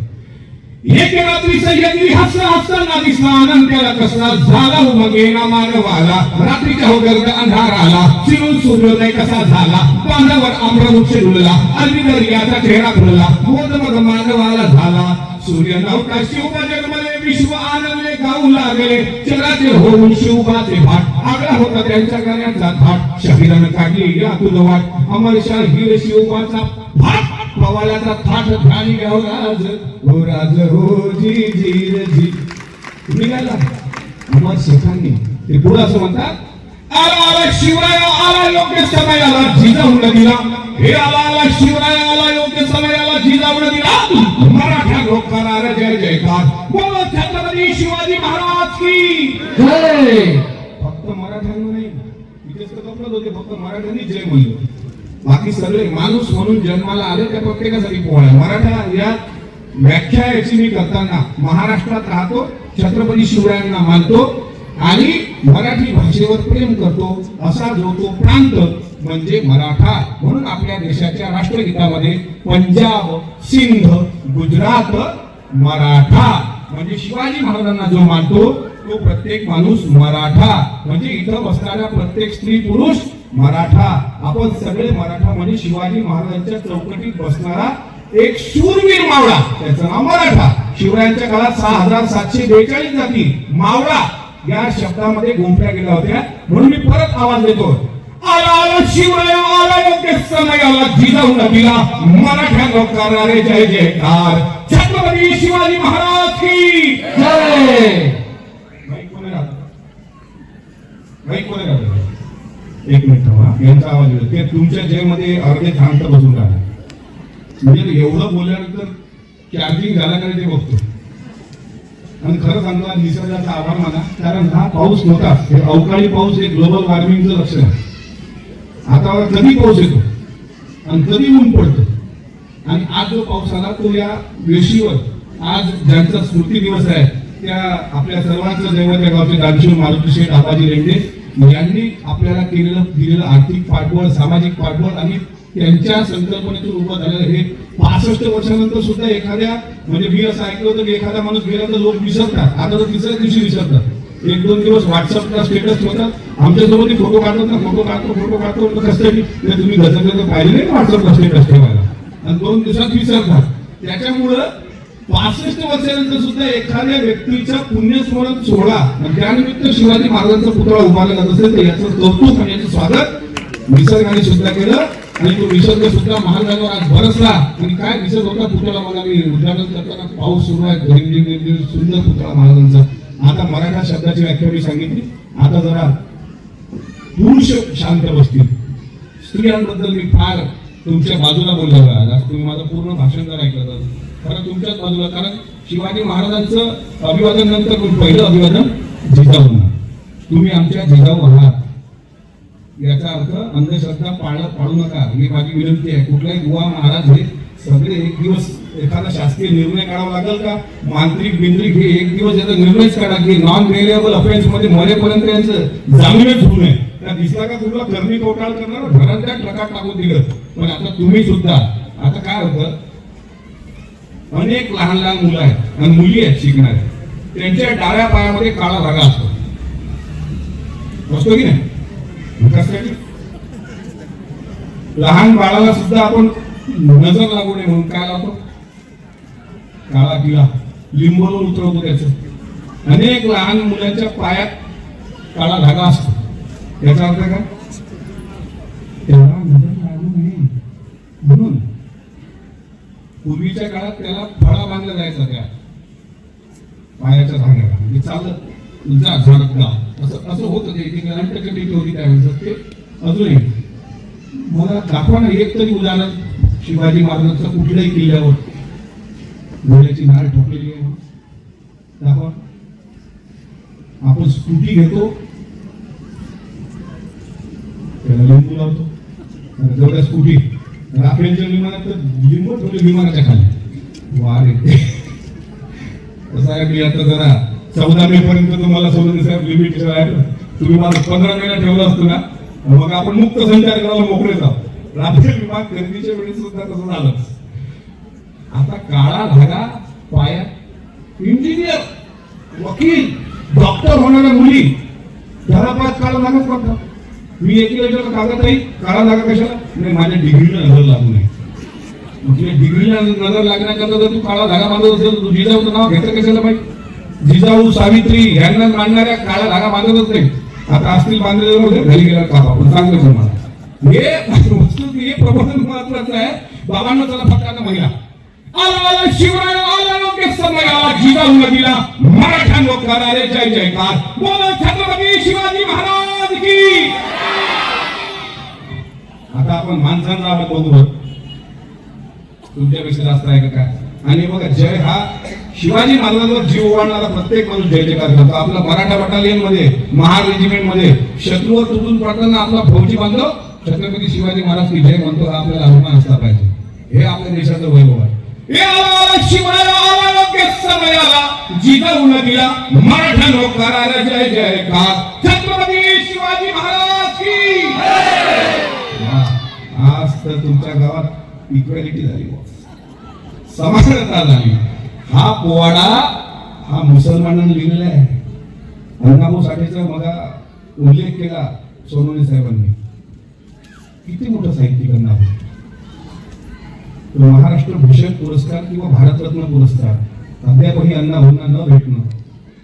एक रात्री सह्याद्री हसताना दिसला, आनंद त्याला कसला. झाला मग येणा मानवाला, रात्रीच्या होगर्द अंधार आला. शिरून सूर्योदय कसा झाला, बांधावर आम्रवृक्ष डुलला. अरबी दर्याचा चेहरा खुलला, बोध मग मानवाला झाला. सूर्य नव्हता शिवबा जगमले, विश्व आनंदले गाऊ लागले. चंद्राचे होऊन शिवबाचे भाट, आगळा होता त्यांच्या गाण्याचा थाट. शहीदानं काढली या तुझ वाट, अमरशा हिर शिवबाचा भाट. पवाल्याचा थाट ध्यानी गाव राज, हो राज हो जी जी जी. तुम्ही गायला अमर शेखांनी ते पुढे असं म्हणतात, आला आला शिवराय आला, योग्य समय आला, जिजाऊन दिला. हे आला आला शिवराय आला, योग्य समय आला, जिजाऊन दिला. मराठा लोक करार जय जयकार, बोलो छत्रपती शिवाजी महाराज की जय. फक्त मराठ्यांना नाही, इथेच तर कपडत होते, फक्त मराठ्यांनी जय म्हणलं. बाकी सगळे माणूस म्हणून जन्माला आले त्या प्रत्येकासाठी पोळ्या. मराठा या व्याख्या याची मी करताना महाराष्ट्रात राहतो, छत्रपती शिवरायांना मानतो आणि मराठी भाषेवर प्रेम करतो असा जो तो प्रांत म्हणजे मराठा. म्हणून आपल्या देशाच्या राष्ट्रगीतामध्ये पंजाब, सिंध, गुजरात, मराठा म्हणजे शिवाजी महाराजांना जो मानतो तो प्रत्येक माणूस मराठा. म्हणजे इथं बसणाऱ्या प्रत्येक स्त्री पुरुष मराठा. आपण सगळे मराठा म्हणजे शिवाजी महाराजांच्या चौकटीत बसणारा एक शूरवीर मावळा, त्याचं नाव मराठा. शिवरायांच्या काळात 6742 जाती मावळा या शब्दामध्ये गुंफल्या गेल्या होत्या. म्हणून मी परत आवाज देतो, आला आला शिवराय आला, योग्य समय आला, जिजाऊन दिला. मराठा लोक करणारे जय जयकार, छत्रपती शिवाजी महाराज की जय. एक मिनिट यांचा आवाज येतो, ते तुमच्या जयमध्ये अर्धे शांत बसून राहिले. म्हणजे एवढं बोलल्यानंतर चार्जिंग झाला का ते बघतो. आणि खरं सांगतो निसर्गाचा आभार माना, कारण हा पाऊस नव्हता. हे अवकाळी पाऊस हे ग्लोबल वॉर्मिंगचं लक्षण आहे. आता कधी पाऊस येतो आणि कधी ऊन पडतो. आणि आज जो पाऊस आला तो या वेशीवर, आज ज्यांचा स्मृती दिवस आहे त्या आपल्या सर्वांचं दैवत या गावचे दानशूर मारुती शेठ आबाजी रेंडे यांनी आपल्याला दिलेलं आर्थिक पाठबळ, सामाजिक पाठबळ आणि त्यांच्या संकल्पनेतून उभं झालेलं हे 65 वर्षानंतर सुद्धा एखाद्या म्हणजे मी असं ऐकलं होतं की एखादा माणूस गेला तर लोक विसरतात. आता तर तिसऱ्या दिवशी विसरतात. 1-2 दिवस व्हॉट्सअपला स्टेटस ठेवतात, आमच्यासोबत फोटो काढतात ना, फोटो काढतो कशासाठी तुम्ही गजर पाहिले नाही व्हॉट्सअपला स्टेटस ठेवायला, आणि 2 दिवसात विसरतात. त्याच्यामुळं 65 वर्षानंतर सुद्धा एखाद्या व्यक्तीच्या पुण्यस्मरण सोहळा त्यानिमित्त शिवाजी महाराजांचा पुतळा उभारला जात असेल तर याचं कौतुक आणि याचं स्वागत निसर्गाने सुद्धा केलं. आणि तो निसर्ग सुद्धा महाराजांवर आज बरसला. आणि काय निसर्ग होता पुतळा, मला मी उद्घाटन करताना पाऊस सुरू आहे, सुंदर पुतळा महाराजांचा. आता मराठा शब्दाची व्याख्या मी सांगितली. आता जरा पुरुष शांत बसतील. स्त्रियांबद्दल मी फार तुमच्या बाजूला बोललो आज. तुम्ही माझं पूर्ण भाषण जर ऐकलं तर खरं तुमच्याच बाजूला, कारण शिवाजी महाराजांचं अभिवादन नंतर पहिलं अभिवादन जिजाऊंना. तुम्ही आमच्या जिजाऊ आहात, याचा अर्थ अंधश्रद्धा पाळू नका ही माझी विनंती आहे. कुठलाही बुवा महाराज हे सगळे एक दिवस एखादा शासकीय निर्णय काढावा लागेल का, मांत्रिक बिंद्रिक हे एक दिवस याचा निर्णयच काढा की नॉन बेलेबल ऑफेन्स मध्ये मरेपर्यंत यांचं जामीनच होऊ नये. त्या दिसला का तुला कर्मी कोटाळ करणार घरात ट्रकात टाकून दिलं. पण आता तुम्ही सुद्धा, आता काय होतं, अनेक लहान लहान मुलं आहेत आणि मुली आहेत शिकणाऱ्या, त्यांच्या डाव्या पायामध्ये काळा धागा असतो की नाही. लहान बाळाला सुद्धा आपण नजर लागू नये म्हणून काय लावतो, काळा किडा लिंबवून उतरवतो. त्याच अनेक लहान मुलांच्या पायात काळा धागा असतो. याचा अर्थ काय, त्याला नजर लागू नये म्हणून पूर्वीच्या काळात त्याला फळा बांधला जायचा त्या पायाच्या धाग्याला. म्हणजे चालत जा झडक जा असं होतं. ते अंतकटी होती त्यावेळेस. ते अजूनही मला दाखवा ना एक तरी उदाहरण शिवाजी महाराजांचं कुठल्याही किल्ल्यावर घोड्याची नाळ ठोकलेली आहे दाखवा. आपण स्कूटी घेतो, त्याला लिंबू लावतो. जेवढ्या स्कूटी राफेलच्या विमानात तर लिंबू ठेवले विमानाच्या खाली वार येते. तसं आहे मी आता जरा 14 मे पर्यंत तुम्हाला सोडून लिमिट आहे. तुम्ही मला 15 मेला ठेवलं असतो ना मग आपण मुक्त संचार करायला मोकळे जाऊ. राफेल विमान खरेदीच्या वेळी सुद्धा तसं झालंच. आता काळा धागा पायात, इंजिनियर, वकील, डॉक्टर होणाऱ्या मुली त्याला पायात काळा धागाच पडतात. मी एकीला विचारलं कागद ताई काळा धागा कशाला? नाही माझ्या डिग्रीला नजर लागू नये. म्हणजे डिग्रीला नजर लागण्याकरता जर तू काळा धागा बांधत असेल तू जिजाऊचं नाव घेतलं कशाला पाहिजे? जिजाऊ सावित्री यांना मानणाऱ्या काळा धागा बांधतच नाही. आता असतील बांधलेले घरी गेला का आपण चांगलं तुम्हाला हे वस्तू हे प्रबोधन महत्वाचं आहे. बाबांना चला फक्त महिला आला शिवराय आला के समय आला जिजाऊ नदीला मराठ्यांनो करारे जय जयकार बोलो छत्रपती शिवाजी महाराज की. आता आपण माणसांना बघू तुमच्यापेक्षा जास्त आहे का काय? आणि बघा जय हा शिवाजी महाराजांवर जीव ओवाळणारा प्रत्येक माणूस जय जयकार करतो. आपला मराठा बटालियन मध्ये महार रेजिमेंट मध्ये शत्रूवर तुटून पडताना आपला फौजी बांधव छत्रपती शिवाजी महाराज की जय म्हणतो हा आपल्याला अभिमान असला पाहिजे. हे आपल्या देशाचं वैभव आहे. शिवराय आला के समय आला जिजाऊ नदीला मराठ्यांनो करारा जय जयकार छत्रपती शिवाजी महाराज की. आज तर तुमच्या गावात इक्वॅलिटी झाली, समानता झाली. हा पोवाडा हा मुसलमानांनी लिहिलेला आहे. अण्णाभाऊ साठेचा मग उल्लेख केला सोनवणे साहेबांनी. किती मोठं साहित्यिक अण्णाभाऊ. महाराष्ट्र भूषण पुरस्कार किंवा भारतरत्न पुरस्कार अद्यापही अण्णाभाऊंना न भेटणं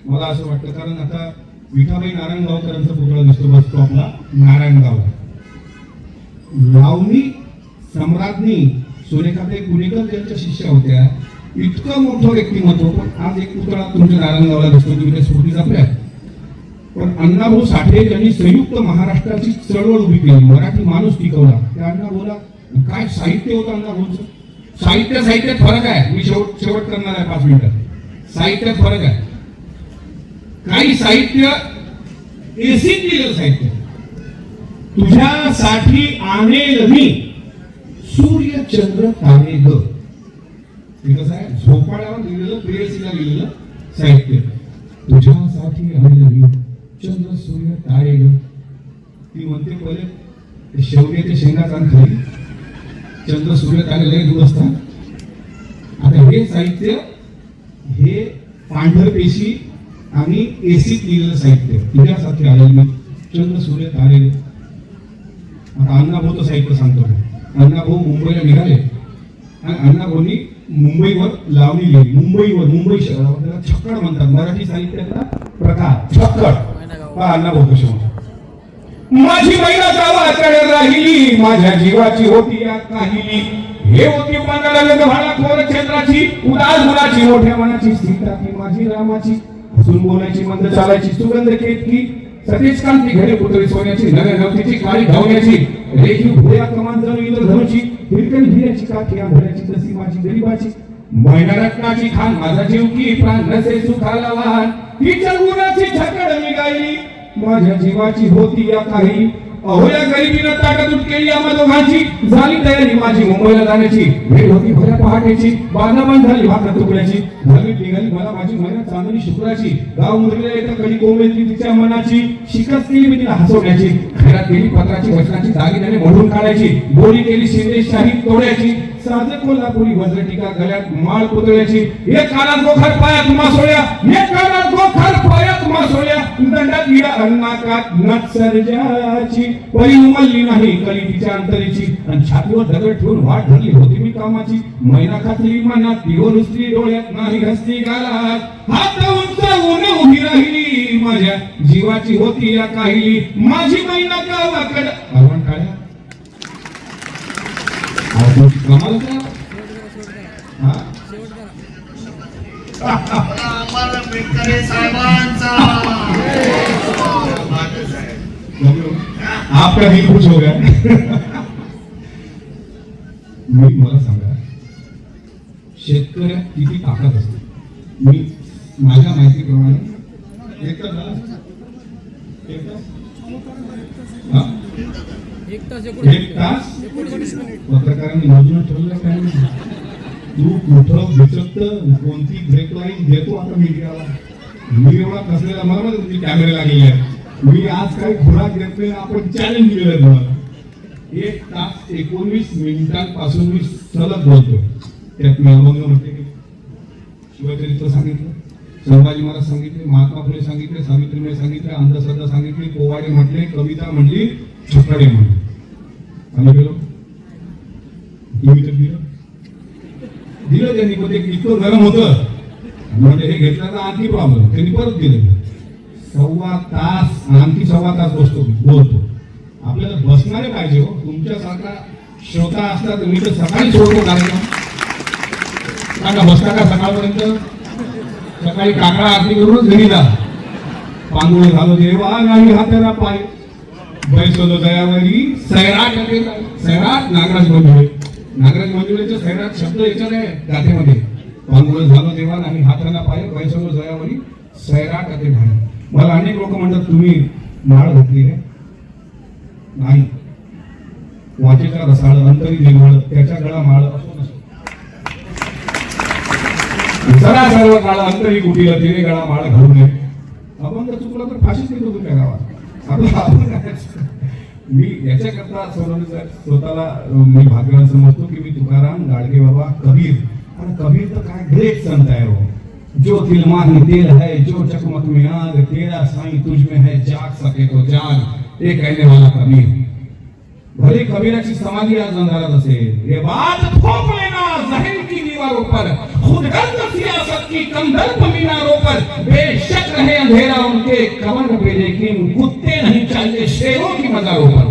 मला असं वाटतं. कारण आता विठाबाई नारायणगावकरांचा पुतळा दिसतो बस स्टॉपला नारायणगाव. लावणी सम्राज्ञी सुरेखाताई पुणेकर त्यांच्या शिष्या होत्या. इतकं मोठं व्यक्तिमत्व. पण आज एक पुतळा तुमच्या नारायणगावला दिसतो तुम्ही त्या स्फूर्ती जपल्या. पण अण्णाभाऊ साठे यांनी संयुक्त महाराष्ट्राची चळवळ उभी केली. मराठी माणूस टिकवला. त्या अण्णाभाऊला काय साहित्य होतं अण्णाभाऊचं. साहित्यात फरक आहे. मी शेवट करणार आहे 5 मिनिटात. साहित्यात फरक आहे. काही साहित्य एसीत लिहिलेलं साहित्य. तुझ्यासाठी आणेल मी सूर्य चंद्र तारे ग. हे कसं आहे झोपाळ्यावर लिहिलेलं प्रेयसीला लिहिलेलं साहित्य. तुझ्यासाठी आणेल मी चंद्र सूर्य तारे ग. ती म्हणते पहिले शेवग्याच्या शेंगाचा खाली चंद्र सूर्य तारे लय दूर असतात. आता हे साहित्य हे पांढरपेशी आणि एसीत लिहिलेलं साहित्य. तुझ्यासाठी आलेलं मी चंद्र सूर्य तारे. आता अण्णाभाऊचं साहित्य सांगतो. अण्णाभाऊ मुंबईला निघाले आणि अण्णाभाऊंनी मुंबईवर लावणी लिहिली. मुंबई शहरावर त्याला छक्कड म्हणतात. मराठी साहित्याचा प्रकार छक्कड. अण्णाभाऊ कसे म्हणतात. माझी महिला गावाकडे राहिली माझ्या जीवाची होती या काहिली. हे होती पंधरा भाडा चंद्राची उदास गुणाची मोठ्या मनाची स्थिरता ती माझी रामाची. हसून बोलायची मंद चालायची सुगंध केतकी सतीश कांती घडे पुतळी सोन्याची नव्या नवतीची काळी धावण्याची रेखीव भोया कमान जणू इंद्र धनुची हिरकण हिऱ्याची काठी आंधळ्याची तशी माझी गरीबाची. मैना रत्नाची खान माझा जीव की प्राण नसे सुखाला वाहन. तिच्या गुणाची छकड मी गायली माझ्या जीवाची होती या काही. अहो या गरिबीनं ताटातूट केली आम्हा दोघांची. झाली तयारी माझी मुंबईला जाण्याची. भेट होती भल्या पहाटेची बांधाबांध झाली भाकर तुकड्याची. झाली निघाली मला माझी महिना चांदणी शुक्राची. गाव मुद्रीला येतं कडी कोंबेली तिच्या मनाची. शिकत केली मी तिला हसवण्याची. खैरात केली पत्राची वचनाची दागिन्याने मोडून काढायची. बोली केली शिंदे शाही तोड्याची. साधे कोल्हापुरी वज्रटिका गळ्यात माळ पुतळ्याची. एक कानात गोखर पायात मासोळ्या. एक कानात गोखर पायात मासोळ्या. दंडात इडा अन्नाकात नट सर्जाची. परी उमलली नाही कली तिच्या अंतरीची. आणि छातीवर दगड ठेवून वाट धरली होती मी कामाची. मैना खातली मनात तिहो नुसती डोळ्यात नाही हसती गालात. हात उंचावून उभी राहिली माझ्या जीवाची होती या काहिली. माझी मैना गावाकडे आव्हान टाळ्या. कमाल का आपका दिल खुश हो गया. मला सांगा शेतकऱ्यात किती ताकद असते. मी माझ्या माहितीप्रमाणे एक तास पत्रकारांनी मोजून ठेवलं काय. तू कुठं बिचकत कोणती ब्रेक लाईन देतो आता मीडियाला. मी एवढा कसलेला मला तुमची कॅमेरे लागलेले आहेत. मी आज काही खुराक देत नाही, आपण चॅलेंज दिलेलं आहे तुम्हाला. 1 तास 19 मिनिटांपासून मी सलग बोलतोय. त्यात मी अभंग म्हटले, शिवचरित्र सांगितलं, संभाजी महाराज सांगितले, महात्मा फुले सांगितले, सावित्रीबाई सांगितले, अंधश्रद्धा सांगितली, पोवाडे म्हटले, कविता म्हटली, छकडे म्हटले. आम्ही गेलो, तुम्ही तर दिलं त्यांनी, पण ते इतकं गरम होतं म्हणजे हे घेतलं तर आणखी प्रॉब्लेम. त्यांनी परत दिलं. 1.25 तास, आणखी 1.25 तास बोलतो. आपल्याला बसणारे पाहिजे हो. तुमच्यासारखा श्रोता असला तर मी तर सकाळी सोडतो कार्यक्रम. का बसता का सकाळपर्यंत? सकाळी काकडा आरती करूनच घरी जा. पांगुळ झालो देवा नाही हाताला पाय, बैसलो दयावरी सैराट. सैराट नागराज मंजुळे, नागराज मंजुळेचे सैराट शब्द याच्यात आहे गाथेमध्ये. पांगुळ झालो देवा नाही हाताला पाय, बैसलो दयावरी सैराट अते भाई. मला अनेक लोक म्हणतात तुम्ही माळ घातली आहे. नाही, वाचेचा रसाळ अंतरी निर्मळ, त्याच्या गळा माळ असो नसो, जरा सर्व काळ अंतरी कुटीला तिने गळा माळ घालू नये. आपण जर चुकला तर फाशीच देतो तुमच्या गावात. आपण मी याच्याकरता स्वतःला मी भाग्यवान समजतो की मी तुकाराम, गाडगे बाबा, कबीर. आणि कबीर तर काय ग्रेट संत आहे हो. जो दिल माही तेल है, जो चकमक में आग, तेरा साईं तुझ में है, जाग सके तो जाग, ये कहने वाला कबीर. भले कबीराची समाधी आज अंधारात असेल, ये बात थोप लेना जहन की दीवारों पर, खुदगर्द सियासत की कमदर्प मीनारों पर. बेशक रहे अंधेरा उनके कमर पे, लेकिन कुत्ते नहीं चाहिए शेरों की मजारों पर.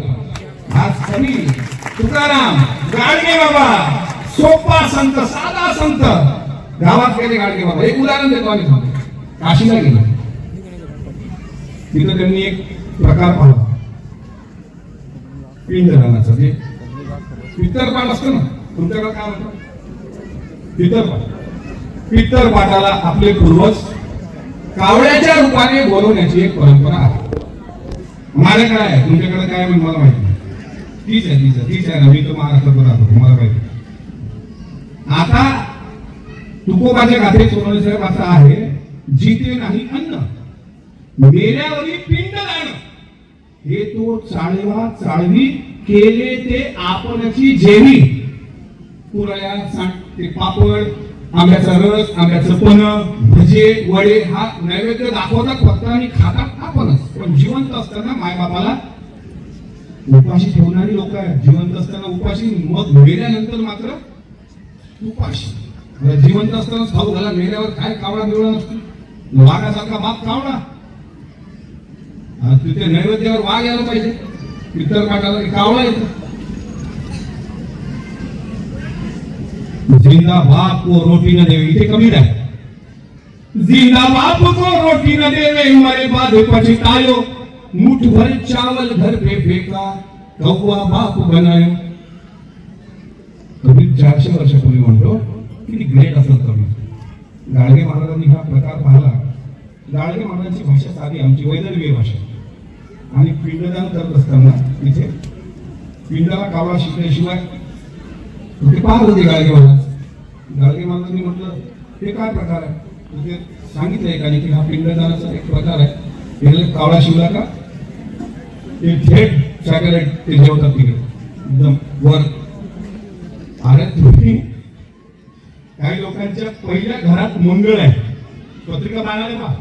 आज कबीर, तुकाराम, गाडगे बाबा, सोपा संत, साधा संत गावात गेले गाडगे बाबा. एक उदाहरण देतो आणि सांगतो. काशीला गेले, तिथं त्यांनी एक प्रकार पाहिला पिंडदानाचा. जे पितरपाठ असतं ना, तुमच्याकडे काय म्हणतात? पितरपाठ. पितरपाठाला आपले पूर्वज कावळ्याच्या रूपाने बोलवण्याची एक परंपरा आहे. माझ्याकडे आहे, तुमच्याकडे काय आहे मला माहिती नाही. तीच आहे ना. मी तर महाराष्ट्रात राहतो, मला माहिती. आता तुकोबाच्या गाथेत सोनवणे साहेब असं आहे, जिथे नाही अन्न मेल्यावरी पिंड दान, हे तो चाळवा चाळवी केले ते आपणची जेवी. पुरळ्या, ते पापड, आंब्याचा रस, आंब्याचं पण, भजे, वडे हा नैवेद्य दाखवतात फक्त आणि खातात आपणच. पण जिवंत असताना मायबापाला उपाशी ठेवणारी लोक आहेत. जिवंत असताना उपाशी, मग मेल्यानंतर मात्र उपाशी. जिवंत असताना खाऊ घाला, मेल्यावर काय कावळा बिवळा नसतो. वाघासारखा बाप कावळा. तिथे नैवेद्यावर वाघ यायला पाहिजे, पितर पाठाला कावळा येतो. जिंदा बाप को रोटी न देवे, इथे कबीर आहे. जिंदा बाप को रोटी न देवे, मरे बाद पछतायो, मुठ भर चावल घर पे फेंका, कौवा बाप बनायो. कबीर 400 वर्षापूर्वी म्हणतो. किती ग्रेट असेल कबीर. गाडगे महाराजांनी हा प्रकार पाहिला. गाडगे महाराजांची भाषा साधी, आमची वैदर्भीय भाषा. आणि पिंडदान करत असताना तिथे पिंडाला कावळा शिकल्याशिवाय ते पाहत होते गाडगे महाराज. गाडगे महाराजांनी म्हटलं हे काय प्रकार आहे? तिथे सांगितलं एकाने की हा पिंडदानाचा एक प्रकार आहे. त्याला कावळा शिवला का ते थेट सॅटेलाइट ते जेवतात तिकडे एकदम वर. अरे तुम्ही काही लोकांच्या पहिल्या घरात मंगळ आहे, पत्रिका पाहायला पहा.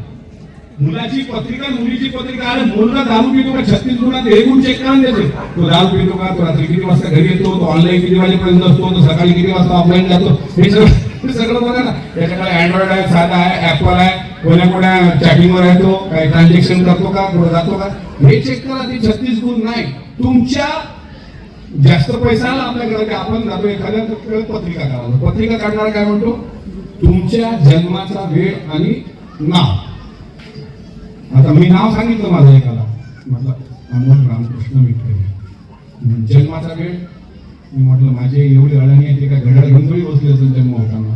मुलाची पत्रिका, मुलीची पत्रिका. अरे मुलगा दारू पितो का 36 गुणात एकूण चेक करून देते. तो दारू पितो का, तो रात्री किती वाजता घरी येतो, तो ऑनलाईन किती वाजेपर्यंत असतो, तो सकाळी किती वाजता ऑफलाईन जातो, हे सगळं बघा ना. त्याच्याकडे अँड्रॉइड आहे, साधा आहे, ऍपल आहे, कोण्या चॅटिंगवर आहे, तो काही ट्रान्झॅक्शन करतो का, कुठं जातो का, हे चेक करा. ते 36 गुण नाही. तुमच्या जास्त पैसा आला आपल्या घरात, आपण जातो एखाद्या पत्रिका काढायला. पत्रिका काढणारा काय म्हणतो? तुमच्या जन्माचा वेळ आणि नाव. आता मी नाव सांगितलं माझं एकाला, म्हटलं अमोल रामकृष्ण मित्र. जन्माचा वेळ मी म्हटलं माझे एवढी अडाणी आहे, ते काय घड्याळ घेऊन थोडी बसले असेल जन्म होताना.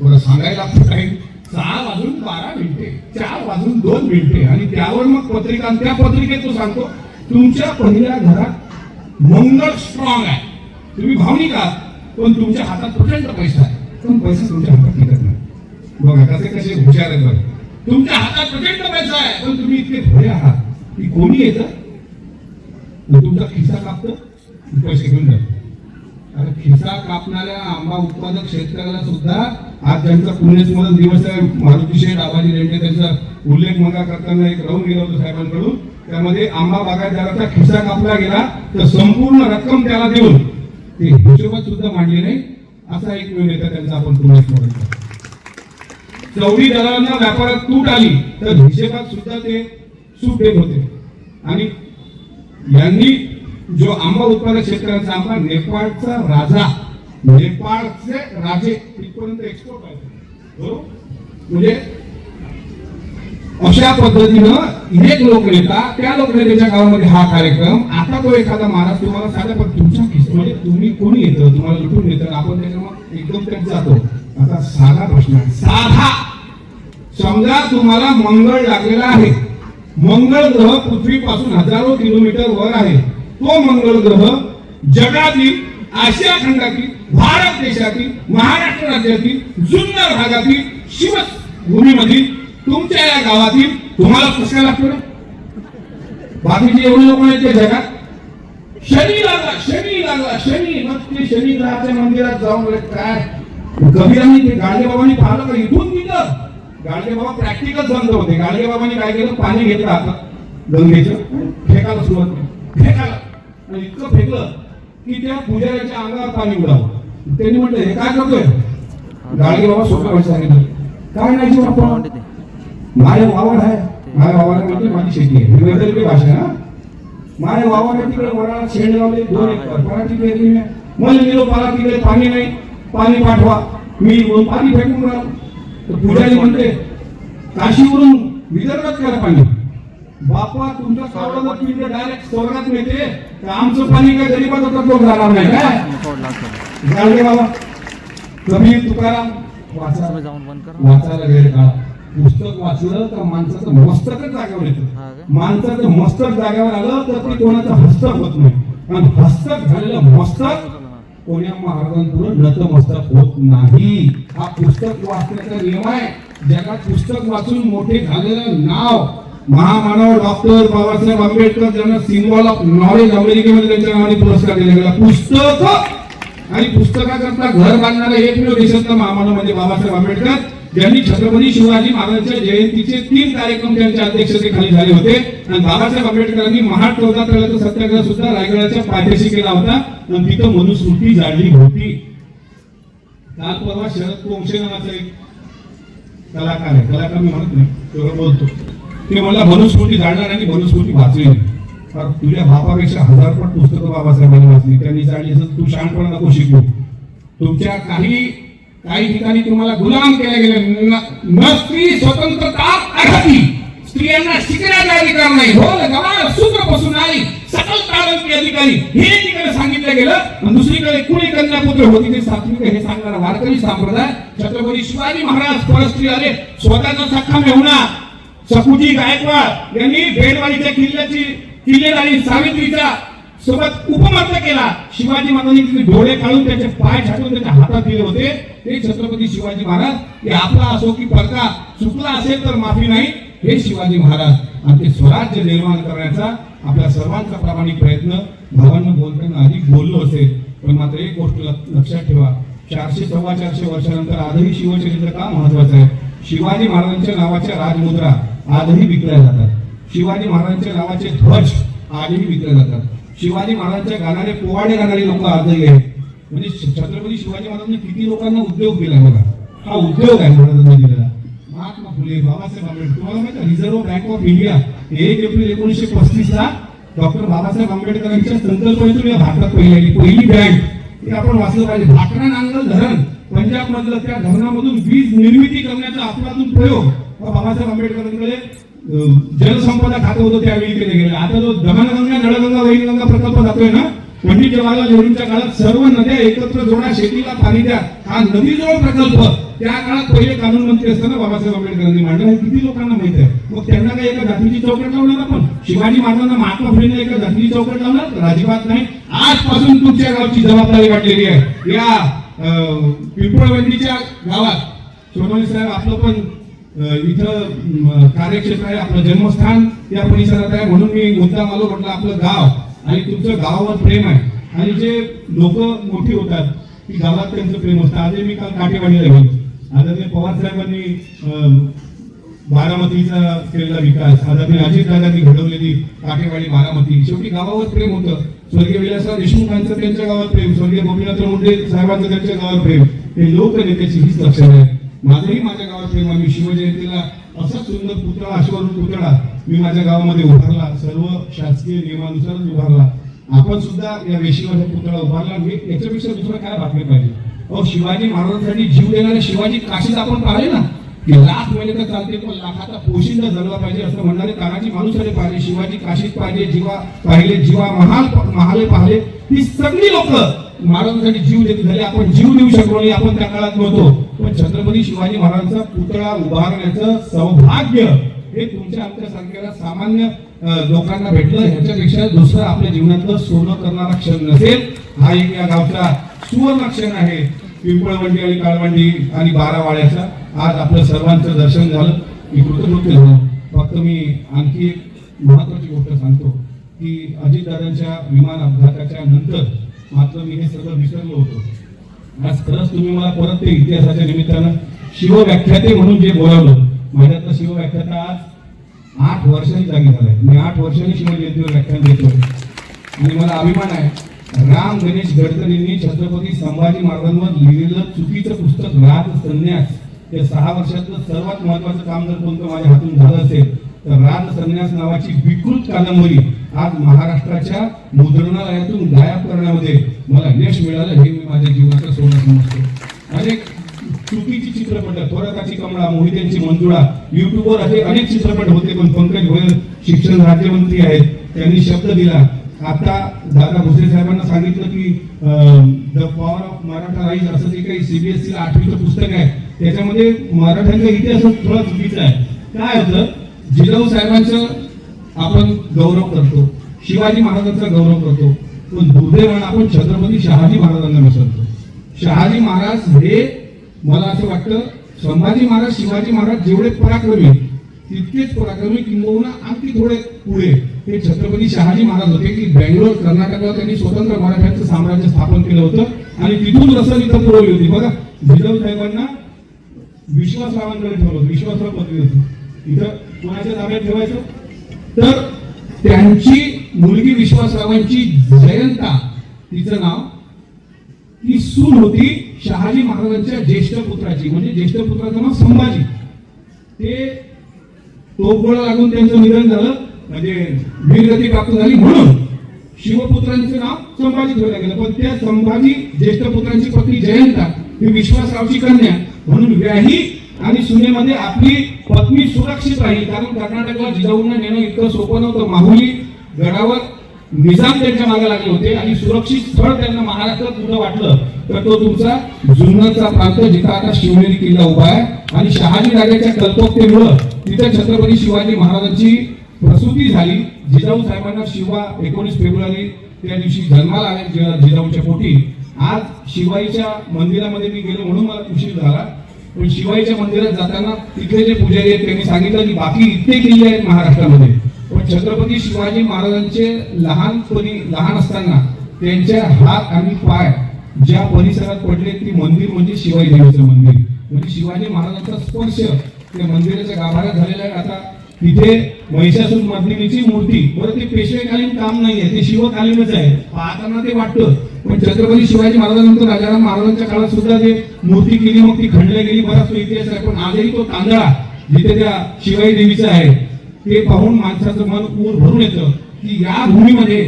बरं सांगायला टाईम 6:12 4:02 आणि त्यावर मग पत्रिका. त्या पत्रिकेत तो सांगतो तुमच्या पहिल्या घरात मंगळ स्ट्रॉंग आहे. तुम्ही भावनिक आहात, पण तुमच्या हातात प्रचंड पैसा आहे, पण पैसा तुमच्या हातात टिकत नाही. बघा कसे हुशार आहेत बघा. तुमच्या हातात प्रचंड पैसा आहे, पण तुम्ही इतके भोळे आहात की कोणी येतं तुमचा खिस्सा कापतं पैसे घेऊन जातो. आता खिस्सा कापणाऱ्या आंबा उत्पादक शेतकऱ्याला सुद्धा आज ज्यांचा पुण्यस्मरण दिवस आहे, मारुती शेठ आबाजी रेड्डी, त्यांचा उल्लेख मगा करताना एक राऊंड गेला होता साहेबांकडून. त्यामध्ये आंबा बागायतदाराचा खिस्सा कापला गेला तर संपूर्ण रक्कम त्याला देऊन ते हिशोबात सुद्धा मांडली नाही. असा एक वेळ येता त्यांचा आपण पुण्यस्मरण करतो. चौडी दलालांना व्यापारात तूट आली तर हिशेबात सुद्धा ते सूट देत होते. आणि यांनी जो आंबा उत्पादक शेतकऱ्यांचा आंबा नेपाळचा राजा, नेपाळचे राजे तिथपर्यंत एक्सपोर्ट आहे, बरोबर. म्हणजे अशा पद्धतीनं एक लोकनेता त्या लोकनेत्याच्या गावामध्ये हा कार्यक्रम. आता तो एखादा महाराज तुम्हाला साधा पण तुमच्या म्हणजे तुम्ही कोणी येतं तुम्हाला लुटून येतं, आपण त्याच्या मग एकदम त्यात जातो. आता साधा प्रश्न आहे, साधा. समजा तुम्हाला मंगळ लागलेला आहे, मंगळ ग्रह पृथ्वीपासून हजारो किलोमीटर वर आहे. तो मंगळ ग्रह जगातील, आशिया खंडातील, भारत देशातील, महाराष्ट्र राज्यातील, जुन्नर भागातील, शिवभूमीमधील तुमच्या या गावातील तुम्हाला कसं लागतो ना. बाकीचे एवढे लोक आहेत त्या जगात. शनी लागला, शनी लागला, शनी. मग ते शनी ग्रहाच्या मंदिरात जाऊन काय कबीरांनी ते गाडगे बाबांनी पाहिलं का इथून तिथं. गाडगे बाबा प्रॅक्टिकल संत होते. गाडगे बाबांनी काय केलं, पाणी घेतलं आता गंगेचं, फेकायला सुरुवात केली, फेकायला. आणि इतकं फेकलं की त्या पुजाऱ्याच्या अंगावर पाणी उडावं. त्यांनी म्हटलं हे काय करतोय. गाडगे बाबा सोपं भाषा सांगितलं, काय नाही जी बाप्पा, माझे वावर आहे, माझ्या वावर म्हणजे माझी शेती आहे. ही वैदर्भी भाषा ना. माझ्या वावर आहे तिकडे वराला शेंड लावले 2 एकर, पराठी पेरली मी. मला गेलो पाला तिकडे पाणी नाही, पाणी पाठवा. मी पाणी फेकून राहिलो. पुजारी म्हणते काशीवरून विदर्भात करा पाणी. बापा तुमचा सावळा पिंड डायरेक्ट स्वर्गात मिळते, तर आमचं पाणी काय गरीबाचा तत्व राहणार नाही काय. गाडगे बाबा, कबीर, तुकाराम वाचायला गेले का. पुस्तक वाचलं तर माणसाचं मस्तकच जागेवर येतं. माणसाचं मस्तक जागेवर आलं तर ते कोणाचं हस्तक होत नाही. आणि हस्तक झालेलं मस्तक कोण्या महाराजांपुढे नतमस्तक होत नाही. हा पुस्तक वाचण्याचा नियम आहे. जगात पुस्तक वाचून मोठे झालेलं नाव महामानव डॉक्टर बाबासाहेब आंबेडकर, ज्यांना सिम्बॉल ऑफ नॉलेज अमेरिकेमध्ये त्यांच्या नावाने पुरस्कार दिला गेला. पुस्तक आणि पुस्तकाकरता घर बांधणारा एकमेव देशातला महामानव म्हणजे बाबासाहेब आंबेडकर, ज्यांनी छत्रपती शिवाजी महाराजांच्या जयंतीचे 3 कार्यक्रम त्यांच्या अध्यक्षतेखाली झाले होते. आणि बाबासाहेब आंबेडकरांनी महाड 14 तळ्याचा सत्याग्रह सुद्धा रायगडाच्या पायथ्याशी केला होता. आणि तिथं मनुस्मृती जाळली होती. काल परवा शरद पोंक्षे नावाचा एक कलाकार आहे, कलाकार मी म्हणत नाही, तेवढं बोलतो. ते मला मनुस्मृती जाणणार आणि मनुस्मृती वाचली नाही. कारण तुझ्या बापापेक्षा 1000 पट पुस्तकं बाबासाहेबांनी वाचली. त्यांनी जाळली असं तू शहाणपणा नको शिकू. तुमच्या काही ठिकाणी तुम्हाला गुलाम केले गेले. न स्त्री स्वतंत्रता अर्हती, स्त्रियांना शिकण्याचा अधिकार नाही. ढोल गवार सूत्रपासून आली सकल तालुकी अधिकारी हे तिकडे सांगितलं गेलं. आणि दुसरीकडे कुणी कन्यापुत्र होती ते सात्विक हे सांगणारा वारकरी संप्रदाय. छत्रपती शिवाजी महाराज परस्त्री आले, स्वतःचा सख्खा मेहुणा सकुजी गायकवाड यांनी बेडवाडीच्या किल्लेदारी सावित्रीचा सोबत उपमर्द केला. शिवाजी महाराजांनी तिथे डोळे काढून त्याचे पाय छाटून त्याच्या हातात दिले होते. ते छत्रपती शिवाजी महाराज. हे आपला असो की परका चुकला असेल तर माफी नाही, हे शिवाजी महाराज. आणि ते स्वराज्य निर्माण करण्याचा आपल्या सर्वांचा प्रामाणिक प्रयत्न. भावांना बोलताना अधिक बोललो असेल, पण मात्र एक गोष्ट लक्षात ठेवा, 400-450 वर्षानंतर आजही शिवचरित्र का महत्वाचं आहे. शिवाजी महाराजांच्या नावाच्या राजमुद्रा आजही विकल्या जातात. शिवाजी महाराजांच्या नावाचे ध्वज आजही विकले जातात. शिवाजी महाराजांच्या गाणारे पोवाडे गाणारे लोक आजही आहेत. म्हणजे छत्रपती शिवाजी महाराजांनी किती लोकांना उद्योग दिला बघा. हा उद्योग आहे महाराजांनी दिलेला. महात्मा फुले, बाबासाहेब आंबेडकर. तुम्हाला माहिती आहे reserve bank of India 1 April 1935 ला डॉक्टर बाबासाहेब आंबेडकरांच्या संकल्पनेतून या भारतात पहिली बँक. हे आपण वाचलं पाहिजे. भाकरा नांगल धरण पंजाब मधलं, त्या धरणामधून वीज निर्मिती करण्याचा आपलातून प्रयोग बाबासाहेब आंबेडकरांकडे जलसंपदा खातं होतं त्यावेळी केले गेले. आता जो दमनगंगा, नळगंगा, वैनगंगा प्रकल्प जातोय ना, पंडित जवाहरलाल नेहरूंच्या काळात सर्व नद्या एकत्र जोडा, शेतीला पाणी द्या, हा नदी जोड प्रकल्प त्या काळात पहिले कानून मंत्री असताना बाबासाहेब आंबेडकरांनी मांडला. हे किती लोकांना माहित आहे. मग त्यांना काय एका जातीची चौकट लावणार आपण? शिवाजी महाराजांना, महात्मा फुलेंना एका जातीची चौकट लावणार? तर अजिबात नाही. आजपासून तुमच्या गावची जबाबदारी वाटलेली आहे. या पिंपळवंडीच्या गावात सोनवणे साहेब आपलं पण इथं कार्यक्षेत्र आहे, आपलं जन्मस्थान या परिसरात आहे, म्हणून मी मुद्दाम आलो. म्हटलं आपलं गाव आणि तुमचं गावावर प्रेम आहे. आणि जे लोक मोठी होतात की गावात त्यांचं प्रेम असतं. आजही मी काल काटेवाडीला गेलो. आदरणीय पवार साहेबांनी बारामतीचा केलेला विकास, आदरणीय अजितदादांनी घडवलेली काटेवाडी बारामती, शेवटी गावावर प्रेम होतं. स्वर्गीय विलासराव देशमुखांचं त्यांच्या गावावर प्रेम, स्वर्गीय गोपीनाथ मुंडे साहेबांचं त्यांच्या गावावर प्रेम, हे लोकनेत्याची हीच लक्षणं आहे. माझंही माझ्या गावावर प्रेम आहे. मी शिवजयंतीला असा सुंदर पुतळा, अश्वारूढ पुतळा मी माझ्या गावामध्ये उभारला, सर्व शासकीय नियमानुसारच उभारला. आपण सुद्धा या वेशीवर हा पुतळा उभारला. याच्यापेक्षा दुसरं काय बातमी पाहिजे? अहो, शिवाजी महाराजांसाठी जीव देणारे शिवाजी काशीत आपण पाहिले ना, की लाख मेले तर चालते पण लाखाचा पोशिंदा जगला पाहिजे असं म्हणणारे तानाजी मालुसरे पाहिले, शिवाजी काशीत पाहिजे, जीवा पाहिले, जीवा महाले पाहिले. ही सगळी लोक महाराजांसाठी जीव देत झाले. आपण जीव देऊ शकलो नाही, आपण त्या काळात नव्हतो. पण छत्रपती शिवाजी महाराजांचा पुतळा उभारण्याचं सौभाग्य हे तुमच्या आमच्या सारख्या सामान्य लोकांना भेटलं. ह्याच्यापेक्षा दुसरं आपल्या जीवनातलं सोनं करणारा क्षण नसेल. हा एक या गावचा सुवर्ण क्षण आहे. पिंपळवंडी आणि काळवंडी आणि बारावाड्याचा आज आपलं सर्वांचं दर्शन झालं. मी कृतज्ञ झालो. फक्त मी आणखी एक महत्वाची गोष्ट सांगतो की अजितदादांच्या विमान अपघाताच्या नंतर मात्र मी हे सगळं विसरलो होतो. आज खरंच तुम्ही मला परत ते इतिहासाच्या निमित्तानं शिवव्याख्याते म्हणून जे बोलावलं, माझ्यातलं शिवव्याख्याता आज 8 वर्षांनी जागी झालाय. मी 8 वर्षांनी शिवजयंतीवर व्याख्यान देतोय आणि मला अभिमान आहे. राम गणेश गडकरींनी छत्रपती संभाजी महाराजांवर लिहिलेलं चुकीचं पुस्तक राज संन्यास, हे 6 वर्षातलं सर्वात महत्वाचं काम जर कोणतं माझ्या हातून झालं असेल तर राज संन्यास नावाची विकृत कादंबरी आज महाराष्ट्राच्या मुद्रणालयातून गायब करण्यामध्ये मला यश मिळालं. हे मी माझ्या जीवनाचं सोनं समजतो. अनेक चुकीची चित्रपट, थोराताची कमळा, मोहित्यांची मंजुळा, युट्यूबवर असे अनेक चित्रपट होते. पण पंकज भोयर शिक्षण राज्यमंत्री आहेत, त्यांनी शब्द दिला. आता दादा भुसे साहेबांना सांगितलं की the power of Maratha rise असं जे काही CBSE 8वीचं पुस्तक आहे त्याच्यामध्ये मराठ्यांचा इतिहास थोडा चुकीचा आहे. काय होतं, जिजाऊ साहेबांचं आपण गौरव करतो, शिवाजी महाराजांचा गौरव करतो, पण दुर्दैवानं आपण छत्रपती शहाजी महाराजांना विसरतो. शहाजी महाराज हे मला असं वाटतं संभाजी महाराज, शिवाजी महाराज जेवढे पराक्रमी तितकेच पराक्रमी किंबहुना आणखी थोडे पुढे हे छत्रपती शहाजी महाराज होते की बेंगलोर कर्नाटकात त्यांनी स्वतंत्र मराठ्यांचं साम्राज्य स्थापन केलं होतं आणि तिथून रसल इथं पुरवली होती. बघा, जिजाऊ साहेबांना विश्वासरावांकडे ठेवलं, विश्वासराव पदवी होती. इथं कोणाच्या ताब्यात ठेवायचं तर त्यांची मुलगी विश्वासरावांची जयंता, तिचं नाव, ती सून होती शहाजी महाराजांच्या ज्येष्ठ पुत्राची, म्हणजे ज्येष्ठ पुत्राचं नाव संभाजी. ते तोफगोळा लागून त्यांचं निधन झालं, म्हणजे वीरगती प्राप्त झाली, म्हणून शिवपुत्रांचं नाव संभाजी ठेवलं गेलं. पण त्या संभाजी ज्येष्ठ पुत्रांची पत्नी जयंता ही विश्वासरावची कन्या म्हणून व्याही आणि सुनेमध्ये आपली पत्नी सुरक्षित राहील. कारण कर्नाटकला जिजाऊंना नेणं इतकं सोपं नव्हतं. माहुली गडावर निजाम त्यांच्या मागे लागले होते आणि सुरक्षित स्थळ त्यांना महाराष्ट्रात कुठं वाटलं तर तो तुमचा जुन्नरचा प्रांत, जिथं आता शिवनेरी किल्ला उभा आहे. आणि शहाजी राजाच्या कल्पकतेमुळं तिथे छत्रपती शिवाजी महाराजांची प्रसूती झाली. जिजाऊ साहेबांना शिवा 19 फेब्रुवारी त्या दिवशी जन्माला आले जिजाऊच्या पोटी. आज शिवाईच्या मंदिरामध्ये मी गेलो म्हणून मला उशीर झाला. पण शिवाईच्या मंदिरात जाताना तिथले जे पुजारी आहेत त्यांनी सांगितलं की बाकी इतके किल्ले आहेत महाराष्ट्रामध्ये, पण छत्रपती शिवाजी महाराजांचे लहान असताना त्यांच्या हात आणि पाय ज्या परिसरात पडले ती मंदिर म्हणजे शिवाई देवीचं मंदिर. म्हणजे शिवाजी महाराजांचा स्पर्श त्या मंदिराच्या गाभाऱ्यात झालेला आहे. आता तिथे महिषासूर मर्दिनीची मूर्ती, बरं ते पेशवेकालीन काम नाहीये, ते शिवकालीनच आहे. पाहताना ते वाटतं, पण छत्रपती शिवाजी महाराजांनंतर राजाराम महाराजांच्या काळात सुद्धा जे मूर्ती केली मग ती खंडल्या गेली, बराच तो इतिहास आहे. पण आजही तो तांदळा जिथे त्या शिवाई देवीचा आहे ते पाहून माणसाचं मन ऊर भरून येतं की या भूमीमध्ये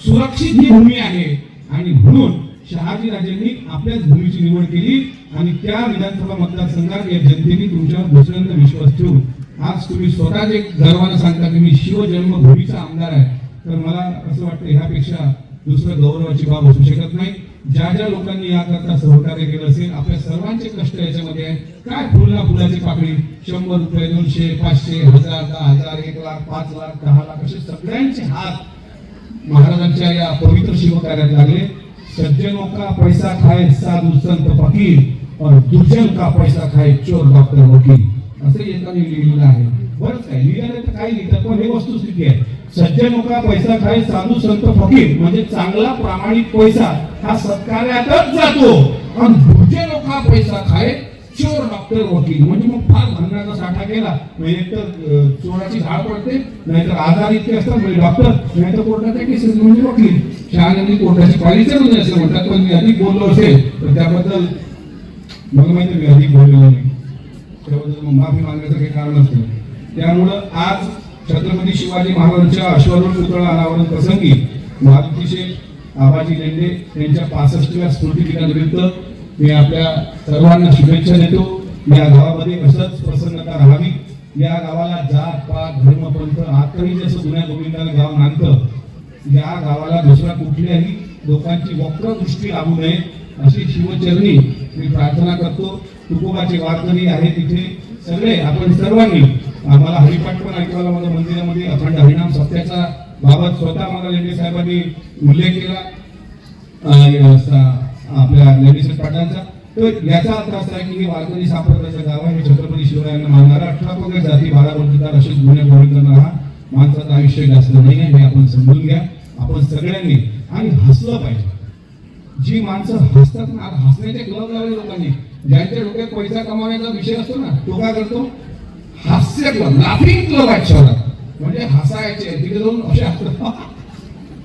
सुरक्षित ही भूमी आहे. आणि म्हणून शहाजी राजांनी आपल्याच भूमीची निवड केली आणि त्या विधानसभा मतदारसंघात या जनतेने तुमच्यावर दुसऱ्यांदा विश्वास ठेवून आज तुम्ही स्वतःच एक गर्वानं सांगता की मी शिवजन्मभूमीचा आमदार आहे. तर मला असं वाटतं ह्यापेक्षा दुसरं गौरवाची बाब असू शकत नाही. ज्या ज्या लोकांनी याकरता सहकार्य केलं असेल, आपल्या सर्वांचे कष्ट याच्यामध्ये आहे. काय फुलना फुलाची पाकळी, 100 रुपये, 200, 500, 1000, 10,000, 1 लाख, 5 लाख, 10 लाख असे सगळ्यांचे हात महाराजांच्या या पवित्र शिवकार्यात लागले. सज्जनों का पैसा खाए साधु संत फकीर और दुर्जन का पैसा खाए चोर डॉक्टर वकील. असं एकाने लिहिलेलं आहे. बरंच काय लिहिलं तर काही लिहितात, पण हे वस्तुस्थिती आहे. सज्जन लोका पैसा खाय, साधू संत फकीर, म्हणजे चांगला प्रामाणिक पैसा हा सत्कार्यातच जातो. आणि दुर्जे लोका पैसा खाय, चोर डॉक्टर वकील, म्हणजे मग फार धनाचा साठा केला म्हणजे एक तर चोराची झाड पडते, नाहीतर आजार इतके असतात म्हणजे डॉक्टर, नाहीतर कोर्टाच्या केसेस म्हणजे वकील. शहाण्यांनी कोर्टाची पाळी चढू नये असं म्हणतात. पण मी अधिक बोललो असेल तर त्याबद्दल मला माहिती मी अधिक बोललेलो नाही, त्याबद्दल माफी मागण्याचं काही कारण असतं. त्यामुळं आज छत्रपती शिवाजी महाराजांच्या अश्वारूढ पुतळा अनावरण प्रसंगी मारुती शेठ आबाजी लेंडे यांच्या 65व्या स्मृतिदिनानिमित्त मी आपल्या सर्वांना शुभेच्छा देतो. या गावामध्ये असंच प्रसन्नता राहावी. या गावाला जात पात धर्म पंथ आजही जसं जुन्या गोविंदानं गाव नांदतं, या गावाला दुसऱ्या कुठल्याही लोकांची वक्र दृष्टी लागू नये अशी शिवचरणी मी प्रार्थना करतो. तुकोबाचे वारकरी आहे तिथे सगळे आपण सर्वांनी, आम्हाला हरिपाठ पण ऐकवायला मला मंदिरामध्ये अखंड हरिनाम सत्याचा बाबत स्वतः मला लेंडे साहेबांनी उल्लेख केला आपल्या लेडीज पाटलांचा. तर याचा अर्थ असा आहे की हे वारकरी सापडण्याचं गाव आहे. हे छत्रपती शिवरायांना मानणारा 18 पगड जाती 12 वर्षीदार असेच गुन्हे गोळी करणारा हा माणसाचं आयुष्य जास्त नाही आहे, हे आपण समजून घ्या. आपण सगळ्यांनी आणि हसलं पाहिजे. जी माणसं हसतात ना, हसण्याचे क्लब लावले लोकांनी, ज्यांच्या डोक्यात पैसा कमावण्याचा विषय असतो ना, तो काय करतो, हास्य क्लब, लाफिंग क्लब आहे शहरात, म्हणजे हसायचे तिथे जाऊन असे हसतात.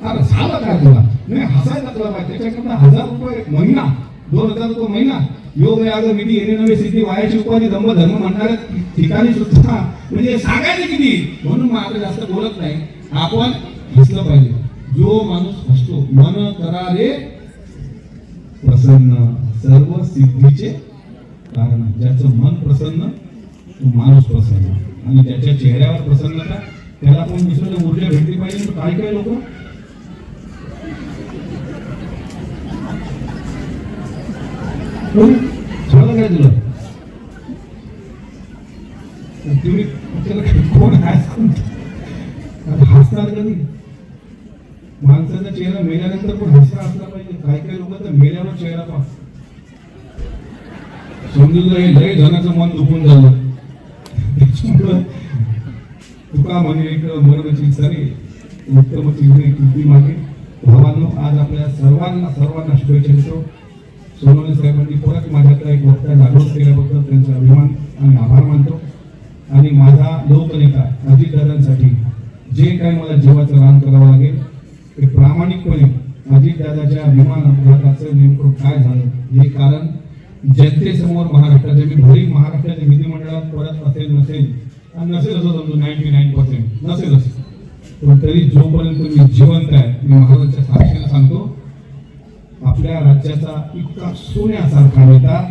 अरे झालं काय तुला, नाही हसायचा क्लब आहे, त्याच्याकरता 1000 रुपये महिना, 2000 रुपये महिना, योग याग विधी येणे नवे सिद्धी वायाची उपाधी दंभ धर्म म्हणणाऱ्या ठिकाणी सुद्धा म्हणजे सांगायचे किती. म्हणून मग आपण जास्त बोलत नाही, आपण हसलं पाहिजे. जो माणूस हसतो, मन करारे प्रसन्न सर्व सिद्धीचे कारण. ज्याचं मन प्रसन्न तो माणूस प्रसन्न, आणि ज्याच्या चेहऱ्यावर प्रसन्नता त्याला पण दुसऱ्याला ऊर्जा भेटली पाहिजे. तर काय काय लोक झालं काय तुला, तुम्ही कोण हसणार कधी. माणसाचा चेहरा मेल्यानंतर पण हसरा असला पाहिजे. काही काही लोक तर मेल्यावर चेहरा पहा, समजून लय जणांचं मन दुखून झालं. त्याच्यामुळं तुका म्हणे एक मरणाची सरी उत्तम कीर्ती मागे. भावांनो, आज आपल्या सर्वांना शुभेच्छा देतो. सोनवणे साहेबांनी परत माझ्याकडे एक वक्ता जागृत केल्याबद्दल त्यांचा अभिमान आणि आभार मानतो. आणि माझा लोकनेता अजितदादांसाठी जे काही मला जीवाचं रान करावं लागेल ते प्रामाणिकपणे अजितदादाच्या विमान अपघाताचं नेमकं काय झालं हे कारण जनतेसमोर महाराष्ट्राच्या, मी भले महाराष्ट्राच्या विधिमंडळात परत असेल नसेल आणि नसेल असं समजू 99% नसेल असं, पण तरी जोपर्यंत मी जिवंत आहे मी महाराजांच्या साक्षीला सांगतो, आपल्या राज्याचा इतका सोन्यासारखा नेता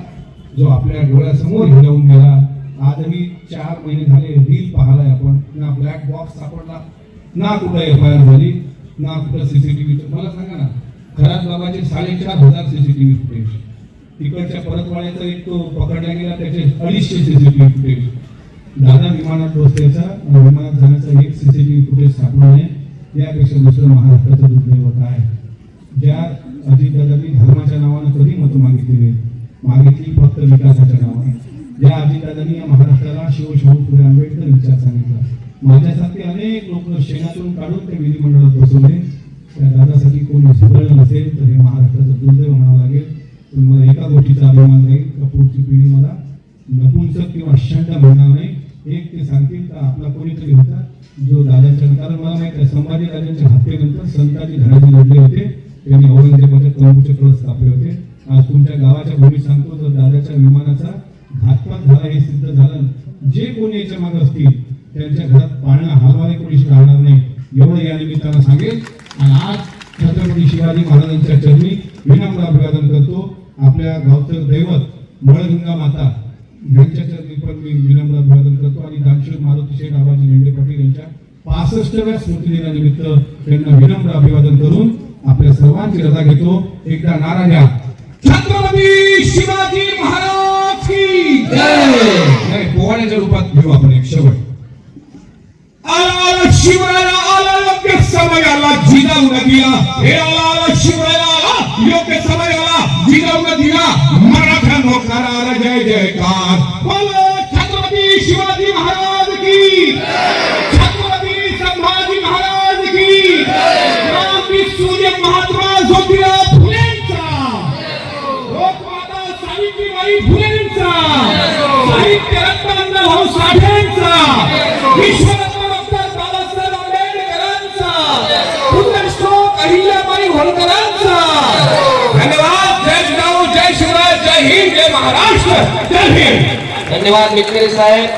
जो आपल्या डोळ्यासमोर हिरवून गेला. आजही 4 महिने झाले रील पाहलाय आपण, ना ब्लॅक बॉक्स सापडला, ना कुठं FIR झाली, ना कुठं CCTV. मला सांगा ना, खरात बाबाचे 4500 CCTV फुटेज, तिकडच्या परतवाड्याचा एक तो पकडला गेला त्याचे 250 CCTV फुटेज. दादा विमानात बसल्याचा विमानात जाण्याचा एक CCTV फुटेज सापडू नये यापेक्षा दुसरं महाराष्ट्राचं दुर्दैव आहे. ज्या अजितदादांनी धर्माच्या नावानं कधी मतं मागितली नाही, मागितली फक्त विकासाच्या नावाने. ज्या अजितदादांनी या महाराष्ट्राला शिवशाहू फुले आंबेडकर विचार सांगितला, माझ्यासारखे अनेक लोक शेणातून काढून ते विधिमंडळात बसवले. त्या दादासाठी कोणी झुकलं नसेल तर हे महाराष्ट्राचं दुर्दैव म्हणावं लागेल. पण मला एका गोष्टीचा अभिमान राहील का पुढची पिढी मला नपुंसक किंवा शंड म्हणणार नाही. एक ते सांगतील तर आपला कोणीतरी होता जो दादाच्या, कारण मला माहित आहे संभाजी राजांच्या हत्येनंतर संताजी धडाजी लढले होते, त्यांनी औरंगजेबाच्या तंबूचे कळस कापले होते. आज तुमच्या गावाच्या भूमीत सांगतो तर दादाच्या विमानाचा घातपात झाला हे सिद्ध झालं. जे कोणी याच्या मागे असतील त्यांच्या घरात पाळणा हलवाने कोणीशी राहणार नाही एवढं या निमित्तानं सांगेल. आणि आज छत्रपती शिवाजी महाराजांच्या चरणी विनम्र अभिवादन करतो. आपल्या गावचं दैवत मळगंगा माता यांच्या चरणी पण मी विनम्र अभिवादन करतो. आणि दानशूर मारुती शेठ आबाजी लेंडे पाटील यांच्या 65व्या स्मृतिदिनानिमित्त त्यांना विनम्र अभिवादन करून आपल्या सर्वांची रजा घेतो. एकदा नारा द्या, छत्रपती शिवाजी महाराज की जय. पोवाड्याच्या रूपात घेऊ आपण एक शेवट. आला शिवराया आला योग्य समयाला जिजाऊ दिला, हे आला शिवराया योग्य समयाला जिजाऊ दिला. मराठा नोकराला जय जयकार. बोलो छत्रपती शिवाजी ज्योतिराव फुलेंचा, लोकमाता सावित्रीबाई फुलेंचा, साहित्य रत्न अण्णाभाऊ साठेंचा, विश्वरत्न डॉक्टर बाबासाहेब आंबेडकरांचा, पुण्यश्लोक अहिल्याबाई होळकरांचा. धन्यवाद. जय जिजाऊ, जय शिवराय, जय हिंद, जय महाराष्ट्र, जय हिंद. धन्यवाद मिटकरी साहेब.